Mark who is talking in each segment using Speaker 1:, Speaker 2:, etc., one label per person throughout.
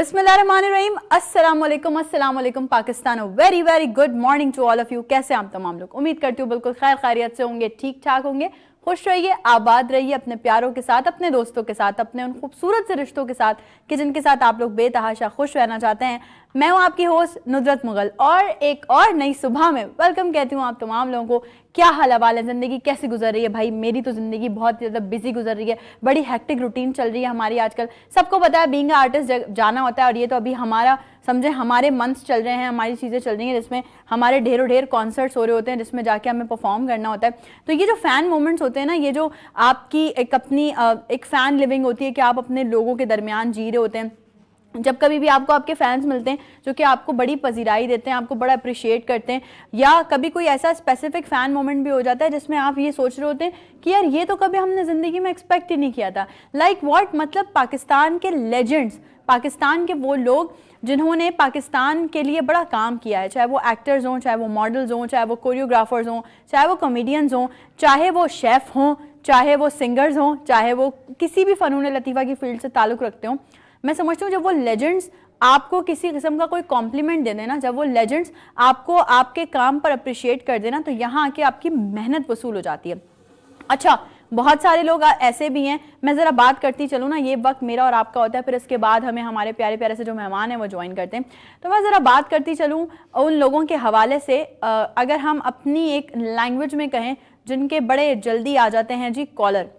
Speaker 1: बिस्मिल्लाहिर्रहमानिर्रहीम, अस्सलाम वालेकुम Pakistan. Very very good morning to all of you. कैसे आप तमाम लोग? उम्मीद करती हूँ बिल्कुल खैर खैरियत से होंगे, ठीक ठाक होंगे। खुश रहिए, आबाद रहिए अपने प्यारों के साथ, अपने दोस्तों के साथ, अपने उन खूबसूरत से रिश्तों के साथ कि जिनके साथ आप लोग बेतहाशा खुश रहना चाहते हैं। मैं हूँ आपकी होस्ट नुसरत मुगल और एक और नई सुबह में वेलकम कहती हूँ आप तमाम लोगों को। क्या हाल हवाल है, ज़िंदगी कैसी गुजर रही है? भाई मेरी तो ज़िंदगी बहुत ज़्यादा बिजी गुजर रही है, बड़ी हेक्टिक रूटीन चल रही है हमारी आजकल। सबको पता है बीइंग आर्टिस्ट जाना होता है, और ये तो अभी हमारा समझे हमारे मंथ्स चल रहे हैं, हमारी चीज़ें चल रही हैं जिसमें हमारे ढेरों ढेर कॉन्सर्ट्स हो रहे होते हैं जिसमें जाके हमें परफॉर्म करना होता है। तो ये जो फ़ैन मोमेंट्स होते हैं ना, ये जो आपकी एक अपनी एक फ़ैन लिविंग होती है कि आप अपने लोगों के दरमियान जी रहे होते हैं। जब कभी भी आपको आपके फैंस मिलते हैं जो कि आपको बड़ी पजीराई देते हैं, आपको बड़ा अप्रिशिएट करते हैं, या कभी कोई ऐसा स्पेसिफिक फ़ैन मोमेंट भी हो जाता है जिसमें आप ये सोच रहे होते हैं कि यार ये तो कभी हमने ज़िंदगी में एक्सपेक्ट ही नहीं किया था। लाइक व्हाट, मतलब पाकिस्तान के लेजेंड्स, पाकिस्तान के वो लोग जिन्होंने पाकिस्तान के लिए बड़ा काम किया है, चाहे वो एक्टर्स हों, चाहे वो मॉडल्स हों, चाहे वो कोरियोग्राफर्स हों, चाहे वो कॉमेडियंस हों, चाहे वो शेफ़ हों, चाहे वो सिंगर्स हों, चाहे वो किसी भी फ़नून लतीफ़ा की फील्ड से ताल्लुक़ रखते हों। मैं समझती हूँ जब वो लेजेंड्स आपको किसी किस्म का कोई कॉम्प्लीमेंट दे देना, जब वो लेजेंड्स आपको आपके काम पर अप्रिशिएट कर देना, तो यहाँ आके आपकी मेहनत वसूल हो जाती है। अच्छा, बहुत सारे लोग ऐसे भी हैं, मैं ज़रा बात करती चलूँ ना, ये वक्त मेरा और आपका होता है, फिर इसके बाद हमें हमारे प्यारे प्यारे से जो मेहमान हैं वो ज्वाइन करते हैं। तो मैं ज़रा बात करती चलूँ उन लोगों के हवाले से, अगर हम अपनी एक लैंग्वेज में कहें, जिनके बड़े जल्दी आ जाते हैं जी कॉलर।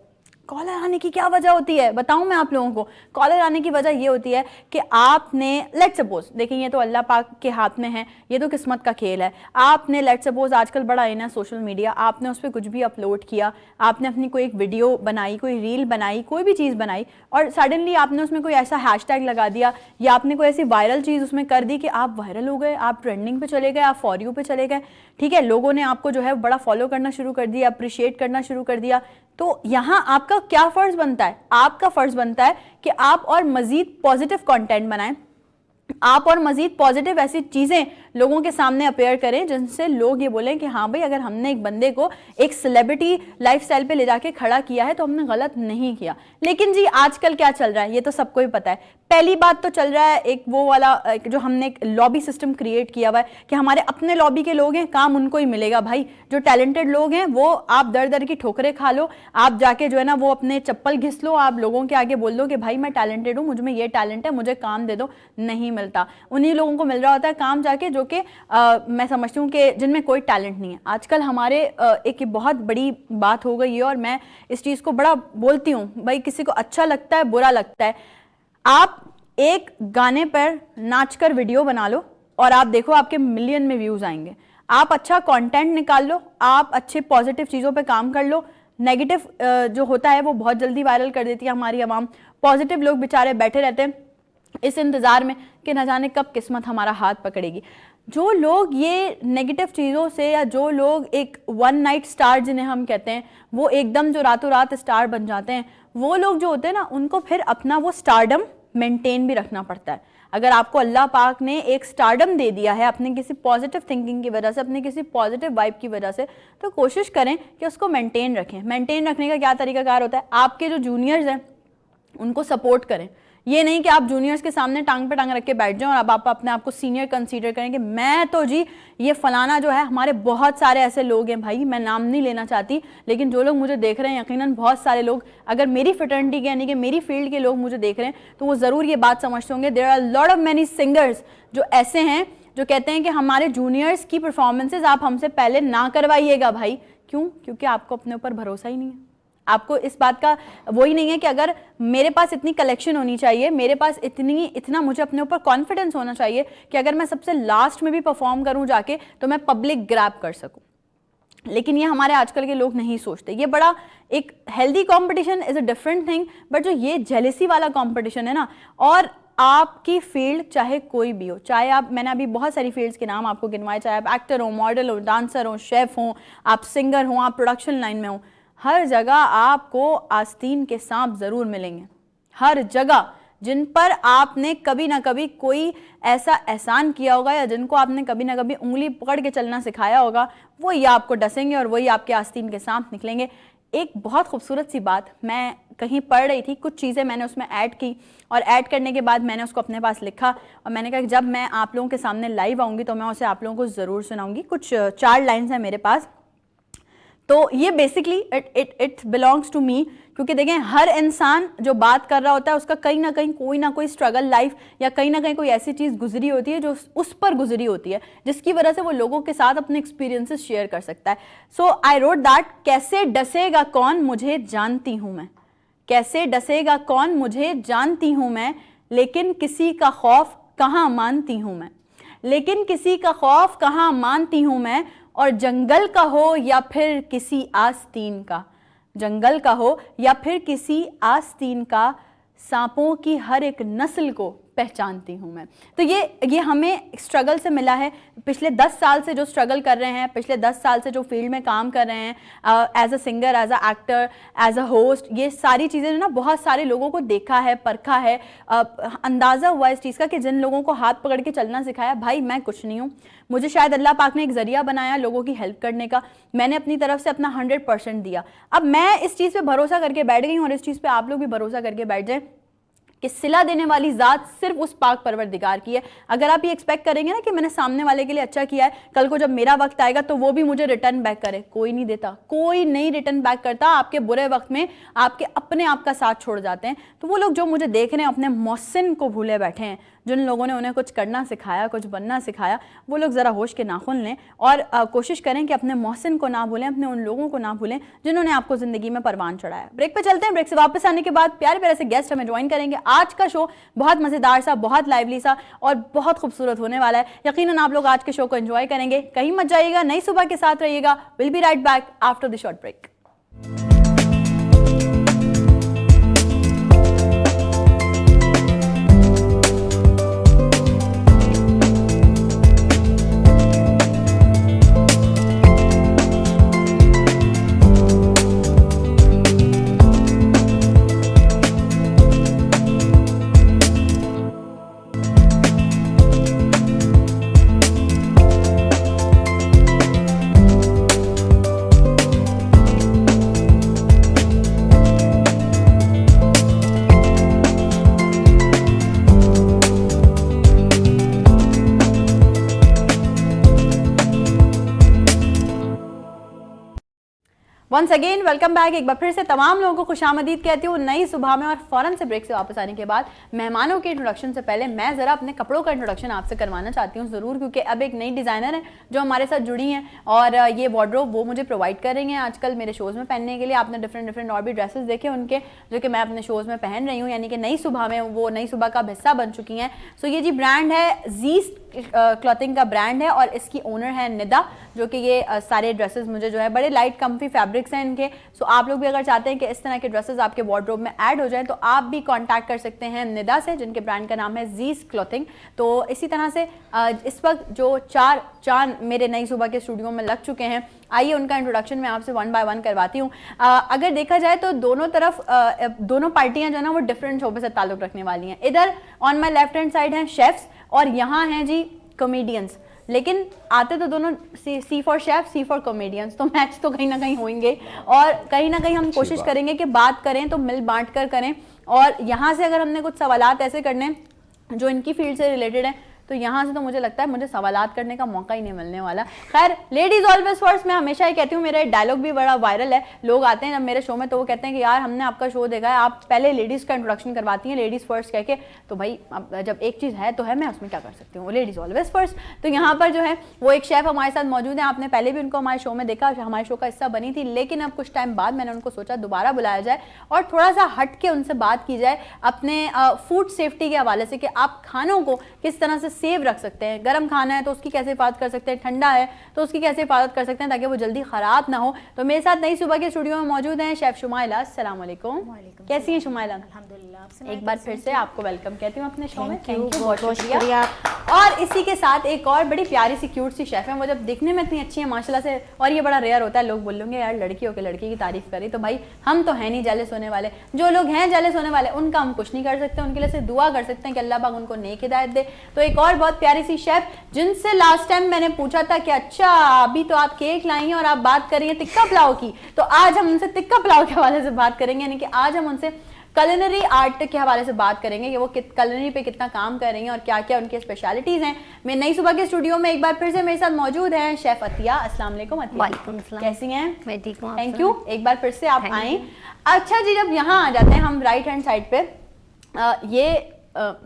Speaker 1: कॉलर आने की क्या वजह होती है बताऊं मैं आप लोगों को? कॉलर आने की वजह ये होती है कि आपने लेट्स सपोज, देखिए ये तो अल्लाह पाक के हाथ में है, ये तो किस्मत का खेल है। आपने लेट्स सपोज, आजकल बड़ा इन है सोशल मीडिया, आपने उस पर कुछ भी अपलोड किया, आपने अपनी कोई एक वीडियो बनाई, कोई रील बनाई, कोई भी चीज़ बनाई, और सडनली आपने उसमें कोई ऐसा हैशटैग लगा दिया या आपने कोई ऐसी वायरल चीज़ उसमें कर दी कि आप वायरल हो गए, आप ट्रेंडिंग पे चले गए, आप फॉर यू पे चले गए। ठीक है, लोगों ने आपको जो है बड़ा फॉलो करना शुरू कर दिया, अप्रिशिएट करना शुरू कर दिया। तो यहाँ आपका क्या फ़र्ज़ बनता है? आपका फ़र्ज़ बनता है कि आप और मज़ीद पॉजिटिव कंटेंट बनाएं, आप और मज़ीद पॉजिटिव ऐसी चीज़ें लोगों के सामने अपेयर करें जिनसे लोग ये बोलें कि हाँ भाई, अगर हमने एक बंदे को एक सेलिब्रिटी लाइफस्टाइल पे ले जाके खड़ा किया है तो हमने गलत नहीं किया। लेकिन जी आजकल क्या चल रहा है ये तो सबको ही पता है। पहली बात तो चल रहा है एक वो वाला जो हमने एक लॉबी सिस्टम क्रिएट किया हुआ है कि हमारे अपने लॉबी के लोग हैं, काम उनको ही मिलेगा। भाई जो टैलेंटेड लोग हैं वो आप दर दर की ठोकरें खा लो, आप जाके जो है ना वो अपने चप्पल घिस लो, आप लोगों के आगे बोल दो कि भाई मैं टैलेंटेड हूँ, मुझ में ये टैलेंट है, मुझे काम दे दो। नहीं मिलता, उन्हीं लोगों को मिल रहा होता है काम जाके जो कि मैं समझती हूँ कि जिनमें कोई टैलेंट नहीं है। आजकल हमारे एक बहुत बड़ी बात हो गई है और मैं इस चीज़ को बड़ा बोलती हूँ, भाई किसी को अच्छा लगता है बुरा लगता है, आप एक गाने पर नाचकर वीडियो बना लो और आप देखो आपके मिलियन में व्यूज आएंगे। आप अच्छा कंटेंट निकाल लो, आप अच्छे पॉजिटिव चीज़ों पे काम कर लो। नेगेटिव जो होता है वो बहुत जल्दी वायरल कर देती है हमारी आवाम। पॉजिटिव लोग बेचारे बैठे रहते हैं इस इंतज़ार में कि न जाने कब किस्मत हमारा हाथ पकड़ेगी। जो लोग ये नेगेटिव चीज़ों से, या जो लोग एक वन नाइट स्टार जिन्हें हम कहते हैं, वो एकदम जो रातों रात स्टार बन जाते हैं, वो लोग जो होते हैं ना, उनको फिर अपना वो स्टारडम मेंटेन भी रखना पड़ता है। अगर आपको अल्लाह पाक ने एक स्टारडम दे दिया है अपने किसी पॉजिटिव थिंकिंग की वजह से, अपने किसी पॉजिटिव वाइब की वजह से, तो कोशिश करें कि उसको मेंटेन रखें। मेंटेन रखने का क्या तरीकाकार होता है? आपके जो जूनियर्स हैं उनको सपोर्ट करें। ये नहीं कि आप जूनियर्स के सामने टांग पे टांग रख के बैठ जाओ और अब आप अपने आप को सीनियर कंसीडर करें कि मैं तो जी ये फलाना जो है। हमारे बहुत सारे ऐसे लोग हैं भाई, मैं नाम नहीं लेना चाहती, लेकिन जो लोग मुझे देख रहे हैं, यकीनन बहुत सारे लोग, अगर मेरी फ्रेटर्निटी के यानी कि मेरी फील्ड के लोग मुझे देख रहे हैं तो वो ज़रूर ये बात समझते होंगे। There are lot of many singers जो ऐसे हैं जो कहते हैं कि हमारे जूनियर्स की परफॉर्मेंसेज आप हमसे पहले ना करवाइएगा। भाई क्यों? क्योंकि आपको अपने ऊपर भरोसा ही नहीं है। आपको इस बात का वही नहीं है कि अगर मेरे पास इतनी कलेक्शन होनी चाहिए, मेरे पास इतना मुझे अपने ऊपर कॉन्फिडेंस होना चाहिए कि अगर मैं सबसे लास्ट में भी परफॉर्म करूं जाके तो मैं पब्लिक ग्रैब कर सकूं। लेकिन ये हमारे आजकल के लोग नहीं सोचते। ये बड़ा एक healthy competition is a different thing, but जो ये जेलेसी वाला कंपटीशन है ना, और आपकी फील्ड चाहे कोई भी हो, चाहे आप, मैंने अभी बहुत सारी फील्ड्स के नाम आपको गिनवाए, चाहे आप एक्टर हो, मॉडल हो, डांसर हो, शेफ हो, आप सिंगर हो, आप प्रोडक्शन लाइन में हो, हर जगह आपको आस्तीन के सांप जरूर मिलेंगे। हर जगह जिन पर आपने कभी ना कभी कोई ऐसा एहसान किया होगा या जिनको आपने कभी ना कभी उंगली पकड़ के चलना सिखाया होगा, वही आपको डसेंगे और वही आपके आस्तीन के सांप निकलेंगे। एक बहुत खूबसूरत सी बात मैं कहीं पढ़ रही थी, कुछ चीज़ें मैंने उसमें ऐड की और ऐड करने के बाद मैंने उसको अपने पास लिखा और मैंने कहा कि जब मैं आप लोगों के सामने लाइव आऊँगी तो मैं उसे आप लोगों को ज़रूर सुनाऊंगी। कुछ 4 लाइन्स हैं मेरे पास। तो ये basically it belongs to me, क्योंकि देखें हर इंसान जो बात कर रहा होता है उसका कहीं ना कहीं कोई ना कोई स्ट्रगल लाइफ या कहीं ना कहीं कोई ऐसी चीज़ गुजरी होती है जो उस पर गुजरी होती है, जिसकी वजह से वो लोगों के साथ अपने एक्सपीरियंसेस शेयर कर सकता है। सो आई रोट दैट, कैसे डसेगा कौन मुझे जानती हूँ मैं, कैसे डसेगा कौन मुझे जानती हूँ मैं, लेकिन किसी का खौफ कहाँ मानती हूँ मैं, लेकिन किसी का खौफ कहाँ मानती हूँ मैं, और जंगल का हो या फिर किसी आस्तीन का, जंगल का हो या फिर किसी आस्तीन का, सांपों की हर एक नस्ल को पहचानती हूँ मैं। तो ये हमें स्ट्रगल से मिला है। पिछले 10 साल से जो स्ट्रगल कर रहे हैं, पिछले 10 साल से जो फील्ड में काम कर रहे हैं, as a singer, as a actor, as a host, ये सारी चीज़ें ना बहुत सारे लोगों को देखा है, परखा है, अंदाज़ा हुआ इस चीज़ का कि जिन लोगों को हाथ पकड़ के चलना सिखाया, भाई मैं कुछ नहीं हूँ, मुझे शायद अल्लाह पाक ने एक ज़रिया बनाया लोगों की हेल्प करने का, मैंने अपनी तरफ से अपना 100% दिया। अब मैं इस चीज़ पे भरोसा करके बैठ गई हूँ और इस चीज़ पे आप लोग भी भरोसा करके बैठ जाए कि सिला देने वाली ज़ात सिर्फ उस पाक परवरदिगार की है। अगर आप ये एक्सपेक्ट करेंगे ना कि मैंने सामने वाले के लिए अच्छा किया है, कल को जब मेरा वक्त आएगा तो वो भी मुझे रिटर्न बैक करे, कोई नहीं देता, कोई नहीं रिटर्न बैक करता। आपके बुरे वक्त में आपके अपने आप का साथ छोड़ जाते हैं। तो वो लोग जो मुझे देख रहे हैं अपने मोहसिन को भूले बैठे हैं, जिन लोगों ने उन्हें कुछ करना सिखाया, कुछ बनना सिखाया, वो लोग ज़रा होश के नाखून लें और कोशिश करें कि अपने मोहसिन को ना भूलें, अपने उन लोगों को ना भूलें जिन्होंने आपको ज़िंदगी में परवान चढ़ाया। ब्रेक पे चलते हैं, ब्रेक से वापस आने के बाद प्यारे प्यारे से गेस्ट हमें ज्वाइन करेंगे। आज का शो बहुत मज़ेदार सा, बहुत लाइवली सा और बहुत खूबसूरत होने वाला है। यकीनन आप लोग आज के शो को एंजॉय करेंगे। कहीं मत जाइएगा, नई सुबह के साथ रहिएगा। Will be right back after the short break. Once again welcome back. एक बार फिर से तमाम लोगों को खुशामदीद कहती हूँ नई सुबह में। और फौरन से ब्रेक से वापस आने के बाद मेहमानों के इंट्रोडक्शन से पहले मैं ज़रा अपने कपड़ों का इंट्रोडक्शन आपसे करवाना चाहती हूँ ज़रूर, क्योंकि अब एक नई डिज़ाइनर है जो हमारे साथ जुड़ी हैं और ये वार्डरोब वो मुझे प्रोवाइड कर रही हैं आजकल मेरे शोज़ में पहनने के लिए। आपने डिफरेंट और भी ड्रेसेस देखे उनके, जो कि मैं अपने शोज़ में पहन रही हूँ, यानी कि नई सुबह में वो नई सुबह का हिस्सा बन चुकी हैं। सो ये जी ब्रांड है, ज़ीस क्लॉथिंग का ब्रांड है और इसकी ओनर है निदा, जो कि ये सारे ड्रेसेस मुझे जो है बड़े लाइट कम्फी फैब्रिक्स हैं इनके। सो आप लोग भी अगर चाहते हैं कि इस तरह के ड्रेसेस आपके वार्डरोब में ऐड हो जाए तो आप भी कांटेक्ट कर सकते हैं निदा से, जिनके ब्रांड का नाम है ज़ीस क्लॉथिंग। तो इसी तरह से इस वक्त जो 4 चांद मेरे नई सुबह के स्टूडियो में लग चुके हैं, आइए उनका इंट्रोडक्शन मैं आपसे 1 बाय 1 करवाती हूँ। अगर देखा जाए तो दोनों तरफ दोनों पार्टियां जो है ना वो डिफरेंट शोबे से ताल्लुक रखने वाली हैं। इधर on my left hand side हैं शेफ्स और यहाँ हैं जी कॉमेडियंस, लेकिन आते तो दोनों C for chef, C for comedians, तो मैच तो कहीं ना कहीं होंगे और कहीं ना कहीं हम कोशिश करेंगे कि बात करें तो मिल बांट कर करें। और यहाँ से अगर हमने कुछ सवालात ऐसे करने जो इनकी फील्ड से रिलेटेड हैं तो यहाँ से तो मुझे लगता है मुझे सवालात करने का मौका ही नहीं मिलने वाला। खैर, लेडीज ऑलवेज फर्स्ट। मैं हमेशा ही कहती हूँ, मेरा डायलॉग भी बड़ा वायरल है। लोग आते हैं जब मेरे शो में तो वो कहते हैं कि यार हमने आपका शो देखा है, आप पहले लेडीज़ का इंट्रोडक्शन करवाती हैं लेडीज़ फर्स्ट कह के। तो भाई जब एक चीज़ है तो है, मैं उसमें क्या कर सकती हूँ, लेडीज़ ऑलवेज फर्स्ट। तो यहाँ पर जो है वो एक शेफ़ हमारे साथ मौजूद है। आपने पहले भी उनको हमारे शो में देखा, हमारे शो का हिस्सा बनी थी, लेकिन अब कुछ टाइम बाद मैंने उनको सोचा दोबारा बुलाया जाए और थोड़ा सा हट के उनसे बात की जाए अपने फूड सेफ्टी के हवाले से कि आप खानों को किस तरह से सेव रख सकते हैं। गर्म खाना है तो उसकी कैसे हिफाजत कर सकते हैं, ठंडा है तो उसकी कैसे हिफाजत कर सकते हैं ताकि वो जल्दी खराब ना हो। तो मेरे साथ नई सुबह के स्टूडियो में मौजूद हैं शेफ शुमाइला। अस्सलाम वालेकुम। कैसी हैं शुमाइला?
Speaker 2: अल्हम्दुलिल्लाह।
Speaker 1: एक बार फिर से आपको वेलकम कहती हूँ अपने शो में।
Speaker 2: थैंक यू, बहुत बहुत शुक्रिया।
Speaker 1: और इसी के साथ एक और बड़ी प्यारी सी क्यूट सी शेफ है, वो जब दिखने में इतनी अच्छी है माशाल्लाह से, और ये बड़ा रेयर होता है, लोग बोलेंगे यार लड़की होकर लड़की की तारीफ करी, तो भाई हम तो है नहीं जेलस होने वाले। जो लोग हैं जेलस होने वाले उनका हम कुछ नहीं कर सकते, उनके लिए सिर्फ दुआ कर सकते हैं कि अल्लाह पाक उनको नेक हिदायत दे। तो एक और बहुत प्यारी सी शेफ जिनसे लास्ट टाइम मैंने पूछा था कि अच्छा अभी तो आप केक लाई हैं और आप बात कर रही हैं टिक्का पुलाव की, तो आज हम उनसे टिक्का पुलाव के हवाले से बात करेंगे, यानी कि आज हम उनसे कलिनरी आर्ट के हवाले से बात करेंगे कि वो कलिनरी पे कितना काम कर रही हैं और क्या क्या उनकी स्पेशलिटीज हैं। मैं नई सुबह के स्टूडियो में एक बार फिर से मेरे साथ मौजूद हैं शेफ अतिया। अस्सलाम वालेकुम अतिया।
Speaker 2: वालेकुम अस्सलाम।
Speaker 1: कैसी हैं?
Speaker 2: मैं ठीक हूँ।
Speaker 1: थैंक यू, एक बार फिर से आप आए। अच्छा जी, जब यहाँ आ जाते हैं हम राइट हैंड साइड पे,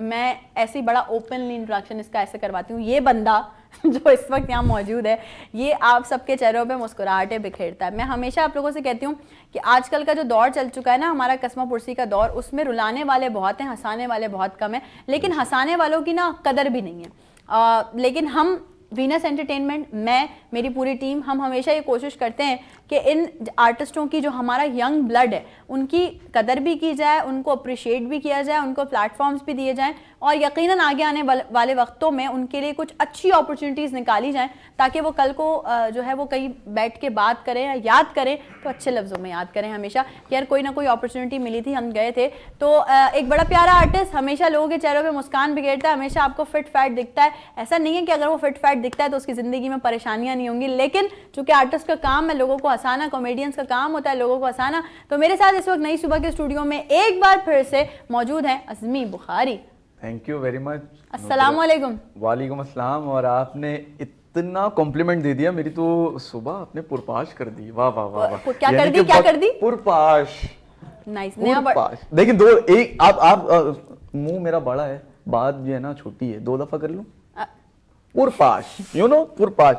Speaker 1: मैं ऐसे ही बड़ा ओपनली इंट्रोडक्शन इसका ऐसे करवाती हूँ। ये बंदा जो इस वक्त यहाँ मौजूद है, ये आप सबके चेहरों पे मुस्कुराहटें बिखेरता है। मैं हमेशा आप लोगों से कहती हूँ कि आजकल का जो दौर चल चुका है ना, हमारा कसमा पुरसी का दौर, उसमें रुलाने वाले बहुत हैं, हंसाने वाले बहुत कम है, लेकिन हंसाने वालों की ना कदर भी नहीं है। लेकिन हम वीनस एंटरटेनमेंट, मैं, मेरी पूरी टीम, हम हमेशा ये कोशिश करते हैं कि इन आर्टिस्टों की जो हमारा यंग ब्लड है उनकी कदर भी की जाए, उनको अप्रिशिएट भी किया जाए, उनको प्लेटफॉर्म्स भी दिए जाएं और यकीनन आगे आने वाले वक्तों में उनके लिए कुछ अच्छी अपॉर्चुनिटीज़ निकाली जाएं ताकि वो कल को जो है वो कहीं बैठ के बात करें या याद करें तो अच्छे लफ्ज़ों में याद करें हमेशा कि यार कोई ना कोई अपॉर्चुनिटी मिली थी, हम गए थे। तो एक बड़ा प्यारा आर्टिस्ट हमेशा लोगों के चेहरों पर मुस्कान बिखेरता है, हमेशा आपको फिट फैट दिखता है। ऐसा नहीं है कि अगर वो फिट फैट दिखता है तो उसकी ज़िंदगी में परेशानियाँ नहीं होंगी, लेकिन चूँकि आर्टिस्ट का काम है लोगों को हंसाना, कॉमेडियंस का काम होता है लोगों को हंसाना, तो मेरे साथ इस वक्त नई सुबह के स्टूडियो में एक बार फिर से मौजूद हैं Azmi Bukhari.
Speaker 3: Thank you very much.
Speaker 1: अस्सलाम वालेकुम।
Speaker 3: वालेकुम अस्सलाम। और आपने इतना कॉम्प्लीमेंट दे दिया, मेरी तो सुबह आपने पुरपाश कर दी। वाह वाह वाह वाह।
Speaker 1: क्या कर दी, क्या कर दी?
Speaker 3: पुरपाश।
Speaker 1: नाइस।
Speaker 3: लेकिन दो एक आप मुंह मेरा बड़ा है, बात जो है ना छोटी है, 2 दफा कर लूं। पुरपाश, यू नो, पुरपाश।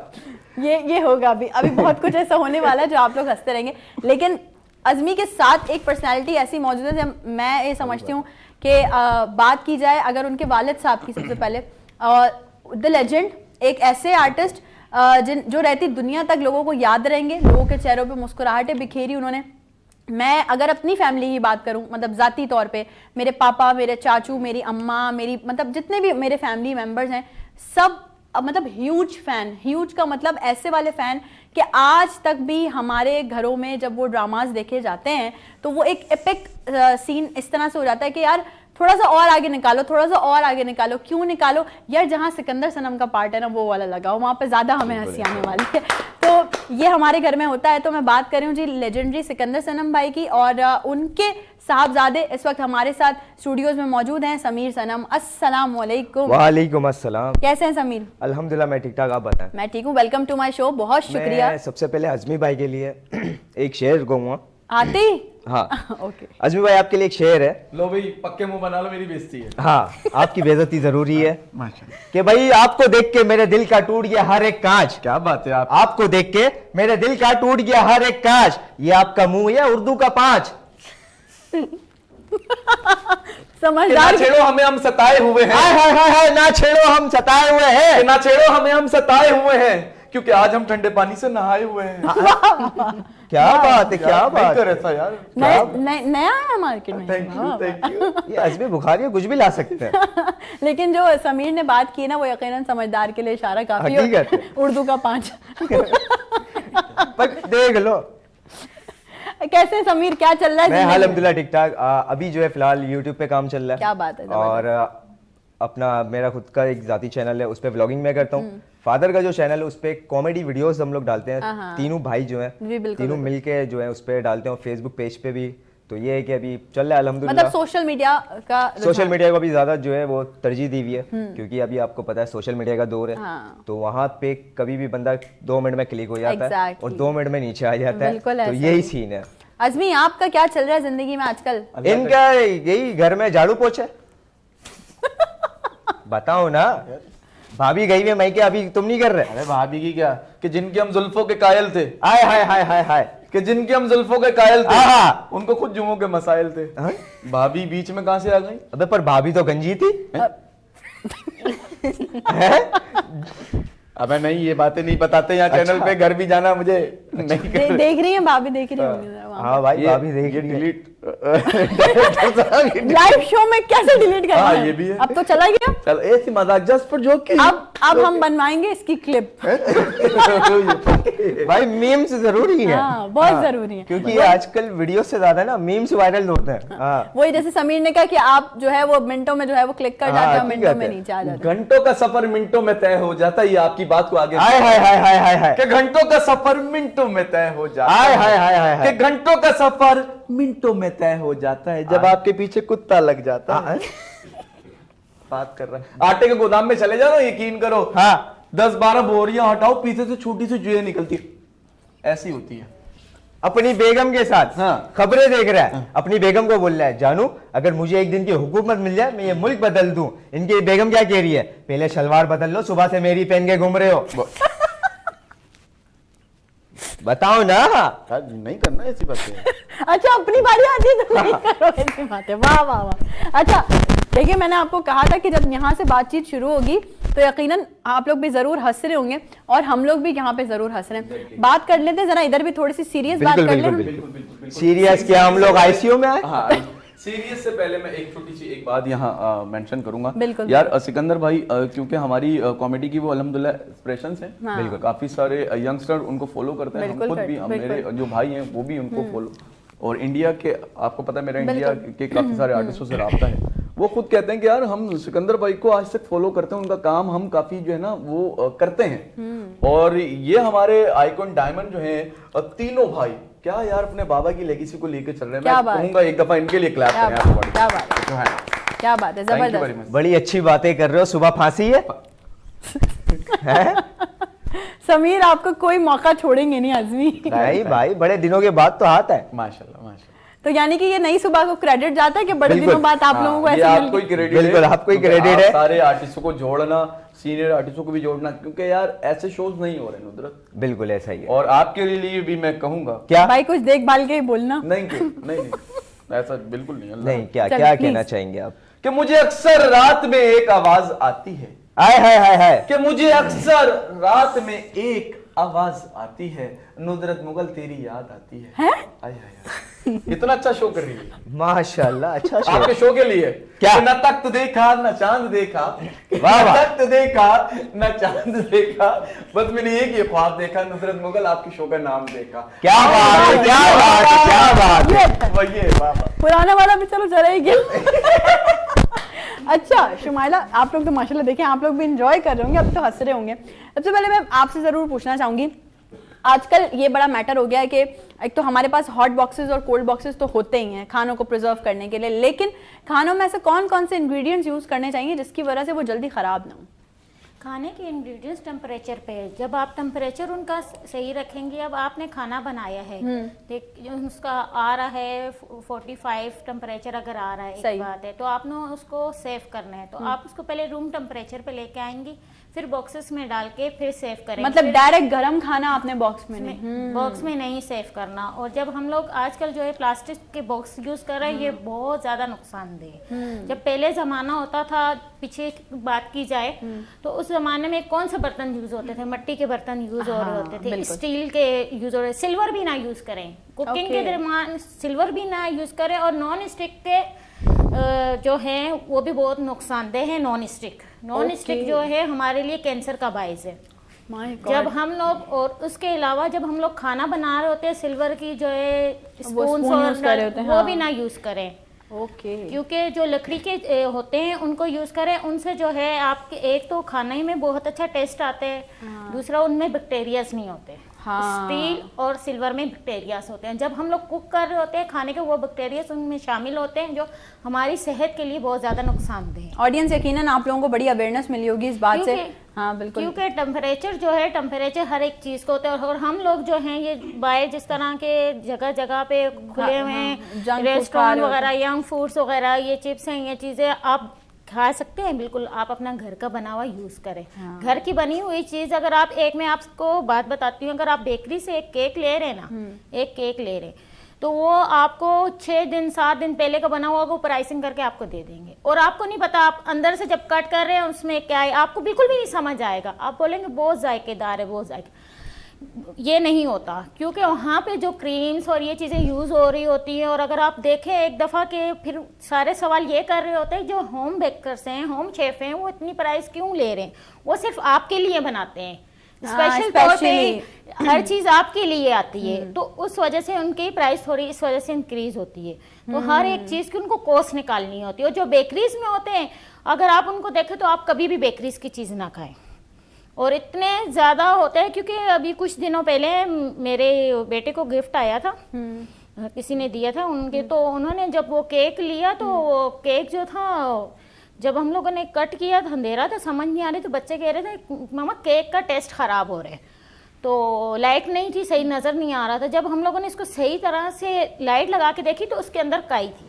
Speaker 1: ये होगा अभी बहुत कुछ ऐसा होने वाला है जो आप लोग हंसते रहेंगे। लेकिन अज़मी के साथ एक पर्सनालिटी ऐसी मौजूद है, मैं ये समझती हूँ कि बात की जाए अगर उनके वालिद साहब की, सबसे पहले द लेजेंड, एक ऐसे आर्टिस्ट जो रहती दुनिया तक लोगों को याद रहेंगे, लोगों के चेहरों पे मुस्कुराहटें बिखेरी उन्होंने। मैं अगर अपनी फैमिली की बात करूं, मतलब ज़ाती तौर पे मेरे पापा, मेरे चाचू, मेरी अम्मा, मेरी मतलब जितने भी मेरे फैमिली मेम्बर्स हैं, सब मतलब ह्यूज फैन। ह्यूज का मतलब ऐसे वाले फैन कि आज तक भी हमारे घरों में जब वो ड्रामाज देखे जाते हैं तो वो एक एपिक सीन इस तरह से हो जाता है कि यार थोड़ा सा और आगे निकालो, थोड़ा सा और आगे निकालो। क्यों निकालो यार? जहाँ सिकंदर सनम का पार्ट है ना, वो वाला लगाओ, वहाँ पे ज़्यादा हमें हंसी आने वाली है। तो ये हमारे घर में होता है। तो मैं बात कर रही हूँ जी लेजेंडरी सिकंदर सनम भाई की, और उनके साहबजादे इस वक्त हमारे साथ स्टूडियोज में मौजूद हैं। समीर सनम, अस्सलाम वालेकुम।
Speaker 4: वालेकुम अस्सलाम।
Speaker 1: कैसे हैं समीर?
Speaker 4: अल्हम्दुलिल्लाह मैं ठीक ठाक, आप बताएं।
Speaker 1: मैं ठीक हूँ। Welcome to my show. बहुत शुक्रिया।
Speaker 4: मैं सबसे पहले अज़मी भाई के लिए एक शेर कहूँगा।
Speaker 1: आते ही?
Speaker 4: हाँ
Speaker 1: ओके।
Speaker 4: अज़मी भाई आपके लिए एक शेर है।
Speaker 3: लो भाई, पक्के मुंह बना लो, मेरी बेइज्जती है।
Speaker 4: हाँ, आपकी बेइज्जती जरूरी है
Speaker 3: माशाल्लाह।
Speaker 4: कि भाई आपको देख के मेरे दिल का टूट गया हर एक कांच।
Speaker 3: क्या बात है
Speaker 4: आपको देख के मेरे दिल का टूट गया हर एक कांच, ये आपका मुंह है उर्दू का 5।
Speaker 1: समझदार।
Speaker 3: ना छेड़ो हमें, हम सताए हुए हैं।
Speaker 4: हाय हाय हाय हाय, ना छेड़ो हम सताए हुए हैं।
Speaker 3: ना छेड़ो हमें, हम सताए हुए हैं, क्योंकि आज हम ठंडे पानी से नहाए हुए हैं।
Speaker 4: क्या बात है, क्या बात
Speaker 3: कर ऐसा यार।
Speaker 1: नया है मार्केट में।
Speaker 3: Thank you, thank you.
Speaker 4: ये अज़मी बुखारी है, कुछ भी ला सकते हैं।
Speaker 1: लेकिन जो समीर ने बात की ना, वो यकीनन समझदार के लिए इशारा काफी है।
Speaker 4: हकीकत है।
Speaker 1: उर्दू का 5।
Speaker 4: पर देख लो।
Speaker 1: कैसे समीर, क्या चल रहा है?
Speaker 4: मैं
Speaker 1: जिंदगी में?
Speaker 4: अल्हम्दुलिल्लाह ठीक ठाक। अभी जो है फिलहाल यूट्यूब पे काम चल रहा है।
Speaker 1: क्या बात है,
Speaker 4: और अपना मेरा खुद का एक जाती चैनल है, उस पे व्लॉगिंग मैं करता हूँ। फादर का जो चैनल है उस पे कॉमेडी वीडियोस हम लोग डालते हैं, तीनों भाई जो हैं, तीनों मिलके जो है उस पे डालते हैं, और फेसबुक पेज पे भी। तो ये है कि अभी चल रहा है अल्हम्दुलिल्लाह।
Speaker 1: मतलब सोशल मीडिया
Speaker 4: को भी ज्यादा जो है वो तरजीह दी हुई है, क्योंकि अभी आपको पता है सोशल मीडिया का दौर है। तो वहाँ पे कभी भी बंदा 2 मिनट में क्लिक हो जाता है और 2 मिनट में नीचे आ जाता है। तो यही सीन है।
Speaker 1: अज़मी, आपका क्या चल रहा है जिंदगी में आजकल?
Speaker 4: इनका यही घर में झाड़ू पोछे। बताओ ना, भाभी गई हुई मैं, क्या अभी तुम नहीं कर रहे?
Speaker 3: अरे भाभी की क्या, कि जिनके हम जुल्फों के कायल थे।
Speaker 4: हाय हाय हाय हाय हाय,
Speaker 3: कि जिनके हम जुल्फों के कायल थे,
Speaker 4: आहा।
Speaker 3: उनको खुद जुमों के मसाइल थे।
Speaker 4: हाँ?
Speaker 3: भाभी बीच में कहां से आ गई?
Speaker 4: अबे पर भाभी तो गंजी थी।
Speaker 3: अबे नहीं, ये बातें नहीं बताते यहाँ चैनल पे। घर भी जाना मुझे नहीं
Speaker 1: देख रही है भाभी, देख रही होंगी।
Speaker 4: हाँ भाई
Speaker 3: ये
Speaker 4: भाभी देख
Speaker 3: ये
Speaker 4: रही है।
Speaker 3: डिलीट
Speaker 1: लाइव शो में कैसे डिलीट करना
Speaker 3: हाँ,
Speaker 1: है?
Speaker 3: ये भी है।
Speaker 1: अब तो चला गया।
Speaker 3: चल ऐसी मजाक जस्ट फॉर जोक
Speaker 1: अब हम बनवाएंगे इसकी क्लिप।
Speaker 4: भाई मीम्स जरूरी है।
Speaker 1: हाँ, बहुत जरूरी है।
Speaker 4: क्योंकि आजकल वीडियो से ज्यादा ना मीम्स वायरल होते हैं। हाँ
Speaker 1: वही जैसे समीर ने कहा कि आप जो है वो मिनटों में जो है वो क्लिक कर जाते हैं,
Speaker 4: ठीक
Speaker 1: मिनटों में
Speaker 4: है।
Speaker 1: नीचे आ जाते हैं।
Speaker 3: घंटों का सफर मिनटों में तय हो जाता है। ये आपकी बात को आगे
Speaker 4: हाय हाय हाय हाय हाय हाय
Speaker 3: कि घंटों का सफर मिनटों में तय हो जाता
Speaker 4: हाय
Speaker 3: है।
Speaker 4: हाय हाय हाय हाय।
Speaker 3: कि घंटों का सफर मिनटों में तय हो जाता है जब आपके पीछे कुत्ता लग जाता है। बात कर रहा है आटे के गोदाम में चले जाओ, यकीन करो।
Speaker 4: हाँ
Speaker 3: 10-12 बोरियां हटाओ, पीछे से छोटी सी जुएं निकलती है। ऐसी होती है।
Speaker 4: अपनी बेगम के साथ
Speaker 3: हाँ।
Speaker 4: खबरें देख रहा है, अपनी बेगम को बोल रहा है जानू अगर मुझे एक दिन की हुकूमत मिल जाए मैं ये मुल्क बदल दूं। इनकी बेगम क्या कह रही है, पहले शलवार बदल लो, सुबह से मेरी पहन के घूम रहे हो। बताओ ना।
Speaker 3: नहीं करना ऐसी बातें।
Speaker 1: अच्छा अपनी बारी आती है तो नहीं करो ऐसी बातें। वाह वाह वाह। अच्छा देखिए मैंने आपको कहा था कि जब यहाँ से बातचीत शुरू होगी तो यकीनन आप लोग भी जरूर हंस रहे होंगे और हम लोग भी यहाँ पे जरूर हंस रहे हैं। बात कर लेते हैं जरा, इधर भी थोड़ी सी सीरियस बात कर लें।
Speaker 4: सीरियस क्या हम लोग आईसीयू में आए?
Speaker 3: हाँ सीरियस से पहले मैं एक छोटी सी एक बात यहाँ मेंशन करूंगा।
Speaker 1: बिल्कुल।
Speaker 3: यार सिकंदर भाई क्योंकि हमारी कॉमेडी की वो अल्हम्दुलिल्लाह इंस्पिरेशंस हैं।
Speaker 1: हाँ।
Speaker 3: बिल्कुल काफी सारे यंगस्टर उनको फॉलो करते हैं। हम
Speaker 1: बिल्कुल
Speaker 3: खुद भी
Speaker 1: करते हैं,
Speaker 3: मेरे जो भाई हैं वो भी उनको फॉलो, और इंडिया के आपको पता है मेरा इंडिया के काफी सारे आर्टिस्टों से राब्ता है। वो खुद कहते हैं कि यार हम सिकंदर भाई को आज तक फॉलो करते हैं, उनका काम हम काफी जो है ना वो करते हैं। और ये हमारे आइकॉन डायमंड जो हैं तीनों भाई क्या यार अपने बाबा की लेगेसी को लेकर चल रहे हैं। मैं कहूंगा एक दफा इनके लिए क्लैप करें आप।
Speaker 1: क्या बात है, क्या बात है, जबरदस्त।
Speaker 4: बड़ी अच्छी बातें कर रहे हो। सुबह फांसी है?
Speaker 1: समीर आपको कोई मौका छोड़ेंगे नहीं आजमी।
Speaker 4: भाई बड़े दिनों के बाद तो आता है।
Speaker 3: माशाल्लाह माशाल्लाह।
Speaker 1: तो यानी कि ये नई सुबह को क्रेडिट जाता है कि बड़े
Speaker 4: बिल्कुल।
Speaker 1: दिनों बाद आप लोगों को
Speaker 3: ये
Speaker 1: ऐसे
Speaker 3: आपको ही
Speaker 1: मिल
Speaker 3: क्रेडिट
Speaker 4: बिल्कुल, आपको ही क्रेडिट है।
Speaker 3: सारे आर्टिस्टों को जोड़ना, सीनियर आर्टिस्टों को भी जोड़ना, क्योंकि यार ऐसे शोज नहीं हो रहे नुदरत।
Speaker 4: बिल्कुल ऐसा ही है।
Speaker 3: और आपके लिए भी मैं कहूंगा
Speaker 4: क्या
Speaker 1: भाई कुछ देखभाल के ही बोलना।
Speaker 3: नहीं ऐसा बिल्कुल नहीं। अल्लाह।
Speaker 4: नहीं क्या
Speaker 1: चलो,
Speaker 4: क्या
Speaker 1: please।
Speaker 4: कहना चाहेंगे आप?
Speaker 3: कि मुझे अक्सर रात में एक आवाज आती है।
Speaker 4: हाय हाय हाय हाय।
Speaker 3: कि मुझे अक्सर रात में एक आवाज आती है, नुदरत मुगल तेरी याद आती है।
Speaker 1: हैं?
Speaker 3: हाय हाय इतना अच्छा शो कर रही है
Speaker 4: माशाल्लाह, अच्छा शो।
Speaker 3: आपके शो के लिए
Speaker 4: क्या?
Speaker 3: कि न तख्त देखा न चांद देखा,
Speaker 4: वाह
Speaker 3: न
Speaker 4: वाह।
Speaker 3: तख्त देखा न चांद देखा, बस मैंने एक ये ख्वाब देखा, नुसरत मुगल आपके शो का नाम देखा।
Speaker 4: क्या बात है, क्या बात है, क्या बात है।
Speaker 3: वही है बाबा।
Speaker 1: पुराने वाला भी चलो चला ही गया। अच्छा शुमाइला आप लोग तो माशाल्लाह देखें आप लोग भी इंजॉय कर रहे होंगे, अब तो हंस रहे होंगे। सबसे पहले मैं आपसे जरूर पूछना चाहूंगी, आजकल ये बड़ा मैटर हो गया है कि एक तो हमारे पास हॉट बॉक्सेस और कोल्ड बॉक्सेस तो होते ही हैं खानों को प्रिजर्व करने के लिए, लेकिन खानों में ऐसे कौन कौन से इंग्रेडिएंट्स यूज करने चाहिए जिसकी वजह से वो जल्दी खराब ना हो?
Speaker 2: खाने के इंग्रेडिएंट्स टेम्परेचर पे है। जब आप टेम्परेचर उनका सही रखेंगे, अब आपने खाना बनाया है, देख उसका आ रहा है 45 टेम्परेचर अगर आ रहा है, एक बात है, तो आपने उसको सेव करना है, तो आप उसको पहले रूम टेम्परेचर पे लेके आएंगी, फिर बॉक्सेस में डाल के फिर सेव करेंगे।
Speaker 1: मतलब डायरेक्ट गरम खाना आपने बॉक्स में नहीं,
Speaker 2: बॉक्स में नहीं सेव करना। और जब हम लोग आजकल जो है प्लास्टिक के बॉक्स यूज कर रहे हैं, ये बहुत ज्यादा नुकसानदेह है। जब पहले जमाना होता था, पीछे बात की जाए तो उस जमाने में कौन से बर्तन यूज होते थे? मिट्टी के बर्तन यूज हो रहे होते थे, स्टील के यूज हो रहे, सिल्वर भी ना यूज करें कुकिंग के दरमियान, सिल्वर भी ना यूज करें। और नॉन स्टिक के जो है वो भी बहुत नुकसानदेह है। नॉन स्टिक जो है हमारे लिए कैंसर का बायस है। जब हम लोग, और उसके अलावा जब हम लोग खाना बना रहे होते हैं, सिल्वर की जो है स्पून वो भी ना यूज करें।
Speaker 1: ओके।
Speaker 2: क्योंकि जो लकड़ी के होते हैं उनको यूज करें, उनसे जो है आपके एक तो खाने में बहुत अच्छा टेस्ट आता है, दूसरा उनमें बैक्टीरियाज नहीं होते। स्टील और सिल्वर में बैक्टीरियाज होते हैं। जब हम लोग कुक कर रहे होते हैं खाने के, वो बैक्टीरियाज उनमें शामिल होते हैं जो हमारी सेहत के लिए बहुत ज्यादा नुकसानदेह है।
Speaker 1: ऑडियंस यकीनन आप लोगों को बड़ी अवेयरनेस मिली होगी इस बात से। हाँ बिल्कुल,
Speaker 2: क्योंकि टेम्परेचर जो है, टेम्परेचर हर एक चीज को होता है। और हम लोग जो हैं ये बाहर जिस तरह के जगह जगह पे खुले हुए हैं रेस्टोरेंट वगैरह, यंग फूड्स वगैरह, ये चिप्स हैं, ये चीजें आप खा सकते हैं। बिल्कुल आप अपना घर का बना हुआ यूज करें। घर की बनी हुई चीज, अगर आप एक, मैं आपको बात बताती हूँ, अगर आप बेकरी से एक केक ले रहे हैं ना, एक केक ले रहे हैं, तो वो आपको 6 दिन 7 दिन पहले का बना हुआ, वो प्राइसिंग करके आपको दे देंगे। और आपको नहीं पता आप अंदर से जब कट कर रहे हैं उसमें क्या है, आपको बिल्कुल भी नहीं समझ आएगा। आप बोलेंगे बहुत जायकेदार है, बहुत जायके, ये नहीं होता, क्योंकि वहाँ पे जो क्रीम्स और ये चीज़ें यूज़ हो रही होती हैं। और अगर आप देखें एक दफ़ा के फिर सारे सवाल ये कर रहे होते हैं जो होम बेकर्स हैं, होम शेफ हैं, वो इतनी प्राइस क्यों ले रहे हैं? वो सिर्फ आपके लिए बनाते हैं, स्पेशल तौर पे हर चीज़ आपके लिए आती है, तो उस वजह से उनकी प्राइस थोड़ी इस वजह से इंक्रीज होती है। तो हर एक चीज़ की उनको कॉस्ट निकालनी होती है। और जो बेकरीज में होते हैं, अगर आप उनको देखें तो आप कभी भी बेकरीज की चीज़ ना खाएं। और इतने ज़्यादा होते हैं, क्योंकि अभी कुछ दिनों पहले मेरे बेटे को गिफ्ट आया था, किसी ने दिया था उनके, तो उन्होंने जब वो केक लिया तो वो केक जो था, जब हम लोगों ने कट किया था, अंधेरा था, समझ नहीं आ रही, तो बच्चे कह रहे थे मामा केक का टेस्ट ख़राब हो रहा है। तो लाइट नहीं थी, सही नज़र नहीं आ रहा था। जब हम लोगों ने इसको सही तरह से लाइट लगा के देखी तो उसके अंदर काई थी।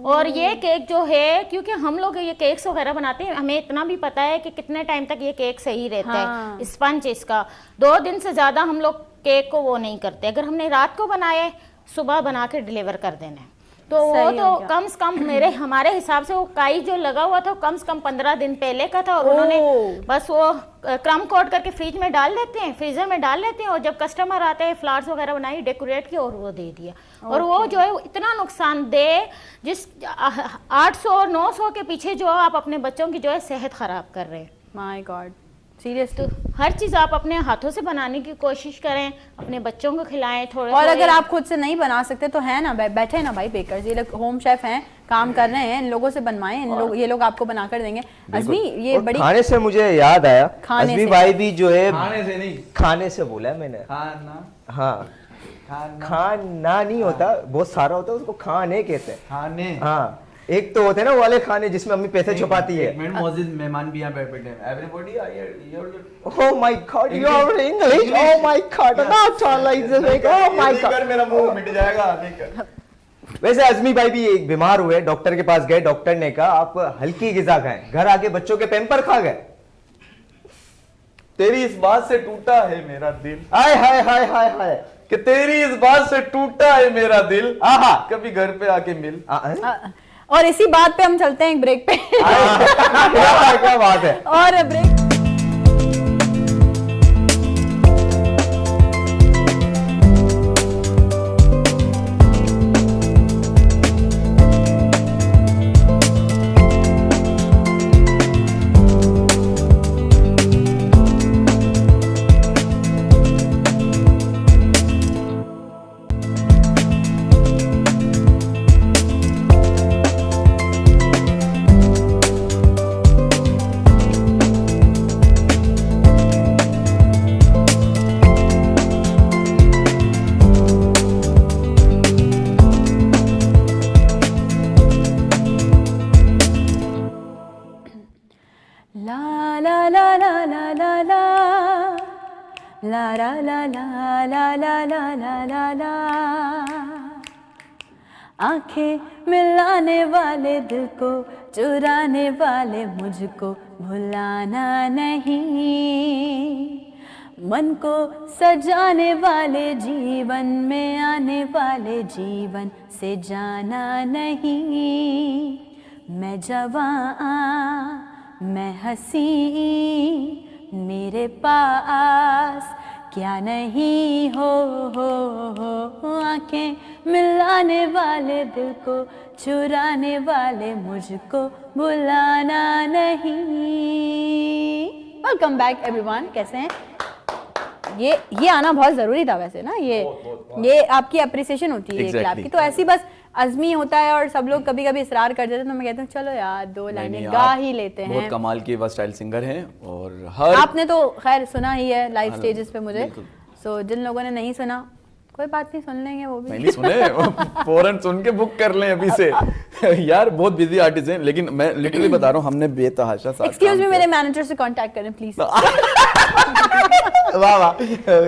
Speaker 2: और ये केक जो है, क्योंकि हम लोग ये केक्स वगैरह बनाते हैं, हमें इतना भी पता है कि कितने टाइम तक ये केक सही रहता है। स्पंज इसका 2 दिन से ज़्यादा हम लोग केक को वो नहीं करते। अगर हमने रात को बनाए, सुबह बना के डिलीवर कर देना है। तो वो तो कम से कम हमारे हिसाब से वो काई जो लगा हुआ था कम से कम 15 दिन पहले का था। और उन्होंने बस वो क्रम कोट करके फ्रिज में डाल देते हैं, फ्रीजर में डाल लेते हैं, और जब कस्टमर आते हैं फ्लावर्स वगैरह बनाई, डेकोरेट किया और वो दे दिया। और वो जो है इतना नुकसानदेह, जिस 800 और 900 के पीछे जो आप अपने बच्चों की जो है सेहत खराब कर रहे हैं।
Speaker 1: My God, serious.
Speaker 2: तो हर चीज़ आप अपने हाथों से बनाने की कोशिश करें, अपने बच्चों को खिलाएं थोड़े।
Speaker 1: और अगर आप खुद से नहीं बना सकते तो है ना, बैठे ना भाई बेकर्स, ये लोग होम शेफ हैं, काम कर रहे हैं, इन लोगों से बनवाएं, ये लोग आपको बना कर देंगे। अज़मी, ये बड़ी
Speaker 4: खाने से मुझे याद आया, अज़मी भाई भी जो है
Speaker 3: खाने से नहीं,
Speaker 4: खाने से बोला है मैंने।
Speaker 3: खाना,
Speaker 4: हाँ, खाना नहीं होता, बहुत सारा होता है, उसको खाने कहते हैं।
Speaker 3: खाने,
Speaker 4: हाँ, एक तो होते हैं ना वो वाले खाने जिसमें अम्मी पैसे छुपाती है।
Speaker 3: मौजूद मेहमान भी यहाँ पे बैठे हैं। Everybody
Speaker 4: Oh my God, you are English. Oh my God, not like this. Oh my God,
Speaker 3: मेरा मुंह मिट जाएगा। देख,
Speaker 4: वैसे अज़मी भाई भी एक बीमार हुए, डॉक्टर के पास गए, डॉक्टर ने कहा आप हल्की ग़िज़ा खाएं। घर आके बच्चों के पैम्पर खा गए।
Speaker 3: तेरी इस बात से टूटा है मेरा दिल,
Speaker 4: हाय हाय हाय हाय हाय,
Speaker 3: कि तेरी इस बात से टूटा है मेरा दिल।
Speaker 4: आहा,
Speaker 3: कभी घर पे आके मिल।
Speaker 1: और इसी बात पे हम चलते हैं एक ब्रेक पे।
Speaker 4: क्या बात है।
Speaker 1: और ब्रेक ला ला ला ला ला ला ला ला ला ला ला ला ला ला ला ला ला, आंखें मिलाने वाले, दिल को चुराने वाले, मुझको भुलाना नहीं, मन को सजाने वाले, जीवन में आने वाले, जीवन से जाना नहीं। मैं जवां, मैं हंसी, मेरे पास क्या नहीं हो, आंखें मिलाने वाले, दिल को चुराने वाले, मुझको भुलाना नहीं। वेलकम बैक एवरीवन, कैसे हैं? ये आना बहुत जरूरी था वैसे ना, ये आपकी अप्रिसिएशन होती है क्लाप की। तो ऐसी बस अज़मी होता है और सब लोग कभी कभी इसरार कर देते हैं, तो मैं कहती हूँ चलो यार 2 लाइनें गा ही लेते हैं।
Speaker 3: बहुत कमाल के वर्सटाइल सिंगर हैं। और हर
Speaker 1: आपने तो खैर सुना ही है लाइव स्टेजेस पे मुझे, सो जिन लोगों ने नहीं सुना कोई बात नहीं, सुन लेंगे वो भी।
Speaker 3: नहीं सुने, फौरन सुन के बुक कर लें अभी से। यार बहुत बिजी आर्टिस्ट हैं, लेकिन मैं लिटरली बता रहा हूँ, हमने बेतहाशा साथ
Speaker 1: एक्सक्यूज मी, मेरे मैनेजर से कांटेक्ट करें प्लीज।
Speaker 3: वाह वाह,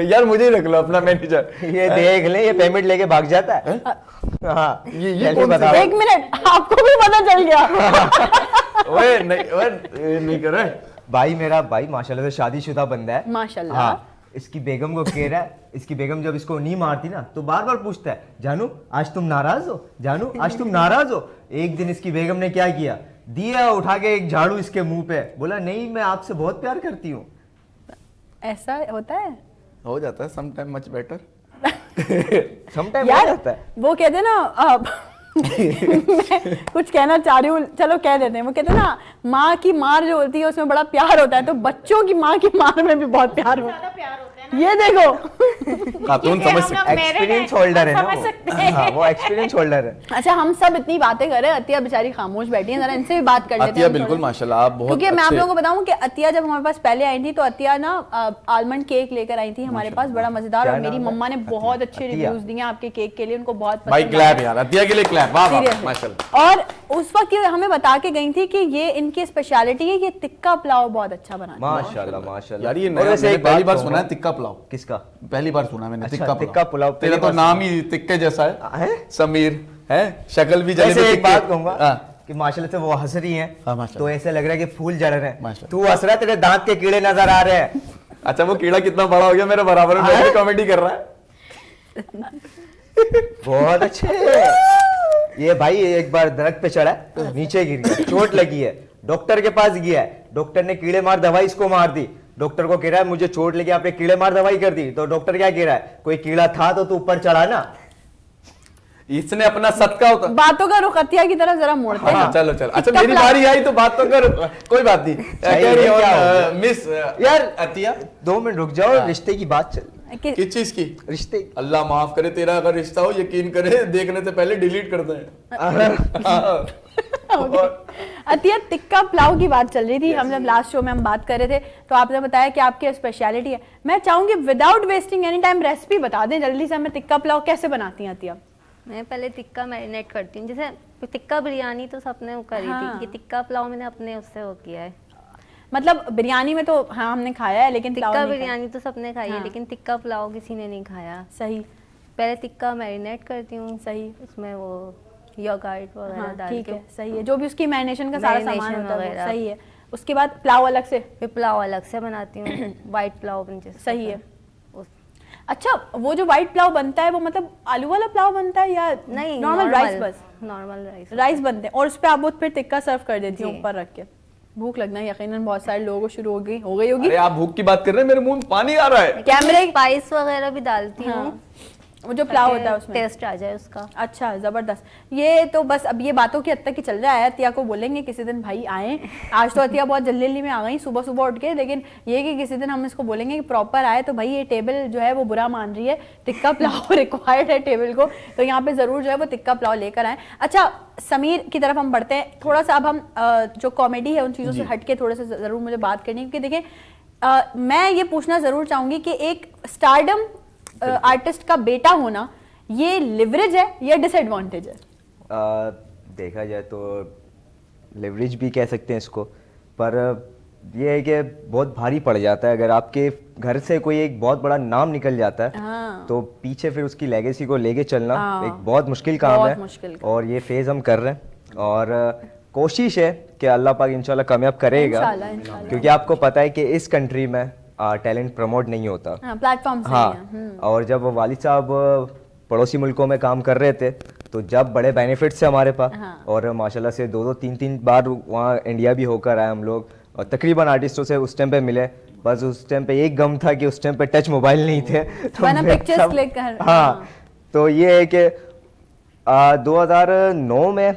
Speaker 3: यार मुझे ही रख लो अपना मैनेजर।
Speaker 4: ये देख ले, ये पेमेंट लेके भाग जाता है। हाँ,
Speaker 3: ये
Speaker 4: कौन सी?
Speaker 1: एक मिनट, आपको भी पता चल गया।
Speaker 3: ओए नहीं कर रहे
Speaker 4: भाई, मेरा भाई माशाल्लाह से शादीशुदा बंदा है
Speaker 1: माशाल्लाह।
Speaker 4: हाँ, इसकी बेगम को कह रहा है, इसकी बेगम जब इसको नहीं मारती ना तो बार बार पूछता है, जानू आज तुम नाराज हो, जानू आज तुम नाराज हो। एक दिन इसकी बेगम ने क्या किया, दिया उठा के एक झाड़ू इसके मुंह पे, बोला नहीं मैं आपसे बहुत प्यार करती हूँ।
Speaker 1: ऐसा होता है?
Speaker 3: हो जाता है समटाइम मच बेटर।
Speaker 4: समटाइम हो
Speaker 1: यार
Speaker 4: जाता है।
Speaker 1: वो कहते हैं ना मैं कुछ कहना चाह रही हूँ, चलो कह देते हैं। वो कहते हैं ना माँ की मार जो होती है उसमें बड़ा प्यार होता है, तो बच्चों की माँ की मार में भी बहुत प्यार होता
Speaker 2: ज्यादा प्यार होता है
Speaker 1: है। ये देखो
Speaker 3: खातून समझ सकते।
Speaker 4: एक्सपीरियंस होल्डर है ना
Speaker 2: समझ
Speaker 4: वो।
Speaker 2: सकते हैं।
Speaker 4: हाँ, वो एक्सपीरियंस होल्डर है।
Speaker 1: अच्छा हम सब इतनी बातें कर रहे हैं, अतिया बेचारी खामोश बैठी है, जरा इनसे भी बात कर लेते हैं
Speaker 3: अतिया
Speaker 1: हम
Speaker 3: बिल्कुल
Speaker 1: थोड़ा।
Speaker 3: माशाल्लाह आप बहुत
Speaker 1: क्योंकि मैं आप
Speaker 3: अच्छे-
Speaker 1: लोगों को बताऊं कि अतिया जब हमारे पास पहले आई थी तो अतिया ना आलमंड केक लेकर आई थी हमारे पास, बड़ा मजेदार,
Speaker 4: क्या
Speaker 1: और मेरी
Speaker 4: नाम है?
Speaker 1: मम्मा ने बहुत अच्छे
Speaker 4: अतिया।
Speaker 1: रिव्यूज दिए आपके केक के लिए, उनको बहुत
Speaker 3: भाई
Speaker 1: पसंद
Speaker 3: क्लैप
Speaker 1: आया।
Speaker 3: यार, अतिया के लिए क्लैप, वाह वाह
Speaker 1: Seriously।
Speaker 3: माशाल्लाह।
Speaker 1: और उस वक्त ये हमें बता के गई थी कि ये इनकी स्पेशलिटी है, ये टिक्का पुलाव बहुत अच्छा बनाती है।
Speaker 4: माशाल्लाह माशाल्लाह।
Speaker 3: यार ये
Speaker 4: और
Speaker 3: नया
Speaker 4: वैसे
Speaker 3: मैंने
Speaker 4: एक
Speaker 3: पहली
Speaker 4: बात
Speaker 3: बार
Speaker 4: कहूँ,
Speaker 3: सुना है टिक्का पुलाव,
Speaker 4: किसका?
Speaker 3: पहली बार सुना मैंने
Speaker 4: अच्छा, टिक्का पुलाव
Speaker 3: तेरा
Speaker 4: पहली
Speaker 3: तो
Speaker 4: बार
Speaker 3: नाम ही टिक्के जैसा है,
Speaker 4: है?
Speaker 3: समीर है, शक्ल भी
Speaker 4: वैसे
Speaker 3: जलेबी
Speaker 4: एक
Speaker 3: टिक्के।
Speaker 4: बात कहूंगा
Speaker 3: हाँ।
Speaker 4: कि माशाल्लाह से वो हंस रही हैं,
Speaker 3: हाँ, माशाल्लाह।
Speaker 4: तो ऐसे लग रहा है कि फूल जल रहे हैं।
Speaker 3: माशाल्लाह।
Speaker 4: तू हंस रहा है, तेरे दांत के कीड़े नजर आ रहे हैं।
Speaker 3: अच्छा वो कीड़ा कितना बड़ा हो गया मेरे बराबर में, बैठ के कॉमेडी कर रहा है।
Speaker 4: बहुत अच्छे। ये भाई एक बार दरख्त पे चढ़ा है, तो नीचे गिर गया, चोट लगी है, डॉक्टर के पास गया है, डॉक्टर ने कीड़े मार दवाई इसको मार दी। डॉक्टर को कह रहा है मुझे चोट लगी, आपने कीड़े मार दवाई कर दी। तो डॉक्टर क्या कह रहा है, कोई कीड़ा था तो तू ऊपर चढ़ा ना।
Speaker 3: इसने अपना सदका होता।
Speaker 1: बातों का रुख अतिया की तरफ जरा मोड़ते हैं।
Speaker 3: हाँ, चलो चलो। अच्छा
Speaker 1: टिक्का
Speaker 3: मेरी
Speaker 1: पुलाव-
Speaker 3: बारी आई तो बात तो कर, कोई बात नहीं। कह रही
Speaker 4: क्या हो गया?
Speaker 3: मिस
Speaker 4: यार
Speaker 3: अतिया
Speaker 4: 2 मिनट रुक जाओ, रिश्ते की बात चल।
Speaker 1: कि-
Speaker 3: किस चीज की?
Speaker 4: रिश्ते
Speaker 3: अल्लाह माफ करे, तेरा अगर रिश्ता हो यकीन करे देखने से पहले डिलीट करते हैं।
Speaker 1: अतिया टिक्का पुलाव की बात चल रही थी, हम जब लास्ट शो में हम बात कर रहे थे तो आपने बताया कि आपकी स्पेशलिटी है। मैं चाहूंगी without wasting any time recipe बता दें जल्दी से, हमें टिक्का पुलाव कैसे बनाती हैं अतिया?
Speaker 5: मैं पहले टिक्का मैरिनेट करती हूँ, जैसे टिक्का बिरयानी तो सबने वो करी
Speaker 1: हाँ।
Speaker 5: थी, ये टिक्का पुलाव मैंने अपने उससे वो किया है।
Speaker 1: मतलब बिरयानी में तो हाँ हमने खाया है, लेकिन पुलाव
Speaker 5: टिक्का
Speaker 1: नहीं खाया।
Speaker 5: बिरयानी तो सबने खाई
Speaker 1: हाँ।
Speaker 5: है, लेकिन टिक्का पुलाव किसी ने नहीं खाया।
Speaker 1: सही
Speaker 5: पहले टिक्का मैरिनेट करती हूँ,
Speaker 1: सही।
Speaker 5: उसमें वो योगर्ट वगैरह
Speaker 1: हाँ
Speaker 5: डाल
Speaker 1: ठीक
Speaker 5: के,
Speaker 1: है, सही है, जो भी उसकी मैरिनेशन का सारा सामान
Speaker 5: Marination
Speaker 1: होता है वो,
Speaker 5: वगैरह।
Speaker 1: सही है। उसके बाद पुलाव अलग से,
Speaker 5: फिर पुलाव अलग से बनाती हूँ, वाइट पुलाव जिसको
Speaker 1: सही है।
Speaker 5: उस-
Speaker 1: अच्छा वो जो व्हाइट पुलाव बनता है वो मतलब आलू वाला पुलाव बनता है या
Speaker 5: नहीं,
Speaker 1: नॉर्मल राइस? बस
Speaker 5: नॉर्मल राइस।
Speaker 1: राइस बनते हैं और उस पे आप वो फिर टिक्का सर्व कर देती हैं
Speaker 5: जी।
Speaker 1: ऊपर रख के। भूख लगना यकीनन बहुत सारे लोगों को शुरू हो गई होगी।
Speaker 3: अरे आप भूख की बात कर रहे हैं, मेरे मुंह में पानी आ रहा है।
Speaker 1: कैमरे
Speaker 5: स्पाइस वगैरह भी डालती
Speaker 1: हाँ,
Speaker 5: हूँ,
Speaker 1: वो जो पुलाव होता है उसमें
Speaker 5: टेस्ट आ जाए उसका।
Speaker 1: अच्छा जबरदस्त। ये तो बस अब ये बातों की हद तक ही चल रहा है। अतिया को बोलेंगे किसी दिन भाई आए, आज तो अतिया बहुत जल्दी जल्दी में आ गई सुबह सुबह उठ के, लेकिन ये कि किसी दिन हम इसको बोलेंगे कि प्रॉपर आए। तो भाई ये टेबल जो है वो बुरा मान रही है, टिक्का पुलाव रिक्वायर्ड है टेबल को, तो यहाँ पे जरूर जो है वो टिक्का पुलाव लेकर आए। अच्छा समीर की तरफ हम बढ़ते हैं थोड़ा सा। अब हम जो कॉमेडी है उन चीज़ों से हट के थोड़ा सा जरूर मुझे बात करनी है, क्योंकि देखिए मैं ये पूछना जरूर चाहूंगी कि एक स्टारडम आर्टिस्ट का बेटा होना ये लिवरेज है या डिसएडवांटेज है?
Speaker 4: देखा जाए तो लेवरेज भी कह सकते हैं इसको, पर ये है कि बहुत भारी पड़ जाता है अगर आपके घर से कोई एक बहुत बड़ा नाम निकल जाता है।
Speaker 1: हाँ।
Speaker 4: तो पीछे फिर उसकी लेगेसी को लेके चलना
Speaker 1: हाँ।
Speaker 4: एक बहुत मुश्किल काम
Speaker 1: बहुत
Speaker 4: है।
Speaker 1: मुश्किल काम।
Speaker 4: और ये फेज हम कर रहे हैं और कोशिश है कि अल्लाह पाक इंशाल्लाह कामयाब करेगा,
Speaker 1: इंशाल्लाह, इंशाल्लाह।
Speaker 4: क्योंकि आपको पता है कि इस कंट्री में टैलेंट प्रमोट नहीं होता।
Speaker 1: हाँ, प्लेटफॉर्म सही
Speaker 4: हाँ,
Speaker 1: है।
Speaker 4: और जब वालिद साहब पड़ोसी मुल्कों में काम कर रहे थे तो जब बड़े बेनिफिट्स से हमारे पास,
Speaker 1: हाँ।
Speaker 4: और माशाल्लाह से 2-2 3-3 बार वहाँ इंडिया भी होकर आए हम लोग, और तकरीबन आर्टिस्टों से उस टाइम पे मिले। बस उस टाइम पे एक गम था कि उस टाइम पे टच मोबाइल नहीं थे, तो
Speaker 1: वरना
Speaker 4: मैं
Speaker 1: pictures
Speaker 4: सब-
Speaker 1: click कर-
Speaker 4: हाँ,
Speaker 1: हाँ।
Speaker 4: तो ये है कि 2009 में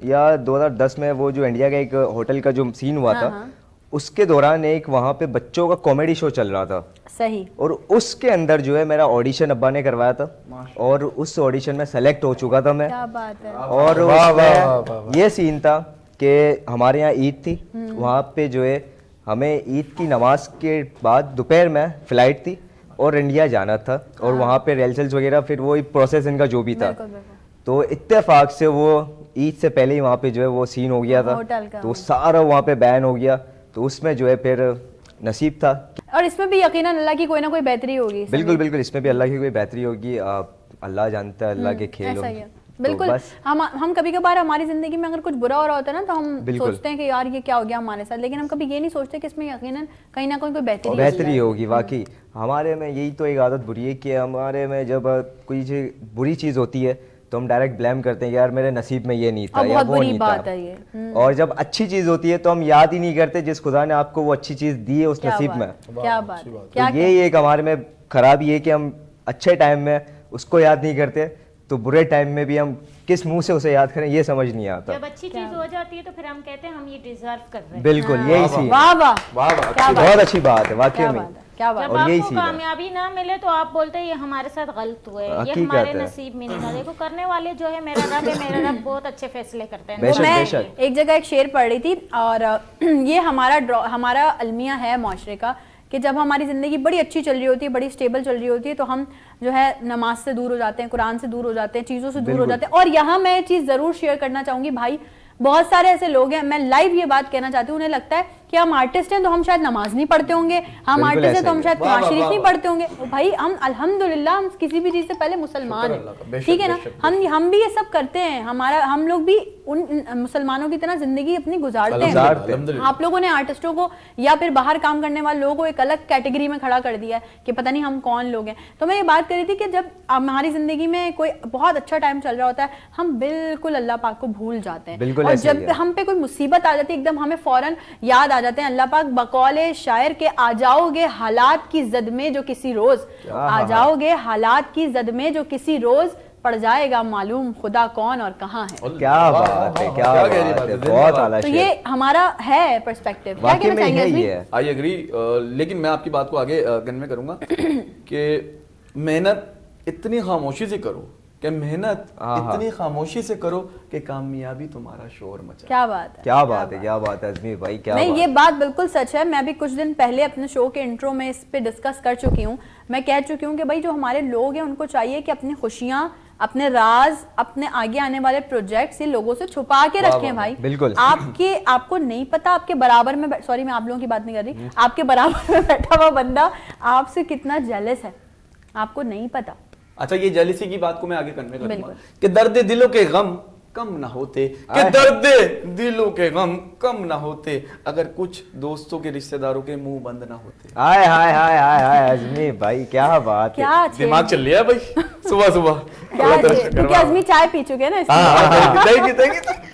Speaker 4: या 2010 में वो जो इंडिया का एक होटल का जो सीन हुआ
Speaker 1: हाँ,
Speaker 4: था,
Speaker 1: हाँ।
Speaker 4: उसके दौरान एक वहाँ पे बच्चों का कॉमेडी शो चल रहा था,
Speaker 1: सही।
Speaker 4: और उसके अंदर जो है मेरा ऑडिशन अब्बा ने करवाया था, और उस ऑडिशन में सेलेक्ट हो चुका था मैं।
Speaker 1: क्या बात है।
Speaker 4: और
Speaker 3: वाह, वाह, वाह,
Speaker 4: उसमें ये सीन था कि हमारे यहाँ ईद थी, वहाँ पे जो है हमें ईद की नमाज के बाद दोपहर में फ्लाइट थी और इंडिया जाना था, और वहाँ पे रेलसेल्स वगैरह फिर वो प्रोसेस इनका जो भी था,
Speaker 1: बिल्कुल, बिल्कुल।
Speaker 4: तो इत्तेफाक से वो ईद से पहले ही वहाँ पे जो है वो सीन हो गया था,
Speaker 1: होटल का।
Speaker 4: तो सारा वहाँ पे बैन हो गया। तो उसमें जो है फिर नसीब था।
Speaker 1: और इसमें भी यकीनन अल्लाह की कोई ना कोई बेहतरी होगी।
Speaker 4: बिल्कुल बिल्कुल, इसमें भी अल्लाह की कोई बेहतरी होगी। अल्लाह जानता है, अल्लाह के खेल
Speaker 1: ऐसा
Speaker 4: होंगे।
Speaker 1: ही है।
Speaker 4: तो
Speaker 1: बिल्कुल।
Speaker 4: बस
Speaker 1: हम कभी कभार हमारी जिंदगी में अगर कुछ बुरा हो रहा होता है ना, तो हम
Speaker 4: बिल्कुल।
Speaker 1: सोचते हैं कि यार ये क्या हो गया हमारे साथ, लेकिन हम कभी ये नहीं सोचते कि इसमें यकीनन कहीं ना कोई बेहतरी
Speaker 4: बेहतरी होगी। वाकई हमारे में यही तो एक आदत बुरी है कि हमारे में जब कोई बुरी चीज़ होती है तो हम डायरेक्ट ब्लेम करते हैं कि यार मेरे नसीब में ये नहीं था
Speaker 1: और
Speaker 4: या
Speaker 1: बहुत
Speaker 4: वो
Speaker 1: बुरी
Speaker 4: नहीं
Speaker 1: बात
Speaker 4: था।
Speaker 1: है ये।
Speaker 4: और जब अच्छी चीज़ होती है तो हम याद ही नहीं करते जिस खुदा ने आपको वो अच्छी चीज़ दी है उस
Speaker 1: क्या
Speaker 4: नसीब
Speaker 1: बात
Speaker 4: में।
Speaker 1: है, क्या बात है,
Speaker 4: तो
Speaker 1: क्या
Speaker 4: ये एक हमारे में खराब ये है कि हम अच्छे टाइम में उसको याद नहीं करते, तो बुरे टाइम में भी हम किस मुंह से उसे याद करें ये समझ नहीं आता।
Speaker 2: जब अच्छी चीज हो जाती है तो फिर हम कहते हैं हम ये डिजर्व कर रहे हैं।
Speaker 4: बिल्कुल यही सी
Speaker 1: वाह वाह
Speaker 3: वाह वाह,
Speaker 1: क्या बात
Speaker 4: बहुत अच्छी बात है वाकई
Speaker 1: क्या
Speaker 4: में।
Speaker 1: बात है, क्या बात
Speaker 2: जब
Speaker 4: और यही
Speaker 2: आपको
Speaker 4: सीन है।
Speaker 2: कामयाबी ना मिले तो आप बोलते हैं ये हमारे साथ गलत हुआ है, ये
Speaker 4: हकीकत
Speaker 2: हमारे
Speaker 4: है।
Speaker 2: नसीब में नहीं था। देखो करने वाले जो है मेरा रब है, मेरा रब बहुत अच्छे फैसले करते हैं।
Speaker 1: वो
Speaker 4: बेशक,
Speaker 1: मैं
Speaker 4: बेशक।
Speaker 1: एक जगह एक शेर पढ़ रही थी और ये हमारा अलमिया है माशरे का कि जब हमारी ज़िंदगी बड़ी अच्छी चल रही होती है, बड़ी स्टेबल चल रही होती है, तो हम जो है नमाज से दूर हो जाते हैं, कुरान से दूर हो जाते हैं, चीज़ों से दूर हो जाते हैं। और यहाँ मैं चीज़ ज़रूर शेयर करना चाहूँगी भाई, बहुत सारे ऐसे लोग हैं, मैं लाइव ये बात कहना चाहती हूँ, उन्हें लगता है कि हम आर्टिस्ट हैं तो हम शायद नमाज नहीं पढ़ते होंगे, हम
Speaker 4: बिल्कुल
Speaker 1: आर्टिस्ट हैं
Speaker 4: ऐसा
Speaker 1: तो हम
Speaker 4: ही
Speaker 1: शायद
Speaker 3: है। वाह,
Speaker 1: कुरान
Speaker 3: वाह,
Speaker 1: शरीफ
Speaker 3: वाह,
Speaker 1: नहीं
Speaker 3: वाह।
Speaker 1: पढ़ते होंगे। भाई हम अल्हम्दुलिल्लाह हम किसी भी चीज़ से पहले मुसलमान
Speaker 3: शुक्र
Speaker 1: हैं,
Speaker 3: अल्लाह का, बेशक,
Speaker 1: ठीक है ना।
Speaker 3: बेशक,
Speaker 1: हम भी ये सब करते हैं, हम लोग भी उन मुसलमानों की तरह जिंदगी अपनी गुजारते हैं।
Speaker 3: अल्हम्दुलिल्लाह।
Speaker 1: आप लोगों ने आर्टिस्टों को या फिर बाहर काम करने वाले लोगों को एक अलग कैटेगरी में खड़ा कर दिया है कि पता नहीं हम कौन लोग हैं। तो मैं ये बात कर रही थी कि जब हमारी जिंदगी में कोई बहुत अच्छा टाइम चल रहा होता है, हम बिल्कुल अल्लाह पाक को भूल जाते हैं।
Speaker 4: बिल्कुल
Speaker 1: और
Speaker 4: ऐसा ही
Speaker 1: जब
Speaker 4: है।
Speaker 1: हम पे कोई मुसीबत आ जाती है, एकदम हमें फौरन याद आ जाते हैं अल्लाह पाक बकौले शायर के, आ जाओगे हालात की जद में जो किसी रोज, आ जाओगे हालात की जद में जो किसी रोज, पड़ जाएगा मालूम खुदा कौन और कहाँ है।
Speaker 4: क्या बात है, क्या
Speaker 3: गहरी
Speaker 4: बात है,
Speaker 3: है,
Speaker 4: बहुत आला
Speaker 1: तो
Speaker 4: शेर।
Speaker 1: ये हमारा है पर्सपेक्टिव। क्या
Speaker 4: वाकई
Speaker 1: कहना
Speaker 4: में
Speaker 1: चाहेंगे
Speaker 4: है
Speaker 1: अजमी?
Speaker 4: ही है।
Speaker 3: आई एग्री, लेकिन मैं आपकी बात को आगे कन्वे करूंगा कि मेहनत इतनी खामोशी से करो कि मेहनत इतनी खामोशी से करो कि कामयाबी तुम्हारा शोर मचा।
Speaker 1: क्या बात है,
Speaker 4: क्या बात है, क्या बात है अजमी भाई, क्या
Speaker 1: नहीं
Speaker 4: बात
Speaker 1: ये बात बिल्कुल सच है। मैं भी कुछ दिन पहले अपने शो के इंट्रो में इस पे डिस्कस कर चुकी हूँ। मैं कह चुकी हूँ कि भाई जो हमारे लोग हैं उनको चाहिए कि अपनी खुशियाँ, अपने राज, अपने आगे आने वाले प्रोजेक्ट्स ये लोगों से छुपा के रखें भाई।
Speaker 4: बिल्कुल।
Speaker 1: आपको नहीं पता आपके बराबर में, सॉरी मैं आप लोगों की बात नहीं कर रही, आपके बराबर में बैठा हुआ बंदा आपसे कितना जेलस है, आपको नहीं पता।
Speaker 3: अच्छा, ये जेलिसी की बात को मैं आगे कन्वे करूंगा
Speaker 1: बिल्कुल।
Speaker 3: कि दर्द दिलों के गम कम ना होते, कि दर्द दिलों के गम कम ना होते अगर कुछ दोस्तों के रिश्तेदारों के मुंह बंद ना होते।
Speaker 4: हाय हाय हाय हाय हाय अजमी भाई, क्या बात है।
Speaker 1: क्या अच्छे-
Speaker 3: दिमाग चल लिया है भाई सुबह सुबह।
Speaker 1: क्या अच्छे- क्योंकि अजमी चाय पी चुके हैं ना इसलिए।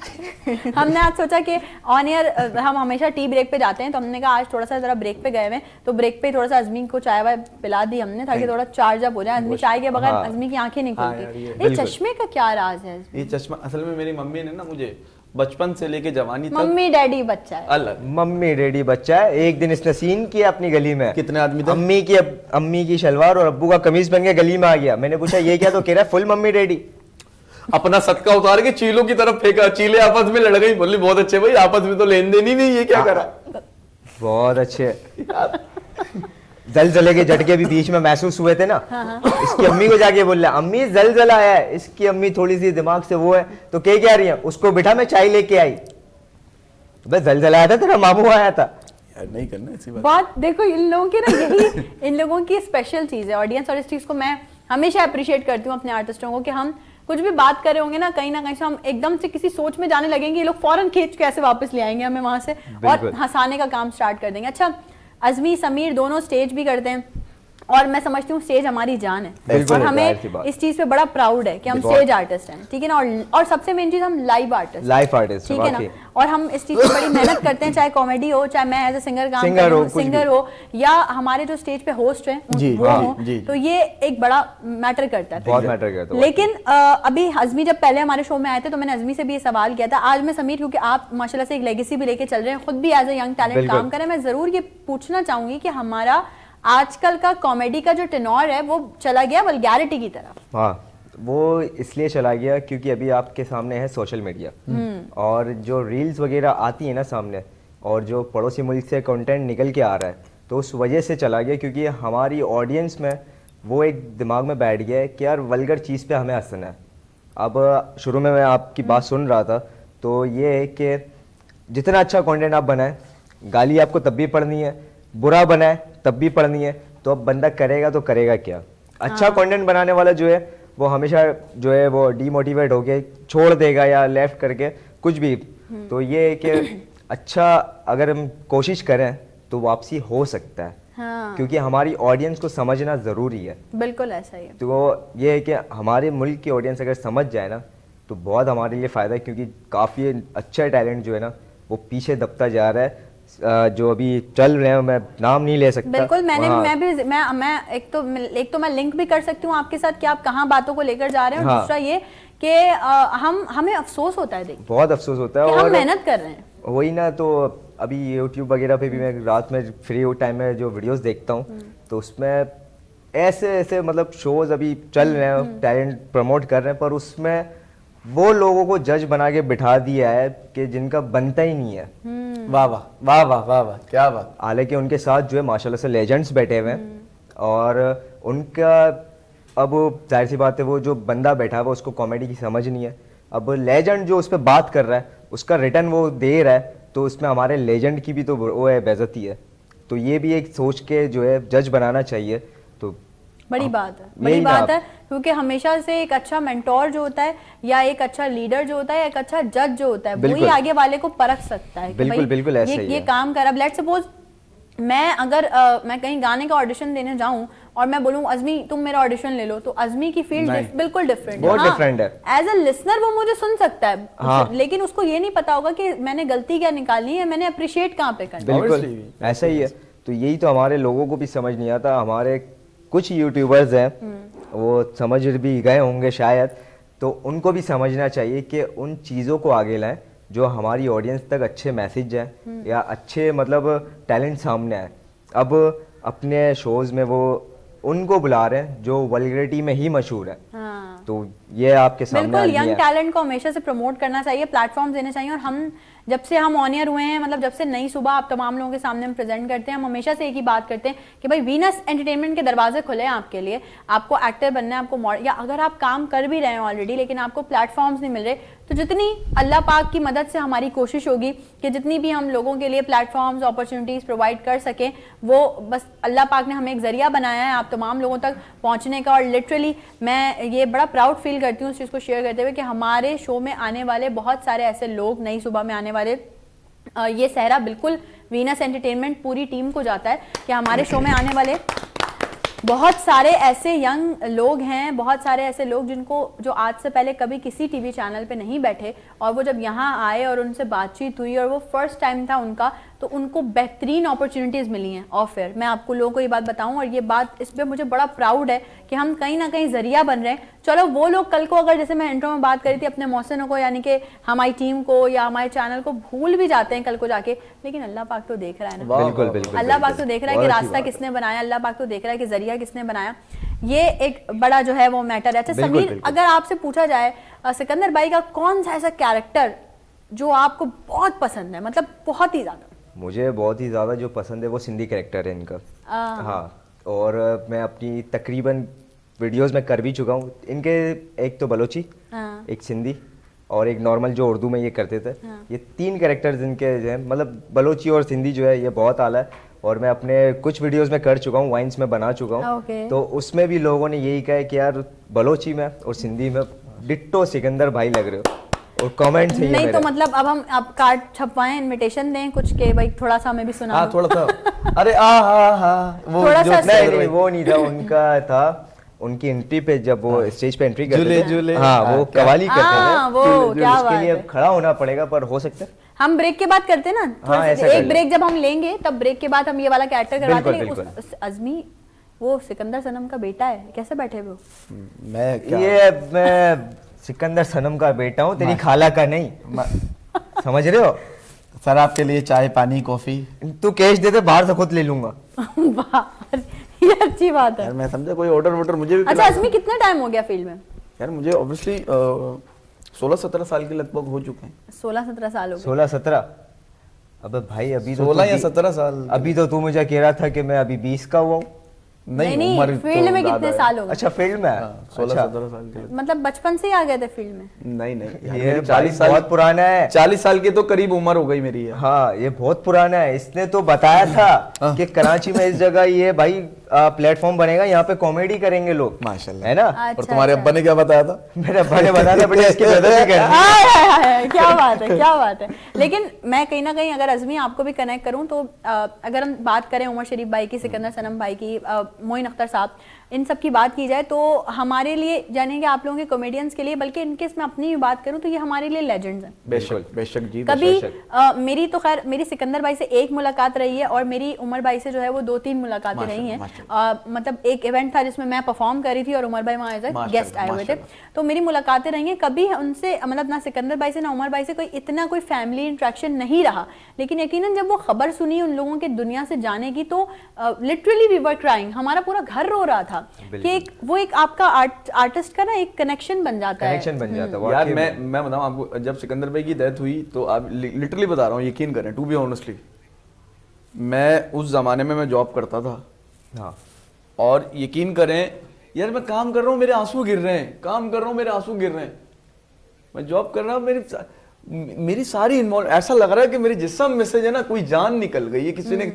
Speaker 1: हमने आज सोचा कि ऑन एयर हम हमेशा टी ब्रेक पे जाते हैं, तो हमने कहा आज थोड़ा सा जरा ब्रेक पे गए हुए, तो ब्रेक पे थोड़ा सा अजमी को चाय वाय पिला दी हमने ताकि थोड़ा चार्ज अप हो जाए। अजमी चाय के बगैर
Speaker 4: हाँ।
Speaker 1: अजमी की आंखें नहीं
Speaker 3: हाँ
Speaker 1: खुलती।
Speaker 3: यार, ये
Speaker 1: ये चश्मे का क्या राज है?
Speaker 3: ये चश्मा असल में मेरी मम्मी ने ना मुझे बचपन से लेके जवानी तक
Speaker 1: मम्मी डैडी बच्चा है।
Speaker 3: अलग।
Speaker 4: मम्मी डैडी बच्चा है। एक दिन इसने सीन किया अपनी गली में,
Speaker 3: कितने आदमी थे?
Speaker 4: अम्मी की शलवार और अब्बू का कमीज पहन के गली में आ गया। मैंने पूछा ये क्या, तो कह रहा है फुल मम्मी डैडी।
Speaker 3: अपना सदका उतार के चीलों की तरफ फेंका, चीले आपस में लड़ गई। बोली बहुत अच्छे भाई, आपस में तो लेन देन ही नहीं, ये क्या करा।
Speaker 4: बहुत अच्छे। जलजले के झटके भी बीच में महसूस हुए थे ना। इसकी अम्मी को जाके बोल रहा, अम्मी जलजला आया है। इसकी अम्मी थोड़ी सी दिमाग से वो है, तो क्या रही है, उसको बिठा मैं चाय लेके आई। बस जलजला आया था, तेरा मामू आया था।
Speaker 3: यार नहीं करना ऐसी
Speaker 1: बात देखो, इन लोगों की ना यही इन लोगों की स्पेशल चीज है ऑडियंस, और इस चीज को मैं हमेशा अप्रिशिएट करती हूँ अपने आर्टिस्टों को कि हम कुछ भी बात कर रहे होंगे ना, कहीं से हम एकदम से किसी सोच में जाने लगेंगे, ये लोग फौरन खींच के ऐसे वापस ले आएंगे हमें वहां से और हंसाने का काम स्टार्ट कर देंगे। अच्छा, अजमी समीर दोनों स्टेज भी करते हैं और मैं समझती हूँ स्टेज हमारी जान है और हमें इस चीज पे बड़ा प्राउड है कि हम स्टेज आर्टिस्ट हैं, ठीक है ना। और सबसे मेन चीज हम लाइव आर्टिस्ट, ठीक है ना। और हम इस चीज पे बड़ी मेहनत करते हैं, चाहे कॉमेडी हो, चाहे मैं एज ए सिंगर काम कर रहा हूं, सिंगर हो, या हमारे जो स्टेज पे होस्ट हैं वो हो, तो ये एक बड़ा मैटर करता है,
Speaker 4: बहुत मैटर करता है।
Speaker 1: लेकिन अभी अजमी जब पहले हमारे शो में आए थे तो मैंने अजमी से भी ये सवाल किया था। आज मैं समीर, क्योंकि आप माशाल्लाह से एक लेगेसी भी लेके चल रहे हैं, खुद भी एज ए यंग टैलेंट काम कर रहे हैं, मैं जरूर ये पूछना चाहूंगी कि हमारा आजकल का कॉमेडी का जो टेनोर है वो चला गया वल्गैरिटी की तरफ।
Speaker 4: हाँ, वो इसलिए चला गया क्योंकि अभी आपके सामने है सोशल मीडिया, और जो रील्स वगैरह आती है ना सामने, और जो पड़ोसी मुल्क से कंटेंट निकल के आ रहा है, तो उस वजह से चला गया। क्योंकि हमारी ऑडियंस में वो एक दिमाग में बैठ गया है कि यार वल्गर चीज़ पे हमें हंसना है। अब शुरू में मैं आपकी बात सुन रहा था, तो ये है कि जितना अच्छा कंटेंट आप बनाएं, गाली आपको तब भी पढ़नी है, बुरा बनाए तब भी पढ़नी है, तो अब बंदा करेगा तो करेगा क्या। अच्छा कंटेंट बनाने वाला जो है वो हमेशा जो है वो डीमोटिवेट होके छोड़ देगा या लेफ्ट करके कुछ भी। तो ये है कि अच्छा अगर हम कोशिश करें तो वापसी हो सकता है।
Speaker 1: हाँ।
Speaker 4: क्योंकि हमारी ऑडियंस को समझना ज़रूरी है।
Speaker 1: बिल्कुल ऐसा ही है।
Speaker 4: तो ये है कि हमारे मुल्क की ऑडियंस अगर समझ जाए ना तो बहुत हमारे लिए फ़ायदा है, क्योंकि काफ़ी अच्छा टैलेंट जो है ना वो पीछे दबता जा रहा है जो अभी चल रहे हैं, मैं नाम नहीं ले सकता।
Speaker 1: बिल्कुल,
Speaker 4: वहाँ-
Speaker 1: मैं एक तो मैं लिंक भी कर सकती हूँ आपके साथ कि आप कहाँ बातों को लेकर जा रहे हैं, और
Speaker 4: हाँ।
Speaker 1: दूसरा ये कि हमें अफसोस होता है देख
Speaker 4: बहुत अफसोस होता है।
Speaker 1: कि हम
Speaker 4: और
Speaker 1: मेहनत कर रहे हैं।
Speaker 4: वही ना, तो अभी यूट्यूब वगैरह पे भी मैं रात में फ्री टाइम में जो वीडियोस देखता हूँ, तो उसमें ऐसे ऐसे मतलब शोज अभी चल रहे हैं, टैलेंट प्रमोट कर रहे हैं, पर उसमें वो लोगों को जज बना के बिठा दिया है कि जिनका बनता ही नहीं है।
Speaker 3: वाह वाह वाह वाह वाह वाह, क्या बात।
Speaker 4: हालांकि उनके साथ जो है माशाल्लाह से लेजेंड्स बैठे हुए हैं, और उनका अब जाहिर सी बात है वो जो बंदा बैठा है वो उसको कॉमेडी की समझ नहीं है। अब लेजेंड जो उस पर बात कर रहा है उसका रिटर्न वो दे रहा है, तो उसमें हमारे लेजेंड की भी तो वो है, बेइज्जती है। तो ये भी एक सोच के जो है जज बनाना चाहिए। तो
Speaker 1: बड़ी बात है, बड़ी
Speaker 4: यही ना
Speaker 1: बात है, क्योंकि हमेशा से एक अच्छा मेंटोर जो होता है या एक अच्छा लीडर जो होता है, एक अच्छा जज जो होता है, वही
Speaker 4: बिल्कुल।
Speaker 1: आगे वाले को परख सकता है कि
Speaker 4: बिल्कुल,
Speaker 1: भाई
Speaker 4: बिल्कुल ऐसा ही
Speaker 1: ये
Speaker 4: है।
Speaker 1: काम कर। अब लेट्स सपोज मैं अगर मैं कहीं गाने का ऑडिशन देने जाऊं और मैं बोलूं अज़मी तुम मेरा ऑडिशन ले लो, तो अज़मी की फील्ड
Speaker 3: नहीं।
Speaker 1: बिल्कुल डिफरेंट
Speaker 4: बहुत different है।
Speaker 1: एज अ लिसनर वो मुझे सुन सकता है,
Speaker 4: हाँ।
Speaker 1: लेकिन उसको ये नहीं पता होगा कि मैंने गलती क्या निकालनी है, मैंने अप्रिशिएट कहाँ पे करना है।
Speaker 4: बिल्कुल
Speaker 3: Obviously।
Speaker 4: ऐसा ही है। तो यही तो हमारे लोगों को भी समझ नहीं आता। हमारे कुछ यूट्यूबर्स हैं वो समझ भी गए होंगे शायद, तो उनको भी समझना चाहिए कि उन चीज़ों को आगे लाएं जो हमारी ऑडियंस तक अच्छे मैसेज हैं या अच्छे मतलब टैलेंट सामने आए। अब अपने शोज में वो उनको बुला रहे हैं जो वल्गैरिटी में ही मशहूर है।
Speaker 1: हाँ।
Speaker 4: तो ये आपके सामने
Speaker 1: बिल्कुल,
Speaker 4: आदमी
Speaker 1: यंग
Speaker 4: है।
Speaker 1: टैलेंट को हमेशा से प्रमोट करना चाहिए, प्लेटफॉर्म देने चाहिए। और हम जब से हम ऑन ईयर हुए हैं, मतलब जब से नई सुबह आप तमाम लोगों के सामने हम प्रेजेंट करते हैं, हम हमेशा से एक ही बात करते हैं कि भाई वीनस एंटरटेनमेंट के दरवाजे खुले हैं आपके लिए। आपको एक्टर बनना है, आपको या अगर आप काम कर भी रहे हैं ऑलरेडी लेकिन आपको प्लेटफॉर्म्स नहीं मिल रहे, तो जितनी अल्लाह पाक की मदद से हमारी कोशिश होगी कि जितनी भी हम लोगों के लिए प्लेटफॉर्म्स अपॉर्चुनिटीज प्रोवाइड कर सकें, वो बस अल्लाह पाक ने हमें एक जरिया बनाया है आप तमाम लोगों तक पहुंचने का। और लिटरली मैं ये बड़ा प्राउड फील करती हूँ इस चीज़ को शेयर करते हुए कि हमारे शो में आने वाले बहुत सारे ऐसे लोग, नई सुबह में आने वाले, ये सहरा बिल्कुल वीनस एंटरटेनमेंट पूरी टीम को जाता है कि हमारे शो में आने वाले बहुत सारे ऐसे यंग लोग हैं, बहुत सारे ऐसे लोग जो आज से पहले कभी किसी टीवी चैनल पे नहीं बैठे, और वो जब यहाँ आए और उनसे बातचीत हुई और वो फर्स्ट टाइम था उनका, तो उनको बेहतरीन अपॉर्चुनिटीज़ मिली हैं ऑफ एयर। मैं आपको लोगों को ये बात बताऊं, और ये बात इस पर मुझे बड़ा प्राउड है कि हम कहीं ना कहीं जरिया बन रहे हैं। चलो वो लोग कल को अगर, जैसे मैं इंट्रो में बात करी थी, अपने मौसनों को यानी कि हमारी टीम को या हमारे चैनल को भूल भी जाते हैं कल को जाके, लेकिन अल्लाह पाक तो देख रहा है ना।
Speaker 4: बिल्कुल बिल्कुल।
Speaker 1: अल्लाह पाक तो देख रहा है कि रास्ता किसने बनाया, अल्लाह पाक तो देख रहा है कि जरिया किसने बनाया। ये एक बड़ा जो है वो मैटर है। अच्छा
Speaker 4: बिल्कुल,
Speaker 1: समीर,
Speaker 4: बिल्कुल।
Speaker 1: अगर आपसे पूछा जाए सिकंदर भाई का कौन सा ऐसा कैरेक्टर जो आपको बहुत पसंद है, मतलब बहुत ही ज्यादा?
Speaker 4: मुझे बहुत ही ज़्यादा जो पसंद है वो सिंधी कैरेक्टर है इनका। हाँ, और मैं अपनी तकरीबन वीडियोस में कर भी चुका हूँ इनके। एक तो बलोची,
Speaker 1: हाँ।
Speaker 4: एक सिंधी, और एक नॉर्मल जो उर्दू में ये करते थे। ये 3 कैरेक्टर्स इनके जो है, मतलब बलोची और सिंधी जो है ये बहुत आला है। और मैं अपने कुछ वीडियोस में कर चुका हूँ, वाइन्स में बना चुका हूँ।
Speaker 1: Okay.
Speaker 4: तो उसमें भी लोगों ने यही कहा है कि यार बलोची में और सिंधी में डिट्टो सिकंदर भाई लग रहे हो। और कमेंट है
Speaker 1: नहीं तो मतलब अब हम आप कार्ड छपवाएं, इनविटेशन दें कुछ के भाई थोड़ा सा हमें भी सुना
Speaker 3: हाँ
Speaker 1: दो।
Speaker 3: थोड़ा सा, अरे हाँ वो
Speaker 1: थोड़ा
Speaker 3: जो-
Speaker 1: सा
Speaker 4: नहीं वो नहीं था उनका, था उनकी एंट्री पे जब वो स्टेज पे एंट्री करते
Speaker 3: झूले
Speaker 4: थे।
Speaker 3: झूले,
Speaker 4: हाँ, वो
Speaker 3: क्या?
Speaker 4: कवाली करते
Speaker 1: हाँ,
Speaker 4: थे।
Speaker 1: वो
Speaker 4: झूले,
Speaker 1: क्या
Speaker 4: उसके
Speaker 1: बात
Speaker 4: लिए
Speaker 1: है।
Speaker 4: खड़ा होना पड़ेगा, पर हो सकता है।
Speaker 1: हम ब्रेक के बाद करते हैं ना, थोड़ा
Speaker 4: हाँ,
Speaker 1: सा-
Speaker 4: ऐसा कर
Speaker 1: एक
Speaker 4: ले।
Speaker 1: ब्रेक जब हम लेंगे तब ब्रेक के बाद हम ये वाला कैरेक्टर करवाते हैं।
Speaker 4: बिल्कुल,
Speaker 1: लेकिन अज़मी वो सिकंदर सनम का बेटा है, कैसे बैठे हुए हो?
Speaker 3: मैं क्या
Speaker 4: ये मैं सिकंदर सनम का बेटा हूँ, तेरी खाला का नहीं। समझ रहे हो?
Speaker 3: सर आपके लिए चाय पानी कॉफी।
Speaker 4: तू कैश दे दे, बाहर से खुद ले लूंगा।
Speaker 1: वाह, ये अच्छी बात है।
Speaker 3: यार मैं समझा कोई ऑर्डर वोटर मुझे भी
Speaker 1: अच्छा
Speaker 3: खिला-
Speaker 1: अज़मी, कितना टाइम हो गया फील्ड में?
Speaker 3: यार मुझे ऑब्वियसली 16-17 साल के लगभग हो चुके हैं।
Speaker 1: 16-17 साल हो गए।
Speaker 4: 16-17। अबे भाई अभी तो
Speaker 3: 16 या 17 साल।
Speaker 4: अभी तो तू मुझे कह रहा था कि मैं अभी 20 का हुआ हूँ।
Speaker 1: नहीं,
Speaker 3: उम्र
Speaker 1: फील्ड
Speaker 3: तो
Speaker 1: में
Speaker 3: ज्यादा
Speaker 1: कितने
Speaker 3: है।
Speaker 1: साल हो गए?
Speaker 4: अच्छा, फील्ड में है?
Speaker 3: 16-17 साल के लगभग।
Speaker 1: मतलब बचपन से ही आ गए थे फील्ड में?
Speaker 3: नहीं यार,
Speaker 4: ये
Speaker 3: मेरी
Speaker 4: 40 साल बहुत पुराना है।
Speaker 3: 40 साल की तो करीब उम्र हो गई मेरी यार।
Speaker 4: हाँ, ये बहुत पुराना है। इसने तो बताया था कि कराची में इस जगह ये भाई प्लेटफॉर्म बनेगा, यहाँ पे कॉमेडी करेंगे लोग,
Speaker 3: माशाल्लाह।
Speaker 4: है ना?
Speaker 3: और तुम्हारे अब्बा ने क्या बताया था?
Speaker 4: मेरे अब्बा ने बताया था बेटा इसकी बेइज्जती करनी।
Speaker 1: हाय, हाय, हाय, क्या बात है, क्या बात है। लेकिन मैं कहीं ना कहीं अगर अज़मी आपको भी कनेक्ट करूं तो अगर हम बात करें उमर शरीफ भाई की, सिकंदर सनम भाई की, मोइन अख्तर साहब, इन सब की बात की जाए तो हमारे लिए, यानी कि आप लोगों के कॉमेडियंस के लिए, बल्कि इनके मैं अपनी भी बात करूं तो ये हमारे लिए लेजेंड्स हैं।
Speaker 3: बेशक बेशक जी।
Speaker 1: कभी
Speaker 3: बेशक।
Speaker 1: मेरी तो खैर मेरी सिकंदर भाई से एक मुलाकात रही है और मेरी उमर भाई से जो है वो 2-3 मुलाकातें रही हैं। मतलब एक इवेंट था जिसमें मैं परफॉर्म कर रही थी और उमर भाई वहाँ एज अ गेस्ट आए हुए थे, तो मेरी मुलाकातें रही हैं। कभी उनसे मतलब ना सिकंदर भाई से ना उमर भाई से कोई इतना कोई फैमिली इंट्रैक्शन नहीं रहा, लेकिन यकीनन जब वो खबर सुनी उन लोगों के दुनिया से जाने की तो लिटरली वी वर क्राइंग, हमारा पूरा घर रो रहा था कि वो एक आपका आर्टिस्ट का ना एक कनेक्शन बन जाता है।
Speaker 4: कनेक्शन बन जाता है
Speaker 3: यार मैं बताऊं आपको, जब सिकंदर भाई की डेथ हुई तो आप लिटरली बता रहा हूँ, यकीन करें, टू बी ऑनेस्टली, मैं उस जमाने में मैं जॉब करता था।
Speaker 4: हाँ।
Speaker 3: और यकीन करें यार, मैं काम कर रहा हूँ मेरे आंसू गिर रहे हैं, काम कर रहा हूँ मेरे आंसू गिर रहे हैं, मैं जॉब कर रहा हूँ, मेरी सारी इन्वॉल्व, ऐसा लग रहा है कि मेरी जिस्म में से जो है ना कोई जान निकल गई है, किसी ने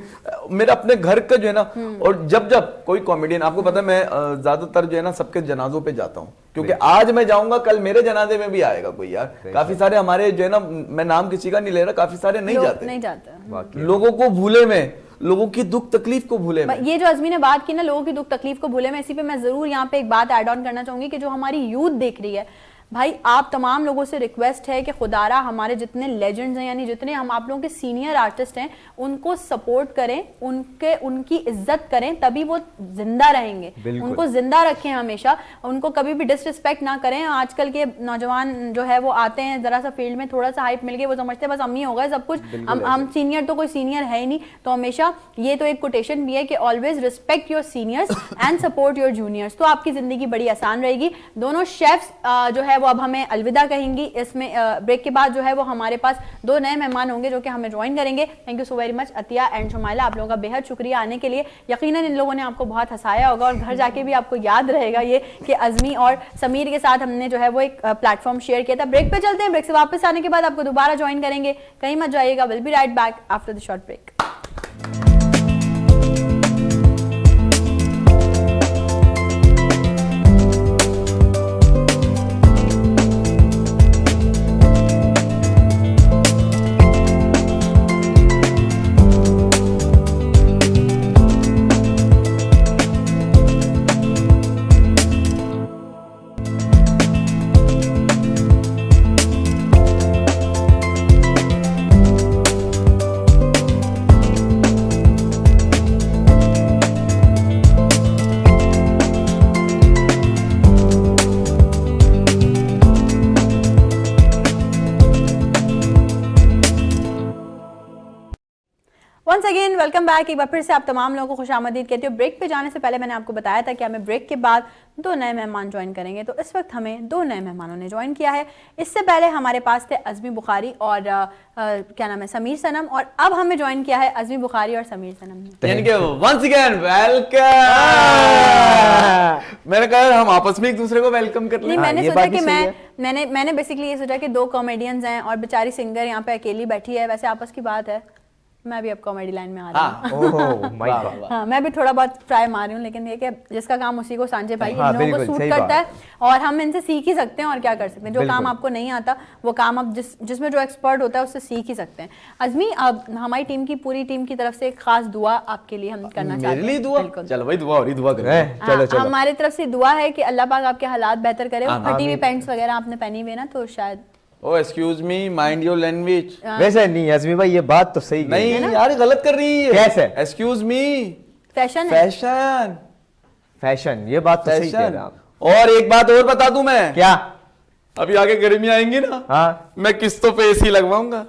Speaker 3: मेरा अपने घर का जो है ना। और जब जब कोई कॉमेडियन, आपको पता है मैं ज्यादातर जो है ना सबके जनाजों पे जाता हूँ, क्योंकि आज मैं जाऊंगा कल मेरे जनाजे में भी आएगा कोई यार। काफी सारे हमारे जो है ना, मैं नाम किसी का नहीं ले रहा, काफी सारे नहीं जाते, लोगों को भूले में, लोगों की दुख तकलीफ को भूले में।
Speaker 1: ये जो अज़मी ने बात की ना, लोगों की दुख तकलीफ को भूले में, इसी पे मैं जरूर यहाँ पे एक बात ऐड ऑन करना चाहूंगी कि जो हमारी यूथ देख रही है, भाई आप तमाम लोगों से रिक्वेस्ट है कि खुदारा हमारे जितने लेजेंड्स हैं, यानी जितने हम आप लोगों के सीनियर आर्टिस्ट हैं, उनको सपोर्ट करें, उनकी इज्जत करें, तभी वो जिंदा रहेंगे। उनको जिंदा रखें हमेशा, उनको कभी भी डिसरिस्पेक्ट ना करें। आजकल के नौजवान जो है वो आते हैं, जरा सा फील्ड में थोड़ा सा हाइप मिल गया, वो समझते हैं बस अम्मी हो गए सब कुछ, हम सीनियर तो कोई सीनियर है ही नहीं। तो हमेशा ये तो एक कोटेशन भी है कि always respect your seniors and support your juniors, तो आपकी जिंदगी बड़ी आसान रहेगी। दोनों शेफ्स जो है वो अब हमें अलविदा कहेंगी। इसमें ब्रेक के बाद जो है वो हमारे पास 2 नए मेहमान होंगे जो कि हमें ज्वाइन करेंगे। Thank you so very much Atiya and Shumaila, आप लोगों का बेहद शुक्रिया आने के लिए। यकीनन इन लोगों ने आपको बहुत हंसाया होगा और घर जाके भी आपको याद रहेगा ये कि अज़मी और समीर के साथ हमने जो है वो एक प्लेटफॉर्म शेयर किया था। ब्रेक पे चलते हैं, ब्रेक से वापस आने के बाद आपको दोबारा ज्वाइन करेंगे, कहीं मत जाइएगा। Will be right back after the short break. Once again welcome back. एक बार फिर से आप तमाम लोगों को खुशामदीद कहती हूँ। ब्रेक पे जाने से पहले मैंने आपको बताया था कि हमें ब्रेक के बाद 2 नए मेहमान ज्वाइन करेंगे, तो इस वक्त हमें 2 नए मेहमानों ने ज्वाइन किया है। इससे पहले हमारे पास थे अज़मी बुखारी और क्या नाम है, समीर सनम, और अब हमें ज्वाइन किया है अज़मी बुखारी और समीर सनम ने।
Speaker 3: यानी कि वंस अगेन वेलकम। मैंने कहा हम आपस में एक दूसरे को वेलकम कर लें।
Speaker 1: मैंने सोचा कि मैंने बेसिकली ये सोचा कि 2 कॉमेडियंस हैं और बेचारी सिंगर यहाँ पे अकेली बैठी है। वैसे आपस की बात है, मैं भी अब कॉमेडी लाइन में आ रही हूँ। हाँ, मैं भी थोड़ा बहुत ट्राई मार रही हूँ, लेकिन ये कि जिसका काम उसी को सांझे भाई इन लोगों को सूट करता है और हम इनसे सीख ही सकते हैं। और क्या कर सकते हैं, जो काम आपको नहीं आता वो काम आप जिसमें जो एक्सपर्ट होता है उससे सीख ही सकते हैं। अज़मी, अब हमारी टीम की पूरी टीम की तरफ से एक खास दुआ आपके लिए हम करना चाहते हैं।
Speaker 3: मेरे लिए दुआ? चलो भाई दुआ, और दुआ करें।
Speaker 4: चलो
Speaker 1: हमारी तरफ से दुआ है कि अल्लाह पाक आपके हालात बेहतर करे। फटी हुई पैंट्स वगैरह आपने पहनी हुई ना, तो शायद
Speaker 3: ओ excuse me, mind your language.
Speaker 4: वैसे नहीं अज़मी भाई, ये बात तो सही
Speaker 3: नहीं यार, गलत कर रही है।
Speaker 4: कैसे?
Speaker 3: Excuse me,
Speaker 1: fashion
Speaker 3: fashion
Speaker 4: fashion, ये बात तो सही कह रहे हैं आप।
Speaker 3: और एक बात और बता दूं मैं,
Speaker 4: क्या?
Speaker 3: अभी आगे गर्मी आएंगी ना,
Speaker 4: हाँ,
Speaker 3: मैं किस्तों पे एसी लगवाऊंगा।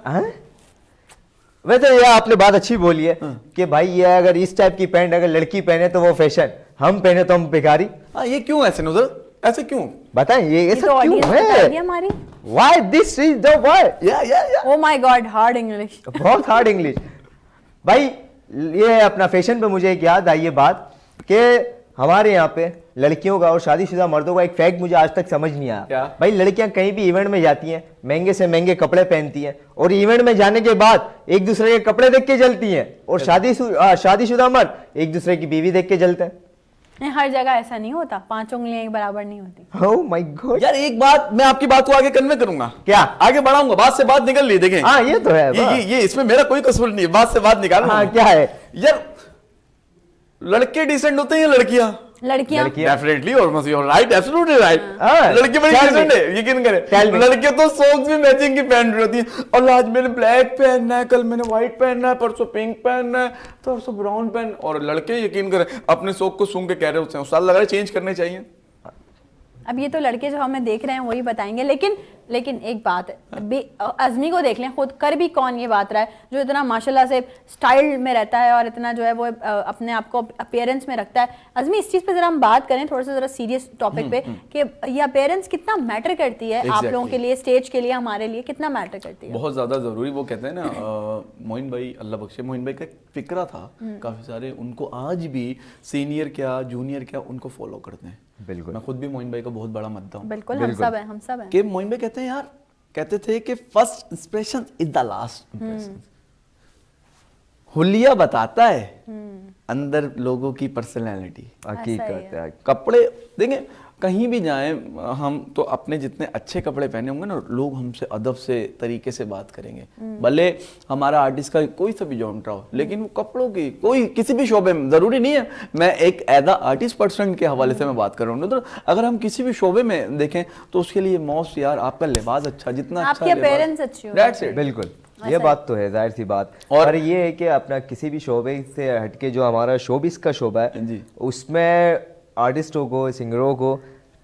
Speaker 4: वैसे ये आपने बात अच्छी बोली है कि भाई ये अगर इस टाइप की पैंट अगर लड़की पहने तो वो फैशन, हम पहने तो हम भिखारी।
Speaker 3: ये क्यों ऐसे नजर, ऐसे क्यों
Speaker 4: बताएं, ये ऐसा
Speaker 1: तो
Speaker 4: क्यों है?
Speaker 1: हमारी
Speaker 4: Why this is the why?
Speaker 1: Oh my God, hard English.
Speaker 4: बहुत हार्ड इंग्लिश भाई। ये अपना फैशन पे मुझे एक याद आई ये बात कि हमारे यहाँ पे लड़कियों का और शादीशुदा मर्दों का एक फैक्ट मुझे आज तक समझ नहीं आया।
Speaker 3: क्या?
Speaker 4: भाई लड़कियां कहीं भी इवेंट में जाती हैं, महंगे से महंगे कपड़े पहनती हैं और इवेंट में जाने के बाद एक दूसरे के कपड़े देख के जलती हैं, और शादीशुदा मर्द एक दूसरे की बीवी देख के जलते हैं।
Speaker 1: नहीं, हर जगह ऐसा नहीं होता, 5 उंगलियां एक बराबर नहीं होती।
Speaker 4: Oh my God!
Speaker 3: यार एक बात, मैं आपकी बात को आगे कन्वे करूंगा,
Speaker 4: क्या?
Speaker 3: आगे बढ़ाऊंगा, बात से बात निकल ली, देखें।
Speaker 4: हाँ ये तो है,
Speaker 3: ये इसमें मेरा कोई कसूर नहीं है, बात से बात निकाल।
Speaker 4: हाँ क्या है
Speaker 3: यार, लड़के डिसेंट होते हैं या लड़कियां?
Speaker 1: लड़कियां
Speaker 3: डेफिनेटली और मसी राइट एब्सोल्युटली राइट।
Speaker 4: हाँ,
Speaker 3: लड़की बड़ी डिसेंट है, यकीन करें। लड़कियां तो सॉक्स भी मैचिंग की पहन रही होती हैं, और आज मैंने ब्लैक पहनना है, कल मैंने व्हाइट पहनना है, परसों पिंक पहनना है, परसों ब्राउन पहन। और लड़के यकीन करें अपने सॉक को सूंघ के कह रहे होते हैं उस्ताद लग रहा है चेंज करने चाहिए।
Speaker 1: अब ये तो लड़के जो हमें देख रहे हैं वही बताएंगे, लेकिन एक बात है, अज़मी को देख लें, खुद कर भी कौन ये बात रहा है जो इतना माशाल्लाह से स्टाइल में रहता है और इतना जो है वो अपने आप को अपीयरेंस में रखता है। अज़मी इस चीज़ पे जरा हम बात करें थोड़ा सा, जरा सीरियस टॉपिक पे, कि ये अपीयरेंस कितना मैटर करती है आप लोगों के लिए, स्टेज के लिए, हमारे लिए कितना मैटर करती है?
Speaker 3: बहुत ज्यादा जरूरी। वो कहते हैं ना मोइन भाई, अल्लाह बख्शे, मोइन भाई का एक फिक्रा था, काफी सारे उनको आज भी सीनियर क्या जूनियर क्या उनको फॉलो करते हैं।
Speaker 4: बिल्कुल,
Speaker 3: मैं खुद भी मोइन भाई का बहुत बड़ा मानता हूँ।
Speaker 1: बिल्कुल, हम सब हैं
Speaker 3: कि मोइन भाई कहते हैं यार, कहते थे कि first impression is the last impression. हुलिया बताता है अंदर लोगों की पर्सनैलिटी।
Speaker 4: हकीकत है।
Speaker 3: कपड़े देखें, कहीं भी जाएं हम तो अपने जितने अच्छे कपड़े पहने होंगे ना, लोग हमसे अदब से तरीके से बात करेंगे। भले हमारा आर्टिस्ट का कोई सा भी जॉनरा हो, लेकिन वो कपड़ों की कोई किसी भी शोबे में, जरूरी नहीं है मैं एक एदा आर्टिस्ट पर्सन के हवाले से मैं बात कर रहा हूँ, तो अगर हम किसी भी शोबे में देखें तो उसके लिए मौस यार आपका लिबास अच्छा, जितना अच्छा
Speaker 1: आपके पेरेंट्स अच्छे हो,
Speaker 3: दैट्स इट।
Speaker 4: बिल्कुल, ये बात तो है, जाहिर सी बात। और ये है कि अपना किसी भी शोबे से हटके जो हमारा शोबिस का शोबा है
Speaker 3: जी,
Speaker 4: उसमें आर्टिस्टों को, सिंगरों को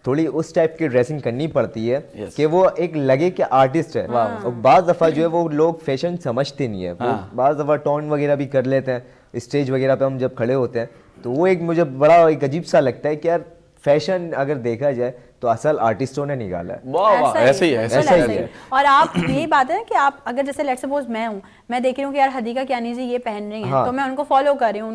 Speaker 4: थोड़ी उस टाइप की ड्रेसिंग करनी पड़ती है कि वो एक लगे कि आर्टिस्ट है। और बाज़ दफ़ा जो है वो लोग फैशन समझते नहीं है, वो बाज़ दफ़ा टॉन वगैरह भी कर लेते हैं स्टेज वगैरह पे हम जब खड़े होते हैं, तो वो एक मुझे बड़ा एक अजीब सा लगता है कि यार फैशन अगर देखा जाए तो असल आर्टिस्टों ने निकाला है।
Speaker 3: वाह वाह, ऐसे ही है,
Speaker 1: ऐसा ही है। और आप यही बात है कि आप अगर जैसे लेट्स सपोज मैं हूँ, मैं देख रही हूँ कि यार हदीका कियानी जी ये पहन रही हैं,
Speaker 4: हाँ,
Speaker 1: तो मैं उनको फॉलो कर रही हूँ,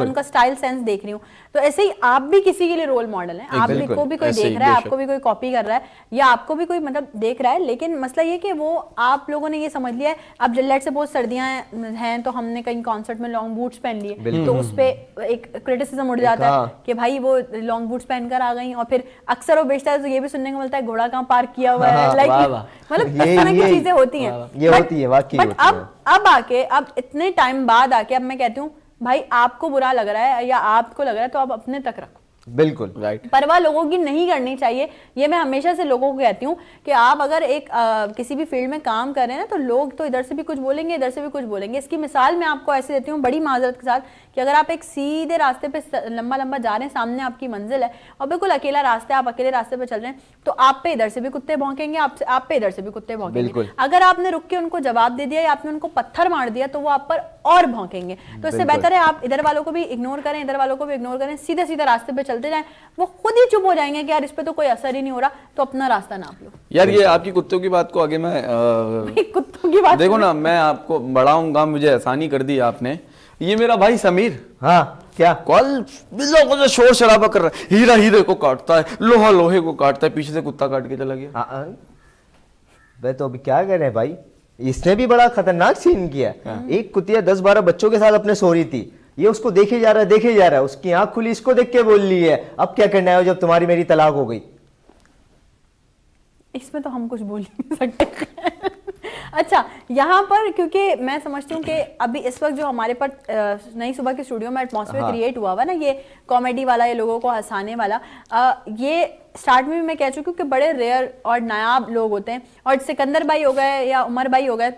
Speaker 1: उनका स्टाइल सेंस देख रही हूँ। तो ऐसे ही आप भी किसी के लिए रोल मॉडल हैं, आपको भी कोई देख रहा है, आपको भी कोई कॉपी कर रहा है, या आपको भी कोई मतलब देख रहा है, लेकिन मसला ये कि वो आप लोगों ने ये समझ लिया है। अब लेट्स सपोज सर्दियां हैं तो हमने कहीं कॉन्सर्ट में लॉन्ग बूट्स पहन लिए, तो उस पर एक क्रिटिसिज्म उड़ जाता है कि भाई वो लॉन्ग बूट्स पहनकर आ गई, और फिर अक्सर वो बेचता है तो ये भी सुनने को मिलता है घोड़ा कहाँ पार्क किया हुआ है, लाइक मतलब इस तरह की चीजें होती हैं।
Speaker 4: ये होती है वाकई।
Speaker 1: बट अब आके, अब इतने टाइम बाद आके अब मैं कहती हूँ भाई आपको बुरा लग रहा है या आपको लग रहा है तो आप अपने तक रखो।
Speaker 4: बिल्कुल
Speaker 3: राइट।
Speaker 1: परवाह लोगों की नहीं करनी चाहिए। ये मैं हमेशा से लोगों को कहती हूँ कि आप अगर एक किसी भी फील्ड में काम कर रहे हैं ना, तो लोग तो इधर से भी कुछ बोलेंगे, इधर से भी कुछ बोलेंगे। इसकी मिसाल मैं आपको ऐसे देती हूँ बड़ी माजरत के साथ, कि अगर आप एक सीधे रास्ते पे लंबा लंबा जा रहे हैं, सामने आपकी मंजिल है और बिल्कुल अकेला रास्ता है, आप अकेले रास्ते पे चल रहे हैं, तो आप पे इधर से भी कुत्ते भौंकेंगे, आप पे इधर से भी कुत्ते भौंकेंगे। अगर आपने रुक के उनको जवाब दे दिया या आपने उनको पत्थर मार दिया तो वो आप पर और भौंकेंगे। तो इससे बेहतर है आप इधर वालों को भी इग्नोर करें, इधर वालों को भी इग्नोर करें, सीधे सीधे रास्ते पे चलते जाएं। वो खुद ही चुप हो जाएंगे कि यार इस पे तो कोई असर ही नहीं हो रहा, तो अपना रास्ता नाप लो।
Speaker 3: यार ये आपकी कुत्तों की बात को आगे मैं
Speaker 1: कुत्तों की बात
Speaker 3: देखो ना, मैं आपको बढ़ाऊंगा, मुझे आसानी कर दी आपने। ये मेरा भाई समीर,
Speaker 4: हाँ क्या
Speaker 3: कल बिल्कुल शोर शराबा कर रहा है, हीरा हीरे को काटता है, लोहा लोहे को काटता है, पीछे से कुत्ता काट के चला गया।
Speaker 4: भाई तो अभी क्या कर रहे हैं भाई, इसने भी बड़ा खतरनाक सीन किया। एक कुतिया 10-12 बच्चों के साथ अपने सो रही थी, ये उसको देखे जा रहा है, उसकी आंख खुली, इसको देख के बोल रही है अब क्या करना है जब तुम्हारी मेरी तलाक हो गई।
Speaker 1: इसमें तो हम कुछ बोल नहीं सकते। अच्छा, यहाँ पर क्योंकि मैं समझती हूँ कि अभी इस वक्त जो हमारे पर नई सुबह के स्टूडियो में एटमॉस्फेयर क्रिएट हुआ हुआ ना, ये कॉमेडी वाला, ये लोगों को हंसाने वाला, ये स्टार्ट में भी मैं कह चुकी हूँ कि बड़े रेयर और नायाब लोग होते हैं। और सिकंदर भाई हो गए या उमर भाई हो गए,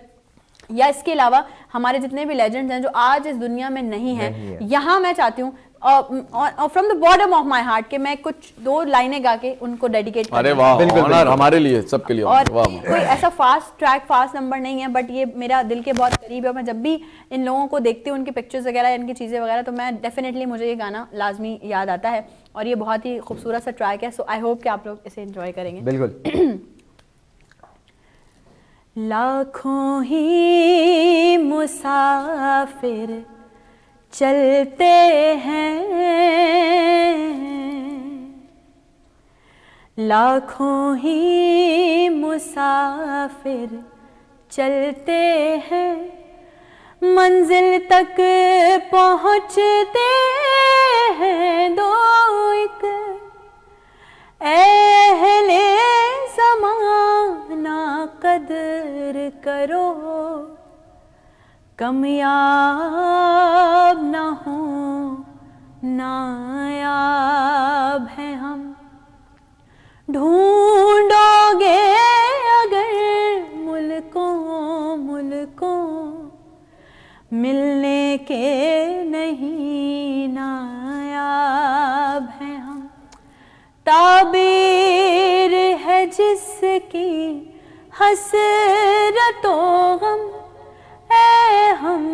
Speaker 1: या इसके अलावा हमारे जितने भी लेजेंड्स हैं जो आज इस दुनिया में नहीं है, यहाँ मैं चाहती हूँ from the bottom of my heart कि मैं कुछ 2 लाइनें गा के उनको डेडिकेट कर।
Speaker 3: अरे वाह, बिल्कुल हमारे लिए, सबके लिए।
Speaker 1: और कोई ऐसा फास्ट ट्रैक, फास्ट नंबर नहीं है, बट ये मेरा दिल के बहुत करीब है। मैं जब भी इन लोगों को देखती हूँ, उनकी पिक्चर्स वगैरह, इनकी चीज़ें वगैरह, तो मैं डेफिनेटली मुझे ये गाना लाजमी याद आता है। और ये बहुत ही खूबसूरत सा ट्रैक है, सो आई होप कि आप लोग इसे एंजॉय करेंगे।
Speaker 4: बिल्कुल।
Speaker 1: लाखों ही मुसाफिर चलते हैं, लाखों ही मुसाफिर चलते हैं, मंजिल तक पहुँचते हैं, दो एक अहले ज़माना कदर करो, कामयाब ना हो नायाब हैं हम, ढूंढोगे अगर मुल्कों मुल्कों, मिलने के नहीं नायाब हैं हम। ताबीर है जिसकी हसरतों गम, ए हम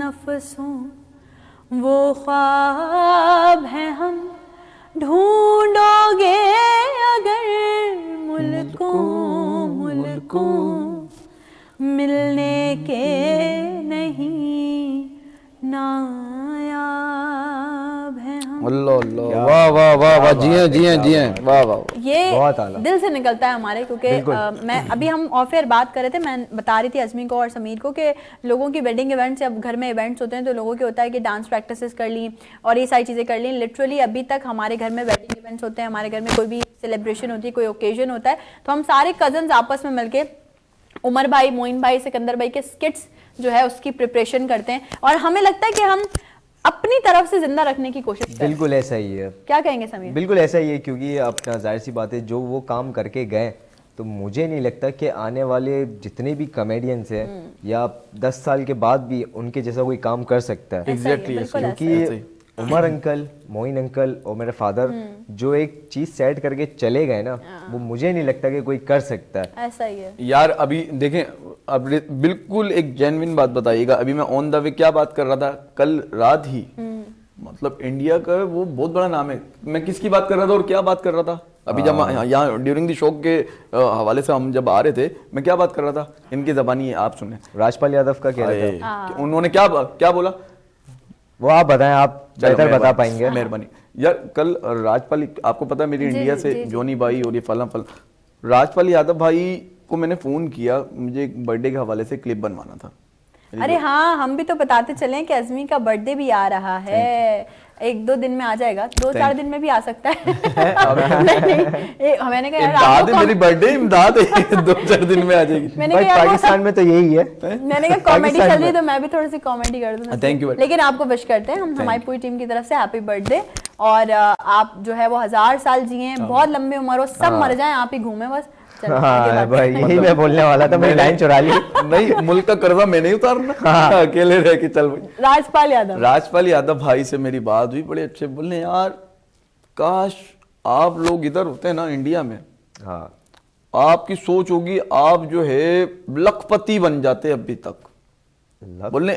Speaker 1: नफसों वो ख्वाब हैं हम, ढूंढोगे अगर मुल्कों मुल्कों, मिलने के नहीं नायाब हैं हम।
Speaker 3: अल्लाह अल्लाह, वाह वाह वाह वाह, जी हैं जी हैं जी हैं, वाह वाह।
Speaker 1: ये
Speaker 4: बहुत आला।
Speaker 1: दिल से निकलता है हमारे, क्योंकि मैं अभी हम ऑफ एयर बात कर रहे थे, मैं बता रही थी अज़मी को और समीर को कि लोगों की वेडिंग इवेंट्स, जब घर में इवेंट्स होते हैं तो लोगों के होता है कि डांस प्रैक्टिसेस कर ली और ये सारी चीज़ें कर ली। लिटरली अभी तक हमारे घर में वेडिंग इवेंट्स होते हैं, हमारे घर में कोई भी सेलिब्रेशन होती है, कोई ओकेजन होता है, तो हम सारे कजन्स आपस में मिलके उमर भाई, मोइन भाई, सिकंदर भाई के स्किट्स जो है उसकी प्रिपरेशन करते हैं, और हमें लगता है कि हम अपनी तरफ से जिंदा रखने की कोशिश करें।
Speaker 4: बिल्कुल ऐसा ही है,
Speaker 1: क्या कहेंगे समीर?
Speaker 4: बिल्कुल ऐसा ही है, क्योंकि अपना जाहिर सी बात है जो वो काम करके गए, तो मुझे नहीं लगता कि आने वाले जितने भी कॉमेडियंस हैं या 10 साल के बाद भी उनके जैसा कोई काम कर सकता है।
Speaker 3: एग्जैक्टली,
Speaker 4: क्योंकि उमर अंकल, मोइन अंकल और मेरे फादर जो एक चीज सेट करके चले गए ना, वो मुझे नहीं लगता कि कोई कर सकता है।
Speaker 1: ऐसा ही है
Speaker 3: यार। अभी देखें, अब बिल्कुल एक जेन्युइन बात बताइएगा, अभी मैं ऑन द वे क्या बात कर रहा था कल रात ही, मतलब इंडिया का वो बहुत बड़ा नाम है। मैं किसकी बात कर रहा था और क्या बात कर रहा था अभी जब यहाँ ड्यूरिंग द शो के हवाले से हम जब आ रहे थे, मैं क्या बात कर रहा था, इनकी जबानी है, आप सुने।
Speaker 4: राजपाल यादव का कह रहा था,
Speaker 3: उन्होंने क्या क्या बोला,
Speaker 4: वो आप बताएं, आप बेहतर बता पाएंगे।
Speaker 3: मेहरबानी यार। कल राजपाल, आपको पता है मेरी इंडिया से जोनी भाई और ये फला फल, राजपाल यादव भाई को मैंने फोन किया, मुझे एक बर्थडे के हवाले से क्लिप बनवाना था।
Speaker 1: अरे हाँ, हम भी तो बताते चले कि अज़मी का बर्थडे भी आ रहा है, 1-2 दिन में आ जाएगा, 2-4 दिन में भी आ सकता है। मैंने कहा यार
Speaker 3: मेरी बर्थडे इमदाद है, 2-4 दिन में आ जाएगी।
Speaker 1: मैंने कहा
Speaker 4: पाकिस्तान में तो यही है।
Speaker 1: मैंने कहा कॉमेडी चल रही है तो मैं भी थोड़ी सी कॉमेडी कर दूं।
Speaker 3: Thank you.
Speaker 1: लेकिन आपको विश करते हैं हम, हमारी पूरी टीम की तरफ से हैप्पी बर्थडे, और आप जो है वो 1000 साल जिए, बहुत लंबी उम्र हो, सब मर जाएं, आप ही घूमे बस।
Speaker 4: हाँ भाई, यही मैं बोलने वाला था, मेरी लाइन चुरा ली।
Speaker 3: नहीं, मुल्क का कर्जा मैं नहीं उतारना, अकेले रह के चल भाई।
Speaker 1: राजपाल यादव
Speaker 3: भाई से मेरी बात हुई, बड़े अच्छे बोले, यार काश आप लोग इधर होते हैं ना इंडिया में,
Speaker 4: हाँ
Speaker 3: आपकी सोच होगी, आप जो है लखपति बन जाते अभी तक। बोलने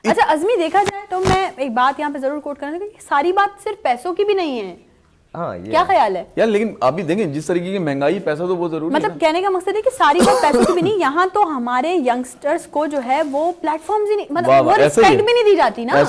Speaker 1: अच्छा अज़मी, देखा जाए तो मैं एक बात यहाँ पे जरूर कोट करना चाहूंगी, सारी बात सिर्फ पैसों की भी नहीं है।
Speaker 4: हाँ,
Speaker 1: क्या ख्याल है
Speaker 3: यार? लेकिन अभी देखें जिस तरीके की महंगाई, पैसा तो बहुत जरूरी
Speaker 1: मतलब कहने का मकसद है कि सारी बात पैसों की भी नहीं, यहाँ तो हमारे यंगस्टर्स को जो है वो प्लेटफॉर्म्स ही नहीं, मतलब वो रिस्पेक्ट भी नहीं दी जाती ना। बात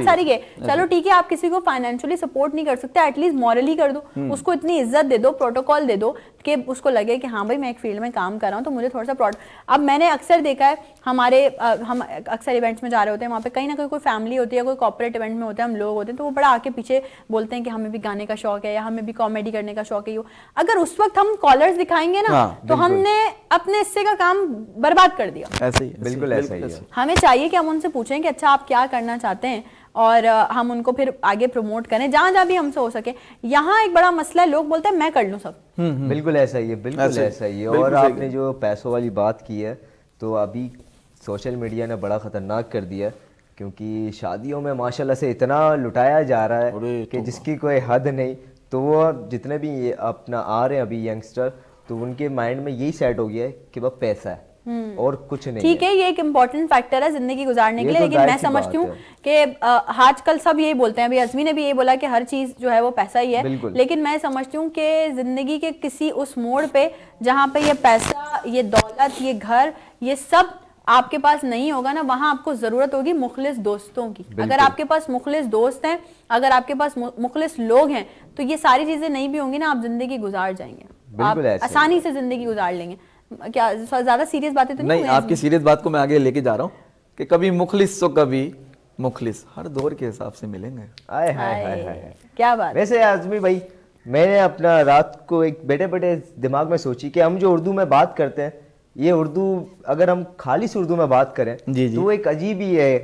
Speaker 1: सारी है, चलो ठीक है, आप किसी को फाइनेंशियली सपोर्ट नहीं कर सकते, एटलीस्ट मॉरली कर दो, उसको इतनी इज्जत दे दो, प्रोटोकॉल दे दो कि उसको लगे कि हाँ भाई मैं एक फील्ड में काम कर रहा हूँ तो मुझे थोड़ा सा अब मैंने अक्सर देखा है, हम अक्सर इवेंट्स में जा रहे होते हैं, वहाँ पे कहीं ना कहीं कोई फैमिली होती है, कोई कॉर्पोरेट इवेंट में होते हैं, हम लोग होते हैं, तो वो बड़ा आके पीछे बोलते हैं कि हमें भी गाने का शौक है या हमें भी कॉमेडी करने का शौक है। अगर उस वक्त हम कॉलर्स दिखाएंगे ना, तो हमने अपने हिस्से का काम बर्बाद कर दिया।
Speaker 3: ऐसे ही,
Speaker 4: बिल्कुल ऐसा ही है।
Speaker 1: हमें चाहिए कि हम उनसे पूछें कि अच्छा आप क्या करना चाहते हैं, और हम उनको फिर आगे प्रमोट करें जहां जहां भी हमसे हो सके। यहाँ एक बड़ा मसला है, लोग बोलते हैं मैं कर लूं सब।
Speaker 4: बिल्कुल ऐसा ही है, बिल्कुल ऐसा ही है। और आपने जो पैसों वाली बात की है, तो अभी सोशल मीडिया ने बड़ा खतरनाक कर दिया, क्योंकि शादियों में माशाल्लाह से इतना लुटाया जा रहा है कि जिसकी कोई हद नहीं। तो वो जितने भी ये अपना आ रहे हैं अभी यंगस्टर, तो उनके माइंड में यही सेट हो गया है कि बस पैसा है और कुछ नहीं।
Speaker 1: ठीक है, ये एक इम्पोर्टेंट फैक्टर है जिंदगी गुजारने के लिए, लेकिन मैं समझती हूँ कि आजकल सब यही बोलते हैं, अभी अज़मी ने भी यही बोला कि हर चीज जो है वो पैसा ही है, लेकिन मैं समझती हूँ कि जिंदगी के किसी उस मोड़ पे जहाँ पे ये पैसा, ये दौलत, ये घर, ये सब आपके पास नहीं होगा ना, वहां आपको जरूरत होगी मुखलिस दोस्तों की। अगर आपके पास मुखलिस दोस्त हैं, अगर आपके पास मुखलिस लोग हैं, तो ये सारी चीजें नहीं भी होंगी ना, आप जिंदगी गुजार जाएंगे, आप आसानी से जिंदगी गुजार लेंगे। क्या ज्यादा सीरियस बातें तो नहीं?
Speaker 3: आपकी सीरियस बात को मैं आगे लेके जा रहा हूँ कि कभी मुखलिस तो कभी मुखलिस, हर दौर के हिसाब से मिलेंगे।
Speaker 4: आए हाय हाय हाय,
Speaker 1: क्या बात।
Speaker 4: वैसे आज़मी भाई, मैंने अपना रात को एक बैठे बैठे दिमाग में सोची कि हम जो उर्दू में बात करते हैं, ये उर्दू अगर हम खालिश उर्दू में बात करें तो एक अजीब ही है,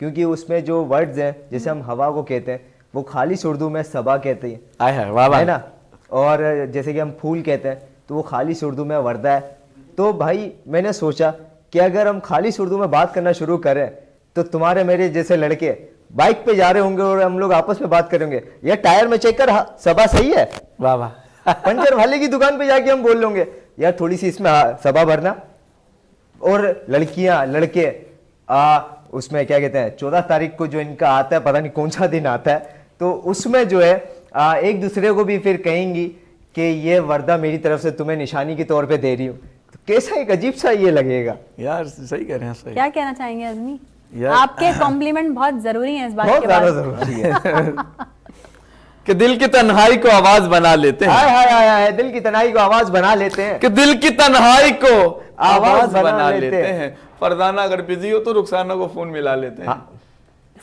Speaker 4: क्योंकि उसमें जो वर्ड्स हैं, जैसे हम हवा को कहते हैं, वो खालिश उर्दू में सबा कहते हैं,
Speaker 3: आय हाय वाह वाह
Speaker 4: है ना। और जैसे कि हम फूल कहते हैं तो वो खालिश उर्दू में वर्दा है। तो भाई मैंने सोचा कि अगर हम खालिश उर्दू में बात करना शुरू करें तो तुम्हारे मेरे जैसे लड़के बाइक पे जा रहे होंगे और हम लोग आपस में बात करेंगे, यार टायर में चेक कर, सबा सही है,
Speaker 3: वाह वाह
Speaker 4: पंचर वाले की दुकान पे जाके हम बोल लोगे यार थोड़ी सी इसमें सबा भरना। और लड़कियां लड़के उसमें क्या कहते हैं 14 तारीख को जो इनका आता है, पता नहीं कौन सा दिन आता है, तो उसमें जो है एक दूसरे को भी फिर कहेंगी कि ये वर्दा मेरी तरफ से तुम्हें निशानी के तौर पे दे रही हूँ। तो कैसा एक अजीब सा ये लगेगा।
Speaker 3: यार सही कह रहे हैं, सही
Speaker 1: क्या कहना चाहेंगे अज़मी?
Speaker 3: यार-
Speaker 1: आपके कॉम्प्लीमेंट बहुत जरूरी हैं इस बात
Speaker 4: बहुत
Speaker 1: के
Speaker 4: ज्यादा
Speaker 1: बाद।
Speaker 4: जरूरी है।
Speaker 3: कि दिल की तन्हाई को आवाज बना लेते हैं,
Speaker 4: हाय हाय हाय हाय, दिल की तनाई को आवाज बना लेते हैं।
Speaker 3: कि दिल की तन्हाई को आवाज
Speaker 4: आवाज
Speaker 3: बना
Speaker 4: बना
Speaker 3: लेते
Speaker 4: लेते
Speaker 3: हैं। फरजाना अगर बिजी हो तो रुखसाना को फोन मिला लेते हैं।
Speaker 4: हाँ।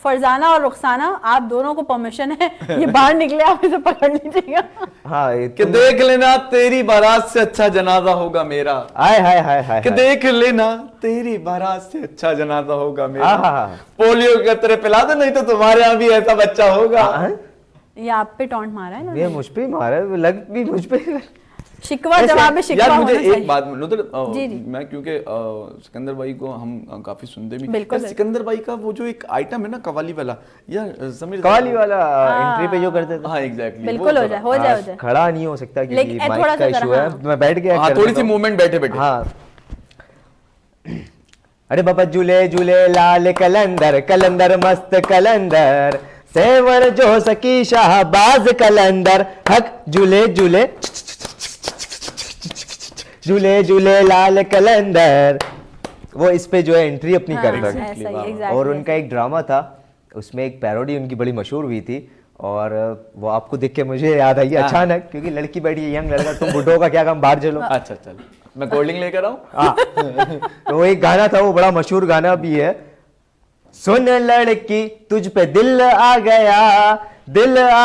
Speaker 1: फरजाना और रुखसाना, आप दोनों को परमिशन है, ये बाहर निकले आप इसे पकड़ लीजिएगा।
Speaker 4: हाँ ये
Speaker 3: कि देख लेना तेरी बारात से अच्छा जनाजा होगा मेरा,
Speaker 4: हाय हाय हाय हाय
Speaker 3: कि
Speaker 4: हाय।
Speaker 3: देख लेना तेरी बारात से अच्छा जनाजा होगा मेरा।
Speaker 4: आहा।
Speaker 3: पोलियो के कतरे पिला दो, नहीं तो तुम्हारे यहाँ भी ऐसा बच्चा होगा।
Speaker 4: हाँ?
Speaker 1: ये आप पे टॉन्ट मारा है ना,
Speaker 4: ये मुझ पे ही मारा है, लग भी मुझ पे।
Speaker 1: शिकवा
Speaker 3: ऐसे-
Speaker 1: जवाब में शिकवा
Speaker 3: यार
Speaker 1: होना
Speaker 3: मुझे
Speaker 1: चाहिए।
Speaker 3: एक बात नुदर,
Speaker 1: जी, जी।
Speaker 3: मैं क्योंकि सिकंदर भाई को हम काफी सुनते भी,
Speaker 1: बिल्कुल,
Speaker 3: यार सिकंदर भाई का वो जो एक आइटम है ना कवाली वाला, यार समीर
Speaker 4: कवाली वाला एंट्री पे जो करते थे।
Speaker 3: हाँ एग्जैक्टली,
Speaker 1: बिल्कुल हो जाए, हो जाए, हो जाए।
Speaker 4: खड़ा नहीं हो सकता क्योंकि
Speaker 1: लेकिन
Speaker 4: माइक
Speaker 1: थोड़ा
Speaker 4: का
Speaker 1: सा
Speaker 4: इशू
Speaker 1: जरा,
Speaker 4: है,
Speaker 1: हाँ।
Speaker 4: मैं बैठ गया
Speaker 3: हाँ
Speaker 4: कर
Speaker 3: थोड़ी
Speaker 4: लेता
Speaker 3: सी
Speaker 4: हूँ।
Speaker 3: मूवमेंट बैठे बैठे।
Speaker 4: हाँ। अरे बाबा झूले झूले लाल कलंदर, कलंदर मस्त कलंदर, सेवर जो सकी शाहबाज कलंदर, हक झूले झूले झूले झूले लाल कलंदर। वो इस पे जो है एंट्री अपनी
Speaker 1: हाँ,
Speaker 4: कर रहा
Speaker 1: ऐसा
Speaker 4: है।
Speaker 1: ही, exactly
Speaker 4: और उनका
Speaker 1: ऐसा।
Speaker 4: एक ड्रामा था, उसमें एक पैरोडी उनकी बड़ी मशहूर हुई थी, और वो आपको देख के मुझे याद आई अचानक, क्योंकि लड़की बैठी है, यंग लड़का, तुम बुढ़ो का क्या काम, बाहर चलो।
Speaker 3: अच्छा चल, मैं कोल्ड ड्रिंक लेकर आऊँ।
Speaker 4: हाँ। तो वो एक गाना था, वो बड़ा मशहूर गाना भी है, सुन लड़की तुझ पे दिल आ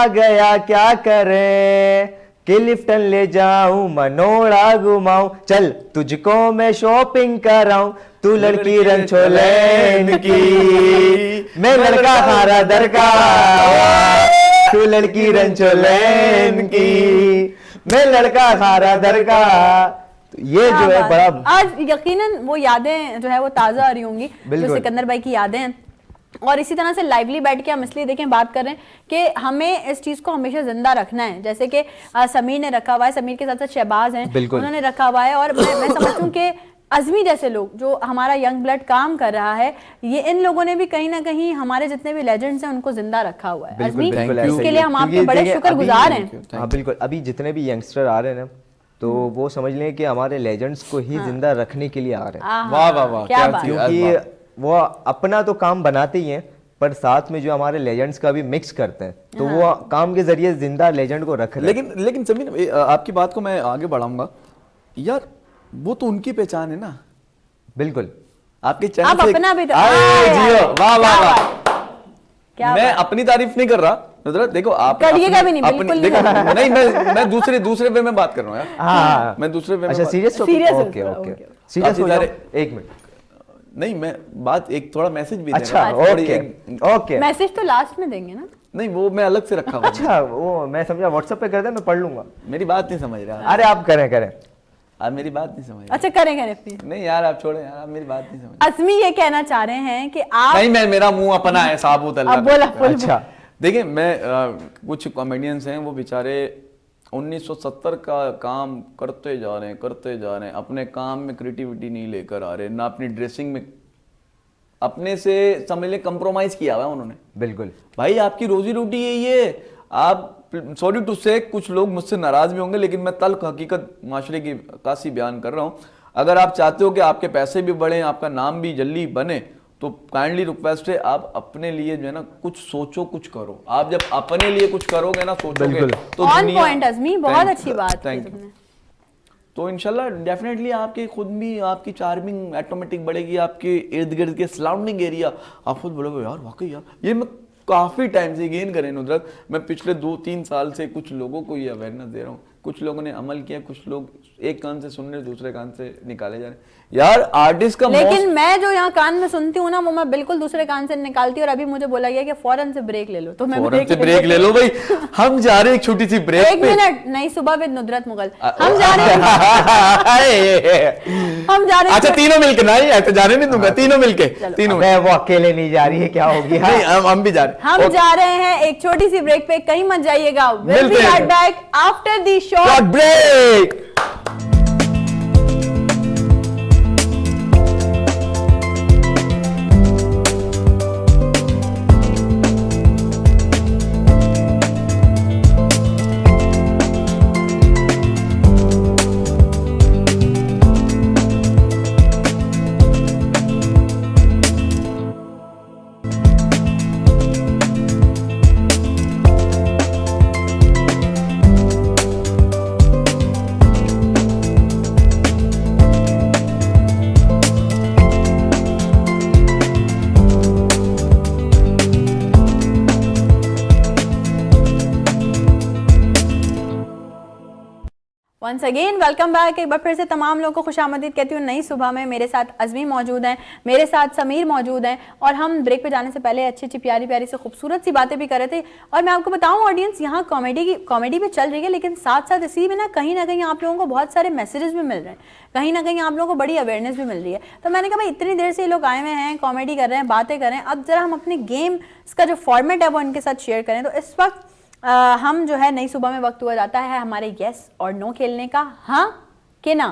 Speaker 4: गया क्या करे, कि लिफ्टन ले जाऊं मनोड़ा घुमाऊं, चल तुझको मैं शॉपिंग कराऊं, तू लड़की रंचोलेन की, मैं लड़का खारा दर का, तू लड़की रंचोलेन की, मैं लड़का खारा दर का। तो ये जो है बड़ा,
Speaker 1: आज यकीनन वो यादें जो है वो ताजा आ रही होंगी, जो
Speaker 4: बिल्कुल।
Speaker 1: सिकंदर भाई की यादें हैं। और इसी तरह से लाइवली बैठ के हम इसलिए देखें बात कर रहे हैं कि हमें इस चीज को हमेशा जिंदा रखना है, जैसे कि समीर ने रखा हुआ है, समीर के साथ साथ शहबाज हैं,
Speaker 4: बिल्कुल।
Speaker 1: उन्होंने रखा हुआ है। और मैं समझती हूँ कि अज़मी जैसे लोग जो हमारा यंग ब्लड काम कर रहा है, ये इन लोगों ने भी कहीं ना कहीं हमारे जितने भी लेजेंड्स हैं उनको जिंदा रखा हुआ है।
Speaker 4: बिल्कुल,
Speaker 1: अज़मी,
Speaker 4: बिल्कुल ऐसा
Speaker 1: इसके
Speaker 4: ही
Speaker 1: लिए
Speaker 4: है।
Speaker 1: हम आपके
Speaker 4: क्योंकि
Speaker 1: बड़े
Speaker 4: देखिए,
Speaker 1: शुक्रगुजार
Speaker 4: अभी-
Speaker 1: हैं।
Speaker 4: हाँ बिल्कुल, अभी जितने भी यंगस्टर आ रहे हैं ना, तो वो समझ लें कि हमारे लेजेंड्स को ही जिंदा रखने के लिए आ रहे हैं,
Speaker 1: आहा,
Speaker 3: वाह वाह वाह,
Speaker 1: क्या
Speaker 3: क्या
Speaker 1: बात।
Speaker 3: चीज़।
Speaker 4: क्योंकि वो अपना तो काम बनाते ही हैं, पर साथ में जो हमारे लेजेंड्स का भी मिक्स करते हैं, तो वो काम के जरिए जिंदा लेजेंड को रख रहे हैं।
Speaker 3: लेकिन समीर, आपकी बात को मैं आगे बढ़ाऊंगा यार, वो तो उनकी पहचान है ना।
Speaker 4: बिल्कुल।
Speaker 3: आपके चैनल
Speaker 1: आप
Speaker 3: से
Speaker 1: अपना भी तो-
Speaker 3: आए
Speaker 1: आए,
Speaker 3: जियो,
Speaker 1: आए,
Speaker 3: वाह वाह
Speaker 1: क्या
Speaker 3: वाह।
Speaker 1: क्या
Speaker 3: मैं
Speaker 1: बात।
Speaker 3: अपनी तारीफ नहीं कर रहा नुसरत, देखो आप
Speaker 1: करिएगा
Speaker 3: अपनी-
Speaker 1: भी नहीं,
Speaker 3: अपनी-
Speaker 1: बिल्कुल
Speaker 3: देखो,
Speaker 1: नहीं।
Speaker 3: नहीं मैं दूसरे वे में बात कर रहा हूँ यार।
Speaker 4: हाँ
Speaker 3: मैं दूसरे वे में
Speaker 4: अच्छा,
Speaker 3: बात-
Speaker 4: सीरियस
Speaker 1: Serious हो
Speaker 4: ओके
Speaker 1: थोड़ा,
Speaker 4: ओके
Speaker 1: ओके।
Speaker 4: सीरियस
Speaker 3: काफी
Speaker 4: हो जाओ,
Speaker 3: सारे-
Speaker 4: एक मिनट।
Speaker 3: नहीं मैं बात एक थोड़ा मैसेज भी
Speaker 4: अच्छा
Speaker 3: देना, थोड़ी
Speaker 4: ओके
Speaker 3: एक-
Speaker 4: ओके।
Speaker 1: मैसेज तो लास्ट में देंगे ना।
Speaker 3: नहीं वो मैं अलग से रखा हुआ।
Speaker 4: अच्छा वो मैं समझा व्हाट्सएप पे कर दे, मैं पढ़ लूंगा।
Speaker 3: मेरी बात नहीं समझ रहे
Speaker 4: अरे आप करें करें।
Speaker 3: आप मेरी बात नहीं समझ रहे।
Speaker 1: अच्छा करें प्लीज।
Speaker 3: नहीं यार आप छोड़े यार, आप मेरी बात नहीं समझ
Speaker 1: अज़मी ये कहना चाह रहे हैं कि आप
Speaker 3: नहीं, मैं मेरा मुंह अपना है, साबुत अल्लाह
Speaker 1: अब बोला,
Speaker 3: का।
Speaker 1: बोल,
Speaker 4: अच्छा
Speaker 3: देखिए मैं कुछ कॉमेडियंस हैं, वो बेचारे 1970 का काम करते जा रहे हैं, अपने काम में क्रिएटिविटी नहीं लेकर आ रहे, ना अपनी ड्रेसिंग में अपने से समझ ले कंप्रोमाइज किया हुआ है उन्होंने।
Speaker 4: बिल्कुल।
Speaker 3: भाई आपकी रोजी रोटी यही है। आप सॉरी टू से कुछ लोग मुझसे नाराज भी होंगे, लेकिन मैं तल्ख हकीकत माशरे की कासी बयान कर रहा हूँ। अगर आप चाहते हो कि आपके पैसे भी बढ़े, आपका नाम भी जल्दी बने, तो काइंडली रिक्वेस्ट है आप अपने लिए जो है ना कुछ सोचो, कुछ करो। आप जब अपने लिए कुछ करोगे ना, सोचोगे
Speaker 4: बिल्कुल।
Speaker 3: तो
Speaker 1: ऑन
Speaker 3: दुनिया-
Speaker 1: पॉइंट अज़मी, बहुत
Speaker 3: Thank-
Speaker 1: अच्छी बात की
Speaker 3: thank you।
Speaker 1: तुमने।
Speaker 3: तो इंशाल्लाह डेफिनेटली आपके खुद भी आपकी चार्मिंग ऑटोमेटिक बढ़ेगी, आपके इर्द गिर्द के सराउंडिंग एरिया आप खुद बोलोगे यार वाकई यार। ये मैं काफ़ी टाइम से गेन करें नुदरत, मैं पिछले 2-3 साल से कुछ लोगों को ये अवेयरनेस दे रहा हूँ, कुछ लोगों ने अमल किया, कुछ लोग एक कान से सुन रहे दूसरे कान से निकाले जा रहे। यार आर्टिस्ट का
Speaker 1: लेकिन मैं जो यहाँ कान में सुनती हूँ ना वो मैं बिल्कुल दूसरे कान से निकालती हूँ। और अभी मुझे बोला गया कि फौरन से ब्रेक ले लो, तो मैं
Speaker 3: फौरन से ब्रेक ले लो भाई। हम जा रहे हैं एक छोटी सी ब्रेक
Speaker 1: एक मिनट नहीं, सुबह विद नुदरत मुगल हम जा रहे हैं हम जा रहे हैं
Speaker 3: अच्छा तीनों मिलके, नहीं ऐसे जाने नहीं दूंगा, तीनों मिलके, तीनों
Speaker 4: मैं वो अकेले नहीं जा रही है, क्या हो गया?
Speaker 3: नहीं हम भी जा रहे हैं।
Speaker 1: हम जा रहे हैं एक छोटी सी ब्रेक पे, कहीं मत जाइएगा। विल बी
Speaker 3: मिलते हैं।
Speaker 1: Right back after the short
Speaker 3: short break.
Speaker 1: Once again welcome back. एक बार फिर से तमाम लोगों को खुशामदीद कहती हूँ नई सुबह में। मेरे साथ अज़मी मौजूद हैं, मेरे साथ समीर मौजूद हैं, और हम ब्रेक पे जाने से पहले अच्छी अच्छी प्यारी प्यारी से खूबसूरत सी बातें भी कर रहे थे। और मैं आपको बताऊँ ऑडियंस, यहाँ कॉमेडी भी चल रही है, लेकिन साथ साथ इसी में ना कहीं आप लोगों को बहुत सारे मैसेजेस भी मिल रहे हैं, कहीं ना कहीं आप लोगों को बड़ी अवेयरनेस भी मिल रही है। तो मैंने कहा भाई इतनी देर से ये लोग आए हुए हैं, कॉमेडी कर रहे हैं, बातें कर रहे हैं, अब जरा हम अपने गेम का जो फॉर्मेट है वो इनके साथ शेयर करें। तो इस वक्त हम जो है नई सुबह में वक्त हुआ जाता है हमारे यस और नो खेलने का, हाँ कि ना।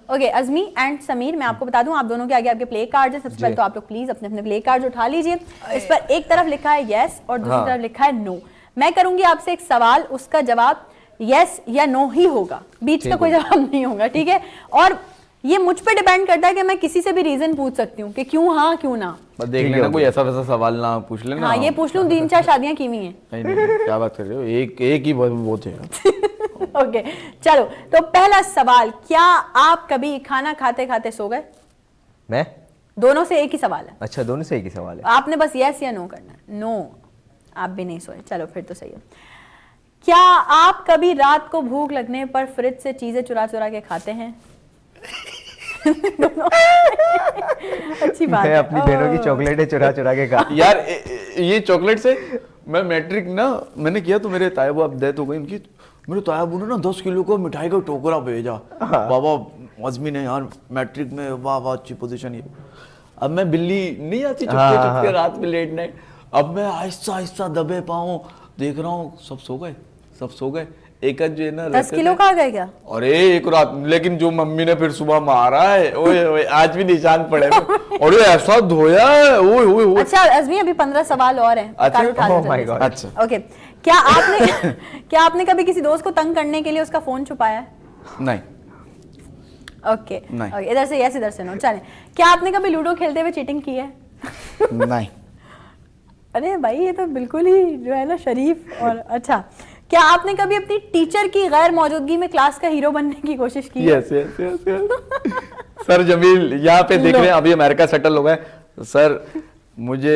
Speaker 1: ओके अज़मी एंड समीर, मैं आपको बता दूं आप दोनों के आगे आपके प्ले कार्ड है। सबसे पहले तो आप लोग प्लीज अपने अपने प्ले कार्ड उठा लीजिए। इस पर एक तरफ लिखा है यस और दूसरी तरफ लिखा है नो। मैं करूंगी आपसे एक सवाल, उसका जवाब यस या नो ही होगा, बीच का कोई जवाब नहीं होगा, ठीक है। और ये मुझ पे डिपेंड करता है कि मैं किसी से भी रीजन पूछ सकती हूँ कि क्यों हाँ क्यों ना।
Speaker 3: बस देख लेना कोई ऐसा वैसा सवाल ना पूछ लेना।
Speaker 1: हाँ ये पूछ लूँ 3-4 शादियां की हुई हैं।
Speaker 3: नहीं क्या बात कर रहे हो, एक ही वो थे।
Speaker 1: ओके चलो, तो पहला सवाल, क्या आप कभी खाना खाते खाते सो गए?
Speaker 4: मैं?
Speaker 1: दोनों से एक ही सवाल है।
Speaker 4: अच्छा दोनों से एक ही सवाल है।
Speaker 1: आपने बस यस या नो करना है। नो, आप भी नहीं सोए, चलो फिर तो सही है। क्या आप कभी रात को भूख लगने पर फ्रिज से चीजें चुरा चुरा के खाते हैं? अच्छी बात
Speaker 4: मैं
Speaker 1: है।
Speaker 4: अपनी बहनों की चॉकलेटें चुरा चुरा के खा।
Speaker 3: यार ये चॉकलेट से मैं मैट्रिक ना मैंने किया तो मेरे तायाबू अब डेथ हो गई उनकी। मेरे तायाबू ने ना 10 किलो का मिठाई का टोकरा भेजा। बाबा अज़मी ने यार मैट्रिक में वाह वाह अच्छी पोजीशन है। अब मैं बिल्ली नहीं आती चुपके चुपके रात में लेट नाइट, अब मैं आहिस्ता आहिस्ता दबे पाऊं देख रहा हूँ सब सो गए। एक जो है ना
Speaker 1: 10 किलो खा गए क्या?
Speaker 3: अरे एक रात, लेकिन जो मम्मी ने फिर सुबह मारा है, ओए ओए आज भी निशान पड़े और ये ऐसा धोया है, ओए ओए ओए।
Speaker 1: अच्छा अज़मी अभी 15 सवाल और हैं।
Speaker 3: अच्छा
Speaker 4: ओह माय गॉड।
Speaker 3: अच्छा
Speaker 1: ओके, क्या आपने कभी किसी दोस्त को तंग करने के लिए उसका फोन छुपाया है?
Speaker 3: नहीं।
Speaker 1: ओके
Speaker 3: नहीं।
Speaker 1: इधर से यस इधर से नो। चलें, क्या आपने कभी लूडो खेलते हुए चीटिंग की है?
Speaker 3: नहीं।
Speaker 1: अरे भाई ये तो बिल्कुल ही जो है ना शरीफ। और अच्छा, क्या आपने कभी अपनी टीचर की गैर मौजूदगी में क्लास का हीरो बनने की कोशिश की?
Speaker 3: Yes yes yes. Sir Jameel यहाँ पे देख रहे हैं, अभी अमेरिका सेटल हो गए सर। मुझे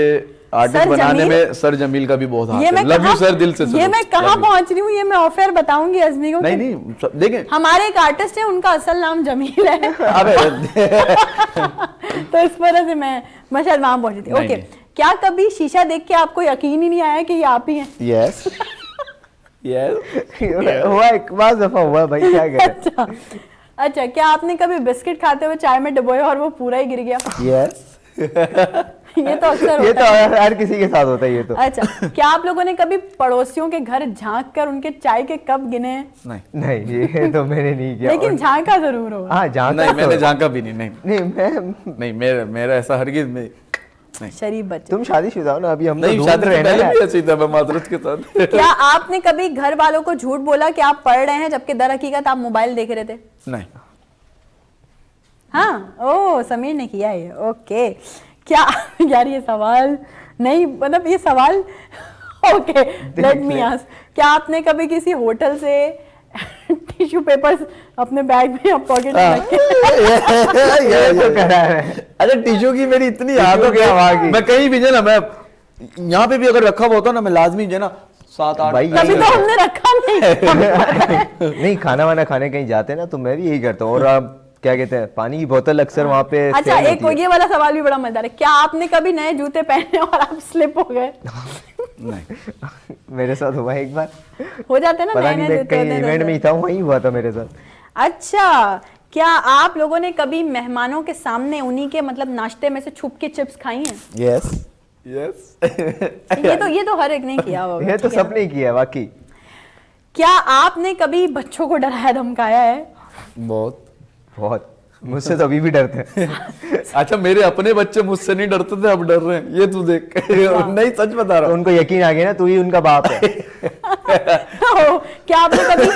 Speaker 3: आर्टिस्ट बनाने में सर जमील का भी बहुत हाथ है। लव यू सर, दिल से।
Speaker 1: ये मैं कहाँ पहुंच रही हूँ, ये मैं ऑफर बताऊंगी अज़मी को।
Speaker 3: नहीं देखें,
Speaker 1: हमारे एक आर्टिस्ट है, उनका असल नाम जमील है।
Speaker 3: अबे
Speaker 1: तो इस वजह से मैं शायद वहां पहुंची थी। ओके, क्या कभी शीशा देख के आपको यकीन ही नहीं आया कि ये आप ही हैं?
Speaker 3: यस यस
Speaker 4: हुआ एक बार दफा हुआ भाई, क्या करें।
Speaker 1: अच्छा, क्या आपने कभी बिस्किट खाते हुए चाय में डुबोया और वो पूरा ही गिर गया?
Speaker 3: यस।
Speaker 1: ये तो अक्सर
Speaker 4: ये
Speaker 1: होता
Speaker 4: तो
Speaker 1: है।
Speaker 4: हर किसी के साथ होता है ये तो।
Speaker 1: अच्छा, क्या आप लोगों ने कभी पड़ोसियों के घर झांक कर उनके चाय के कप गिने हैं?
Speaker 3: नहीं
Speaker 4: ये तो मैंने नहीं किया।
Speaker 1: लेकिन झांका जरूर होगा।
Speaker 4: हाँ झांका
Speaker 3: नहीं,
Speaker 4: तो-
Speaker 3: मैंने झांका भी नहीं।
Speaker 4: नहीं मैं
Speaker 3: मेरा ऐसा हरगिज नहीं।
Speaker 1: शरीफ बच्चे।
Speaker 4: तुम शादीशुदा हो ना, अभी हम
Speaker 3: नहीं,
Speaker 4: तो
Speaker 3: शादी
Speaker 4: ढूंढ रहे
Speaker 3: से
Speaker 4: हैं
Speaker 3: पहले
Speaker 4: ना।
Speaker 3: भी ऐसे ही था मैं माजरत के साथ।
Speaker 1: क्या आपने कभी घर वालों को झूठ बोला कि आप पढ़ रहे हैं जबकि दर हकीकत आप मोबाइल देख रहे थे?
Speaker 3: नहीं।
Speaker 1: हाँ, ओ समीर ने किया है। ओके, क्या यार ये सवाल नहीं, मतलब ये सवाल ओके लेट मी आस्क, क्या आपने कभी किसी होटल से टिश्यू पेपर्स अपने बैग में या पॉकेट में रखे?
Speaker 4: ये तो करा है।
Speaker 3: अच्छा टिश्यू की मेरी इतनी आदत है, मैं कहीं भी जो ना, मैं यहाँ पे भी अगर रखा हुआ होता ना, मैं लाजमी जो ना 7-8
Speaker 4: भाई
Speaker 1: कभी तो हमने रखा नहीं।
Speaker 4: नहीं, खाना वाना खाने कहीं जाते हैं ना तो मैं भी यही करता हूँ। और आप क्या कहते हैं, पानी की बोतल अक्सर वहाँ पे
Speaker 1: अच्छा,
Speaker 4: सेल
Speaker 1: एक
Speaker 4: होती है।
Speaker 1: ये वाला सवाल भी बड़ा मजेदार है, क्या आपने कभी नए जूते पहने और आप स्लिप हो गए?
Speaker 3: नहीं।
Speaker 4: मेरे साथ हुआ है एक बार,
Speaker 1: हो जाते हैं ना
Speaker 4: पता
Speaker 1: नए
Speaker 4: नहीं
Speaker 1: नए
Speaker 4: मैं
Speaker 1: जूते
Speaker 4: कहीं
Speaker 1: होते हैं
Speaker 4: इवेंट
Speaker 1: तो।
Speaker 4: में ही था, वहीं हुआ था मेरे साथ।
Speaker 1: अच्छा, क्या आप लोगों ने कभी मेहमानों के सामने उन्हीं के मतलब नाश्ते में से छुप के चिप्स खाई हैं?
Speaker 4: यस,
Speaker 1: ये तो हर एक ने किया होगा।
Speaker 4: ये तो
Speaker 1: ठीक है।
Speaker 4: सबने किया है वाकई।
Speaker 1: क्या आपने कभी बच्चों को डराया धमकाया है?
Speaker 3: बहुत।
Speaker 4: बहुत, मुझसे तो अभी भी डरते हैं।
Speaker 3: अच्छा, मेरे अपने बच्चे मुझसे नहीं डरते थे, अब डर रहे हैं, ये तू देख। नहीं, सच बता रहा
Speaker 4: तो
Speaker 3: हूँ।
Speaker 4: उनको यकीन आ गया ना, तू ही उनका बाप है।
Speaker 1: क्या आपने कभी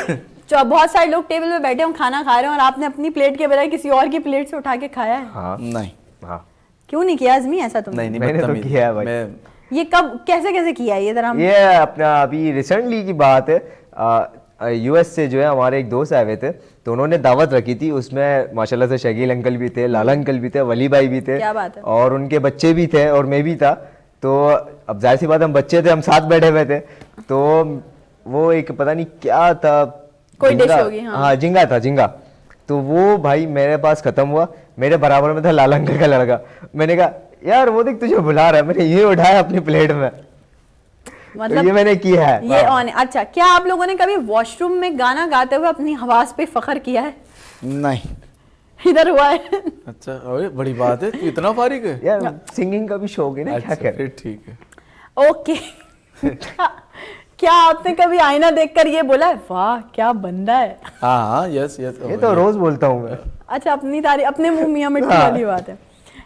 Speaker 1: बहुत सारे लोग टेबल पे बैठे हो, खाना खा रहे हो और आपने अपनी प्लेट के बजाय किसी और की प्लेट से उठा के खाया है?
Speaker 4: हाँ
Speaker 3: नहीं
Speaker 4: हाँ,
Speaker 1: क्यों नहीं किया आजमी ऐसा तुमने?
Speaker 3: नहीं,
Speaker 4: मैंने तो
Speaker 3: बदतमीज।
Speaker 4: किया है भाई।
Speaker 3: मैं
Speaker 1: ये कब कैसे कैसे किया है ये जरा हम।
Speaker 4: ये अपना अभी रिसेंटली की बात है। यूएस से जो है हमारे एक दोस्त आए हुए थे, तो उन्होंने दावत रखी थी। उसमें माशाल्लाह से शकील अंकल भी थे, लाला अंकल भी थे, वली भाई भी थे,
Speaker 1: क्या बात है।
Speaker 4: और उनके बच्चे भी थे और मैं भी था। तो अब जाहिर सी बात, हम बच्चे थे, हम साथ बैठे हुए थे। तो वो एक पता नहीं क्या था,
Speaker 1: कोई डिश
Speaker 4: झींगा-
Speaker 1: होगी, हाँ।
Speaker 4: हाँ झींगा था, झींगा। तो वो भाई मेरे पास खत्म हुआ, मेरे बराबर में था लाला अंकल का लड़का। मैंने कहा यार वो देख तुझे बुला रहा है, मैंने ये उठाया अपनी प्लेट में। तो ये मैंने किया है।
Speaker 1: ये ऑन है। अच्छा, क्या आप लोगों ने कभी वॉशरूम में गाना गाते हुए अपनी आवाज पे फख्र किया है?
Speaker 3: नहीं।
Speaker 1: इधर हुआ है।
Speaker 3: अच्छा, अरे बड़ी बात है, तू इतना फारिग है।
Speaker 4: यार सिंगिंग का भी शौक है ना, क्या
Speaker 3: अच्छा,
Speaker 4: करें।
Speaker 3: फिर ठीक है।
Speaker 1: ओके। क्या आपने कभी आईना देखकर ये बोला है वाह क्या बंदा है?
Speaker 3: हाँ हाँ, यस यस।
Speaker 4: ये तो रोज बोलता हूँ मैं।
Speaker 1: अच्छा, अपनी तारीफ अपने मुंह मियां मिट्टी वाली बात है।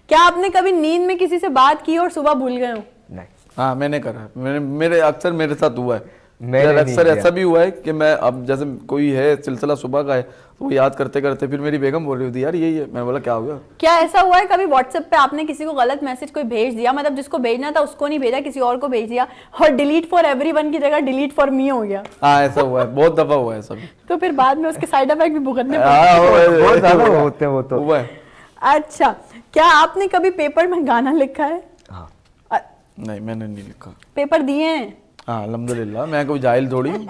Speaker 1: क्या आपने कभी नींद में किसी से बात की और सुबह भूल गए हो?
Speaker 4: नहीं,
Speaker 3: हाँ, मैंने करा। मेरे अक्सर मेरे साथ हुआ है।
Speaker 4: मैंने
Speaker 3: यार
Speaker 4: नहीं
Speaker 3: अक्सर
Speaker 4: किया।
Speaker 3: ऐसा भी हुआ है कि मैं अब जैसे कोई है सिलसिला सुबह का है, तो वो याद करते करते फिर मेरी बेगम बोल रही होती यार ये मैंने बोला क्या हो गया।
Speaker 1: क्या ऐसा हुआ है कभी व्हाट्सएप पे आपने किसी को गलत मैसेज कोई भेज दिया, मतलब जिसको भेजना था उसको नहीं भेजा, किसी और को भेज दिया, और डिलीट फॉर एवरीवन की जगह डिलीट फॉर मी हो गया?
Speaker 3: हाँ, ऐसा हुआ है, बहुत दफा हुआ है सब।
Speaker 1: तो फिर बाद में उसके साइड इफेक्ट भी भुगतने पड़ते
Speaker 3: हाँ,
Speaker 4: बहुत ज्यादा होते हैं वो तो।
Speaker 3: हुआ है।
Speaker 1: हैं। अच्छा, क्या आपने कभी पेपर में गाना लिखा है?
Speaker 4: हाँ,
Speaker 3: नहीं, मैंने नहीं लिखा।
Speaker 1: पेपर दिए हैं?
Speaker 3: हाँ, अल्हम्दुलिल्लाह, मैं कोई जाहिल थोड़ी हूँ।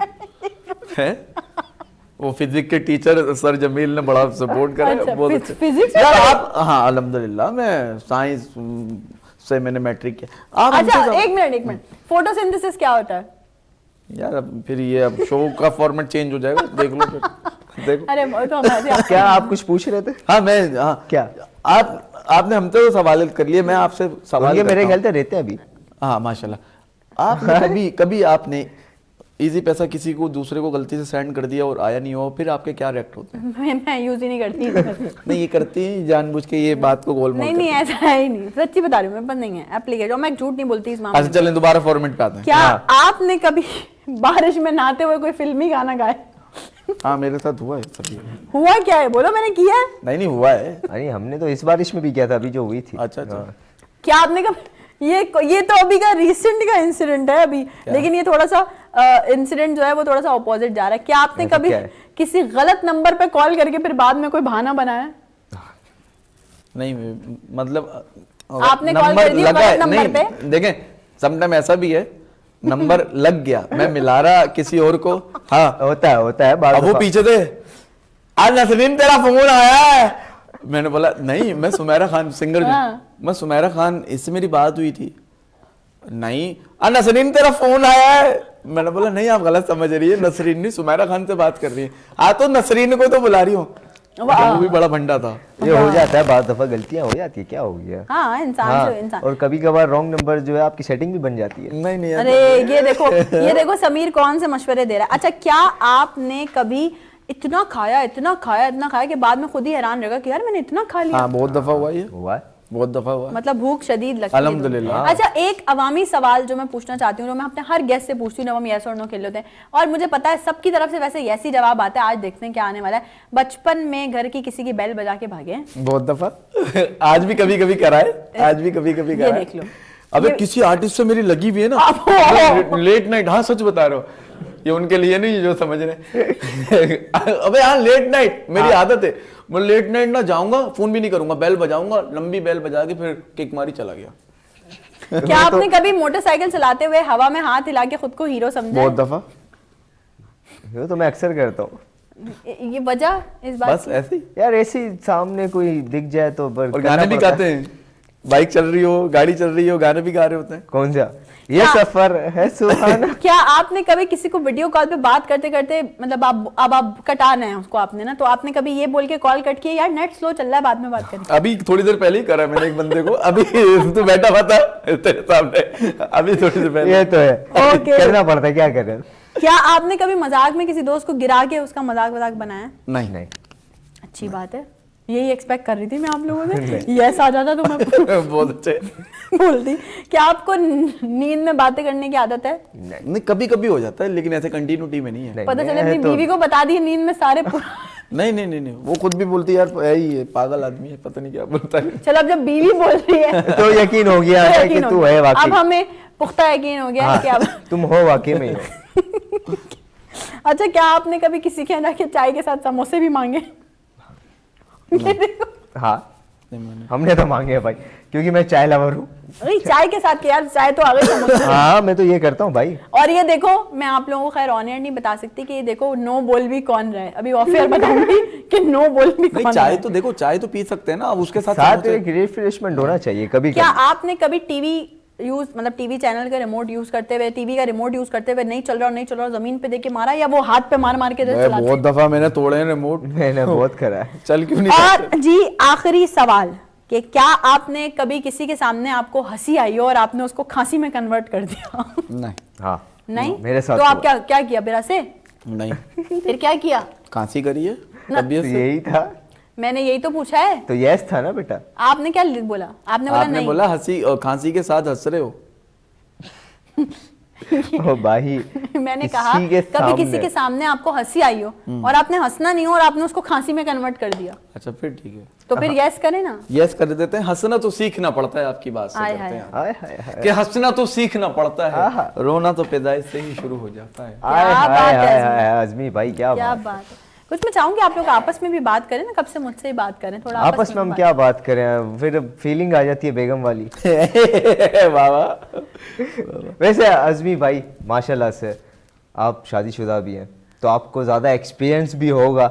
Speaker 3: है वो फिजिक्स के टीचर सर जमील ने बड़ा सपोर्ट करा है,
Speaker 1: अच्छा,
Speaker 3: बहुत अच्छा।
Speaker 1: फिजिक्स
Speaker 3: यार आप, हाँ अल्हम्दुलिल्लाह, मैं साइंस से मैंने मैट्रिक किया। आप
Speaker 1: अच्छा,
Speaker 3: हमसे
Speaker 1: एक मिनट, फोटोसिंथेसिस क्या होता है?
Speaker 3: यार अब फिर ये अब शो का फॉर्मेट चेंज हो जाएगा, देख लो फिर देखो।
Speaker 1: अरे वो तो हमारे
Speaker 4: क्या आप कुछ पूछ रहे थे?
Speaker 3: हाँ, मैं हाँ
Speaker 4: क्या?
Speaker 3: आपने हमसे तो सवाल कर लिए, मैं आपसे सवाल
Speaker 4: ये मेरे
Speaker 3: करता
Speaker 4: ख्याल से रहते हैं अभी।
Speaker 3: हूँ। हाँ माशाल्लाह। आपने कभी आपने इजी पैसा किसी को दूसरे को गलती से सेंड कर दिया और आया नहीं हो, फिर आपके क्या रिएक्ट होते हैं?
Speaker 1: मैं यूज ही नहीं करती।
Speaker 3: नहीं, ये करती है जानबूझ के ये बात को गोलमोल
Speaker 1: नहीं नहीं, ऐसा है ही नहीं, सच्ची बता रही हूँ मैं, बंद नहीं है एप्लीकेशन, और मैं झूठ नहीं बोलती इस मामले
Speaker 3: अच्छा,
Speaker 1: में।
Speaker 3: चलें दोबारा फॉर्मेट पे आते हैं।
Speaker 1: क्या आपने कभी बारिश में नहाते हुए कोई फिल्मी गाना गाया?
Speaker 3: हाँ, मेरे साथ हुआ है सभी।
Speaker 1: हुआ क्या है, बोलो, मैंने किया है।
Speaker 3: नहीं हुआ है।
Speaker 4: अरे हमने तो इस बारिश में भी किया था, अभी जो हुई थी।
Speaker 3: अच्छा।
Speaker 4: हाँ।
Speaker 1: क्या आपने कभी ये तो अभी का रिसेंट का इंसिडेंट है अभी, लेकिन ये थोड़ा सा इंसिडेंट जो है वो थोड़ा सा ऑपोजिट जा रहा है। क्या आपने
Speaker 4: ऐसा
Speaker 1: कभी
Speaker 4: क्या है?
Speaker 1: किसी गलत नंबर पे कॉल करके फिर बाद में कोई बहाना बनाया?
Speaker 3: नहीं, मतलब
Speaker 1: आपने कॉल कर दिया
Speaker 3: लगा
Speaker 1: गलत
Speaker 3: है।
Speaker 1: नंबर
Speaker 3: नहीं,
Speaker 1: पे?
Speaker 3: देखें समटाइम ऐसा भी है, नंबर लग गया, मैं मिला रहा किसी और को। हाँ,
Speaker 4: होता है बाद
Speaker 3: अब वो
Speaker 4: दफा।
Speaker 3: पीछे थे, आज नसरीन तेरा फोन आया है। मैंने बोला नहीं, मैं सुमेरा खान सिंगर मैं सुमेरा खान, इससे मेरी बात हुई थी। नहीं, नसरीन तेरा फोन आया है। मैंने बोला नहीं, आप गलत समझ रही है, नसरीन नहीं सुमेरा खान से बात कर रही है। हाँ, तो नसरीन को तो बुला रही हूँ। वो भी बड़ा भंडा था।
Speaker 4: ये हो जाता है, बाद दफा गलतियां हो जाती है, क्या हो गया।
Speaker 1: हाँ, इंसान
Speaker 4: हाँ,
Speaker 1: से इंसान।
Speaker 4: और कभी कभार रॉन्ग नंबर जो है आपकी सेटिंग भी बन जाती है।
Speaker 3: नहीं यार।
Speaker 1: अरे ये देखो समीर कौन से मशवरे दे रहा है। अच्छा, क्या आपने कभी इतना खाया कि बाद में खुद ही हैरान रहेगा कि यार मैंने इतना खा लिया?
Speaker 3: हाँ, बहुत दफा हुआ ये,
Speaker 4: हुआ है।
Speaker 3: बहुत दफा हुआ।
Speaker 1: मतलब भूख शदीद लगती है।
Speaker 3: अल्हम्दुलिल्लाह।
Speaker 1: अच्छा, एक अवामी सवाल जो मैं पूछना चाहती हूँ, जो मैं अपने हर गेस्ट से पूछती हूँ जब हम यस और नो खेल होते हैं, और मुझे पता है सबकी तरफ से वैसे यस ही जवाब आता है। आज देखते हैं क्या आने वाला है। बचपन में घर की किसी की बेल बजा के भागे हैं?
Speaker 3: बहुत दफा। आज भी कभी कभी करा है, आज भी कभी कभी करा है।
Speaker 1: देख लो।
Speaker 3: अबे किसी आर्टिस्ट से मेरी लगी हुई है ना, लेट नाइट। हाँ, सच बता रहा हूँ, ये उनके लिए नहीं जो समझ रहे। अबे हाँ, लेट नाइट मेरी आदत है, मैं लेट नाइट ना जाऊंगा, फोन भी नहीं करूंगा, बेल बजाऊंगा, लंबी बेल बजा के फिर किक मारी चला गया।
Speaker 1: क्या आपने कभी मोटरसाइकिल चलाते हुए हवा में हाथ हिला के खुद को हीरो समझा
Speaker 3: बहुत
Speaker 1: है?
Speaker 3: दफा।
Speaker 4: ये तो मैं अक्सर करता हूँ
Speaker 1: ये वजह इस बात
Speaker 3: बस
Speaker 1: की?
Speaker 3: ऐसे ही।
Speaker 4: यार, ऐसी सामने कोई दिख जाए तो
Speaker 3: और गाने भी गाते हैं, बाइक चल रही हो, गाड़ी चल रही हो, गाने भी गा रहे होते हैं।
Speaker 4: कौन सा? ये
Speaker 1: क्या?
Speaker 4: सफर है सुहाना।
Speaker 1: क्या आपने कभी किसी को वीडियो कॉल पे बात करते करते, मतलब आप कटा रहे हैं उसको आपने ना, तो आपने कभी ये बोल के कॉल कट किया यार नेट स्लो चल रहा है, बाद में बात करें?
Speaker 3: अभी थोड़ी देर पहले ही करा मैंने एक बंदे को, अभी तू बैठा हुआ था तेरे सामने, अभी थोड़ी देर पहले।
Speaker 4: ये तो है,
Speaker 1: Okay.
Speaker 4: करना पड़ता है, क्या करें।
Speaker 1: क्या आपने कभी मजाक में किसी दोस्त को गिरा के उसका मजाक बनाया?
Speaker 3: नहीं
Speaker 4: नहीं,
Speaker 1: अच्छी बात है, यही एक्सपेक्ट कर रही थी मैं आप लोगों से। यस आ जाता तो मैं
Speaker 3: बहुत अच्छे।
Speaker 1: बोलती। क्या आपको नींद में बातें करने की आदत है?
Speaker 3: नहीं, कभी कभी हो जाता है, लेकिन ऐसे कंटिन्यूटी में नहीं है।
Speaker 4: नहीं,
Speaker 1: पता चले
Speaker 4: मैं
Speaker 1: अपनी
Speaker 4: तो-
Speaker 1: बीवी को बता दी नींद में सारे
Speaker 3: नहीं नहीं नहीं नहीं, वो खुद भी बोलती है यार है ही ये पागल आदमी है, पता नहीं क्या बोलता है।
Speaker 1: चलो अब जब बीवी बोल रही है
Speaker 4: तो यकीन हो गया है कि
Speaker 1: यकीन हो
Speaker 4: तू
Speaker 1: गया।
Speaker 4: है वाकई।
Speaker 1: अब हमें पुख्ता यकीन हो गया है कि अब
Speaker 4: तुम हो वाकई में हो।
Speaker 1: अच्छा, क्या आपने कभी किसी के यहाँ जाके चाय के साथ समोसे भी मांगे?
Speaker 4: हाँ,
Speaker 3: नहीं मैंने।
Speaker 4: हमने तो मांगे हैं भाई, क्योंकि मैं चाय लवर हूँ।
Speaker 1: अरे चाय के साथ, यार चाय तो आ गई समोसे।
Speaker 4: हाँ, मैं तो ये करता हूँ भाई।
Speaker 1: और ये देखो, मैं आप लोगों को खैर ऑन एयर नहीं बता सकती कि ये देखो नो बोल भी कौन रहा है, अभी ऑफ एयर बताऊंगी कि नो बोल भी कौन
Speaker 3: नहीं,
Speaker 1: रहा
Speaker 3: चाय
Speaker 1: है।
Speaker 3: तो देखो, चाय तो पी सकते हैं ना, अब उसके साथ
Speaker 4: साथ
Speaker 3: समोसे-
Speaker 4: एक रिफ्रेशमेंट होना चाहिए कभी
Speaker 1: क्या
Speaker 4: कभी।
Speaker 1: आपने कभी टीवी यूज, मतलब टीवी चैनल का रिमोट यूज करते हुए, टीवी का रिमोट यूज करते हुए नहीं चल रहा जमीन पे देके मारा, या वो हाथ पे मार मार के
Speaker 3: मैं
Speaker 1: चलाते?
Speaker 3: बहुत दफा मैंने तोड़े हैं रिमोट,
Speaker 4: मैंने बहुत करा है।
Speaker 3: चल क्यों नहीं
Speaker 1: और जी आखिरी सवाल कि क्या आपने कभी किसी के सामने आपको हंसी आई हो और आपने उसको खांसी में कन्वर्ट कर दिया?
Speaker 3: नहीं
Speaker 4: हाँ,
Speaker 1: नहीं,
Speaker 4: मेरे साथ
Speaker 1: तो आप
Speaker 4: हुआ।
Speaker 1: क्या क्या किया बिरा से?
Speaker 3: नहीं,
Speaker 1: फिर क्या किया?
Speaker 3: खांसी करी है
Speaker 1: ना।
Speaker 3: तबीयत
Speaker 4: तो
Speaker 3: से।
Speaker 4: यही था,
Speaker 1: मैंने यही तो पूछा है।
Speaker 4: तो यस था ना बेटा।
Speaker 1: आपने क्या बोला? आपने बोला
Speaker 3: आपने
Speaker 1: नहीं।
Speaker 3: बोला हंसी खांसी के साथ हंस रहे हो।
Speaker 4: ओ भाई,
Speaker 1: मैंने कहा
Speaker 4: किसी के
Speaker 1: कभी किसी
Speaker 4: सामने।
Speaker 1: के सामने आपको हंसी आई हो और आपने हंसना नहीं हो और आपने उसको खांसी में कन्वर्ट कर दिया,
Speaker 3: अच्छा फिर ठीक है,
Speaker 1: तो फिर यस करें ना?
Speaker 3: यस कर देते हैं। हंसना तो सीखना पड़ता है, आपकी बात से
Speaker 1: हाय,
Speaker 3: करते
Speaker 1: हाय।
Speaker 3: हैं
Speaker 4: हाय हाय हाय
Speaker 3: कि हंसना तो सीखना पड़ता
Speaker 4: आहा।
Speaker 3: है, रोना तो पैदाइश से ही शुरू हो जाता है।
Speaker 4: हाय
Speaker 1: क्या बात
Speaker 4: हाय
Speaker 1: है
Speaker 4: हाय
Speaker 1: अज़मी।
Speaker 4: हाय, अज़मी भाई क्या
Speaker 1: क्या
Speaker 4: बात।
Speaker 1: बात है। कुछ मैं चाहूंगी आप लोग आपस में भी बात करें ना, कब से मुझसे ही बात करें थोड़ा
Speaker 4: आपस में हम क्या बात करें, फिर फीलिंग आ जाती है बेगम वाली।
Speaker 3: बाबा
Speaker 4: वैसे अज़मी भाई माशाल्लाह से आप शादीशुदा भी हैं, तो आपको ज़्यादा एक्सपीरियंस भी होगा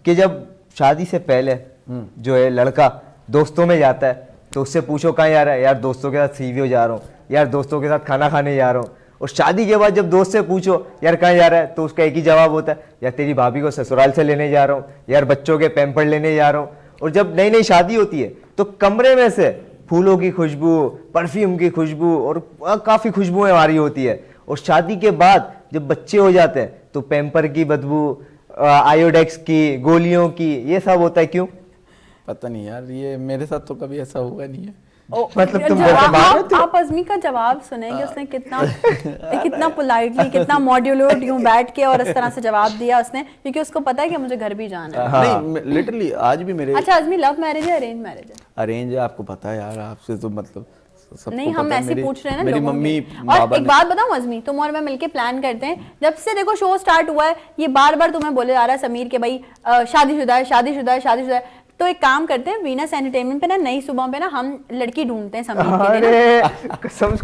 Speaker 4: कि जब शादी से पहले जो है लड़का दोस्तों में जाता है तो उससे पूछो कहाँ जा रहा है, यार दोस्तों के साथ सीवीओ जा रहा हूँ, यार दोस्तों के साथ खाना खाने जा रहा हूँ। और शादी के बाद जब दोस्त से पूछो यार कहाँ जा रहा है, तो उसका एक ही जवाब होता है, यार तेरी भाभी को ससुराल से लेने जा रहा हूँ, यार बच्चों के पैम्पर लेने जा रहा हूँ। और जब नई नई शादी होती है तो कमरे में से फूलों की खुशबू, परफ्यूम की खुशबू और काफ़ी खुशबुएं आ रही होती है। और शादी के बाद जब बच्चे हो जाते हैं तो पैम्पर की बदबू, आयोडेक्स की, गोलियों की, ये सब होता है। क्यों?
Speaker 3: पता नहीं यार, ये मेरे साथ तो कभी ऐसा हुआ नहीं है।
Speaker 4: मतलब तुम
Speaker 1: जवाब-
Speaker 4: जैसे बात करते हो?
Speaker 1: आप अज़मी का जवाब सुनेंगे, उसने कितना पोलाइटली, कितना मॉड्यूलर यूं बैठ के और इस तरह से जवाब दिया उसने, क्योंकि उसको पता है कि मुझे घर भी जाना है।
Speaker 3: नहीं, लिटरली आज भी मेरे
Speaker 1: अच्छा अज़मी, लव मैरिज है अरेंज मैरिज है?
Speaker 3: अरेंज है, आपको पता है यार, आपसे तो मतलब सबको
Speaker 1: नहीं, हम
Speaker 3: पता है।
Speaker 1: ऐसे
Speaker 3: मेरी-
Speaker 1: पूछ रहे हैं ना
Speaker 3: मेरी
Speaker 1: लोगों
Speaker 3: मम्मी
Speaker 1: के। और
Speaker 3: बाबा
Speaker 1: एक
Speaker 3: ने-
Speaker 1: बात बताऊं अज़मी, तुम और मैं मिलके प्लान करते हैं, जब से देखो शो स्टार्ट हुआ है ये बार बार तुम्हें बोले जा रहा है समीर के भाई शादीशुदा है, शादीशुदा है, शादीशुदा है। तो एक काम करते हैं, वीनस एंटरटेनमेंट पे ना नई सुबह पे ना हम लड़की ढूंढते हैं समीर के लिए ना।
Speaker 4: अरे कसम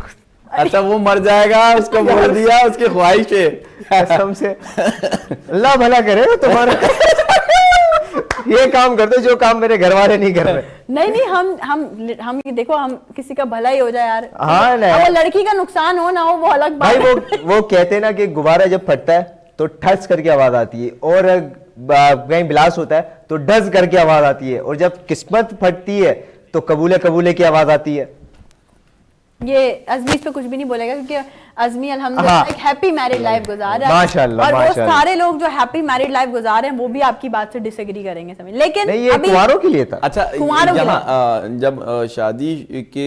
Speaker 3: अच्छा वो मर जाएगा, उसको बोल दिया, उसकी ख्वाहिश है।
Speaker 4: कसम से अल्लाह भला करे तुम्हारा। ये काम करते जो काम मेरे घर वाले नहीं कर रहे।
Speaker 1: नहीं नहीं, हम देखो, हम किसी का भला ही हो जाए यार।
Speaker 4: हाँ ना।
Speaker 1: अब वो लड़की का नुकसान हो ना हो वो अलग बात
Speaker 4: भाई
Speaker 1: है।
Speaker 4: वो कहते हैं ना कि गुब्बारा जब फटता है तो ठस करके आवाज आती है, और कहीं ब्लास्ट होता है तो डज करके आवाज आती है, और जब किस्मत फटती है तो कबूले कबूले की आवाज आती है।
Speaker 1: ये अज़मी इस पे कुछ भी नहीं बोलेगा, क्योंकि अज़मी अल्हम्दुलिल्लाह
Speaker 4: हाँ।
Speaker 1: एक हैप्पी मैरिड लाइफ गुजार रहा है।
Speaker 4: माशाल्लाह,
Speaker 1: और वो
Speaker 4: माशाल्लाह।
Speaker 1: सारे लोग जो हैप्पी मैरिड लाइफ गुजार रहे हैं वो भी आपकी बात से डिसएग्री करेंगे समीर, लेकिन
Speaker 4: नहीं, ये
Speaker 1: अभी
Speaker 4: कुंवारों के लिए था।
Speaker 3: अच्छा
Speaker 1: कुंवारों के
Speaker 3: यहाँ जब शादी के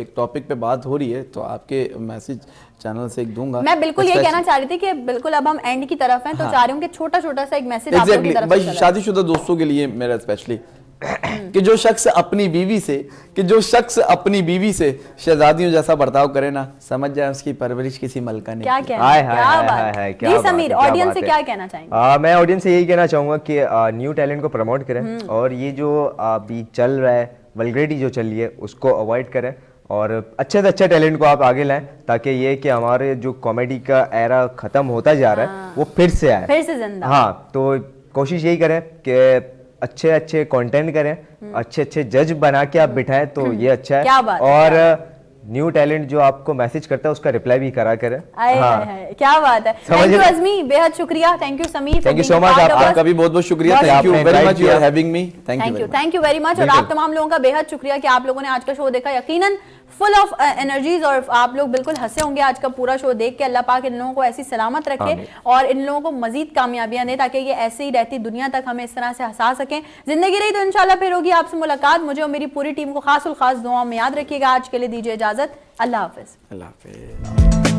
Speaker 3: एक टॉपिक पे बात हो रही है तो आपके मैसेज चैनल से एक दूंगा।
Speaker 1: मैं बिल्कुल ये कहना चाह रही थी कि बिल्कुल अब हम एंड की तरफ हैं, तो चाह रही हूँ कि छोटा छोटा सा एक मैसेज आप लोगों की
Speaker 3: एग्जैक्टली
Speaker 1: तरफ
Speaker 3: भाई,
Speaker 1: से चला जाए।
Speaker 3: शादीशुदा दोस्तों के लिए मेरा स्पेशली कि जो शख्स अपनी बीवी से शहजादियों जैसा बर्ताव करे ना, समझ जाए उसकी परवरिश किसी मलका ने
Speaker 1: क्या
Speaker 3: की।
Speaker 1: कहना
Speaker 4: हाय
Speaker 1: है,
Speaker 4: हाय
Speaker 1: क्या
Speaker 4: हाय
Speaker 1: बात
Speaker 4: हाय
Speaker 1: है।
Speaker 4: हाय, क्या
Speaker 1: जी
Speaker 4: बात है,
Speaker 1: समीर,
Speaker 4: क्या
Speaker 1: ऑडियंस
Speaker 4: बात
Speaker 1: से
Speaker 4: है।
Speaker 1: क्या कहना चाहेंगे?
Speaker 4: मैं ऑडियंस से यही कहना चाहूंगा कि न्यू टैलेंट को प्रमोट करें, और ये जो अभी चल रहा है वल्गैरिटी जो चल रही है उसको अवॉइड करें। और अच्छे से अच्छे टैलेंट को आप आगे लाएं, ताकि ये कि हमारे जो कॉमेडी का एरा खत्म होता जा रहा है वो फिर से आए,
Speaker 1: फिर से जिंदा।
Speaker 4: हाँ, तो कोशिश यही करें कि अच्छे अच्छे कंटेंट करें, अच्छे अच्छे जज बना के आप बिठाएं, तो ये अच्छा है।
Speaker 1: क्या बात है,
Speaker 4: और न्यू टैलेंट जो आपको मैसेज करता है उसका रिप्लाई भी करा करें।
Speaker 1: आए, क्या बात है।
Speaker 4: समझ
Speaker 1: थैंक यू
Speaker 4: रहे-
Speaker 1: अजमी, बेहद शुक्रिया। Thank you Sameer,
Speaker 4: Thank you so much,
Speaker 3: आपका भी बहुत बहुत शुक्रिया।
Speaker 1: बहुत
Speaker 3: थैंक यू
Speaker 4: आपने
Speaker 3: वेरी
Speaker 4: invite
Speaker 3: मच यू
Speaker 4: किया।
Speaker 3: Are having me.
Speaker 1: Thank you very much. और आप तमाम लोगों का बेहद शुक्रिया कि आप लोगों ने आज का शो देखा। यकीनन फुल ऑफ एनर्जीज और आप लोग बिल्कुल हंसे होंगे आज का पूरा शो देख के। अल्लाह पाक इन लोगों को ऐसी सलामत रखे और इन लोगों को मजीद कामयाबियां दे, ताकि ये ऐसे ही रहती दुनिया तक हमें इस तरह से हंसा सकें। जिंदगी रही तो इंशाल्लाह फिर होगी आपसे मुलाकात। मुझे और मेरी पूरी टीम को खास दुआ में याद रखिएगा। आज के लिए दीजिए इजाजत। अल्लाह हाफिज।
Speaker 3: अल्लाह हाफिज।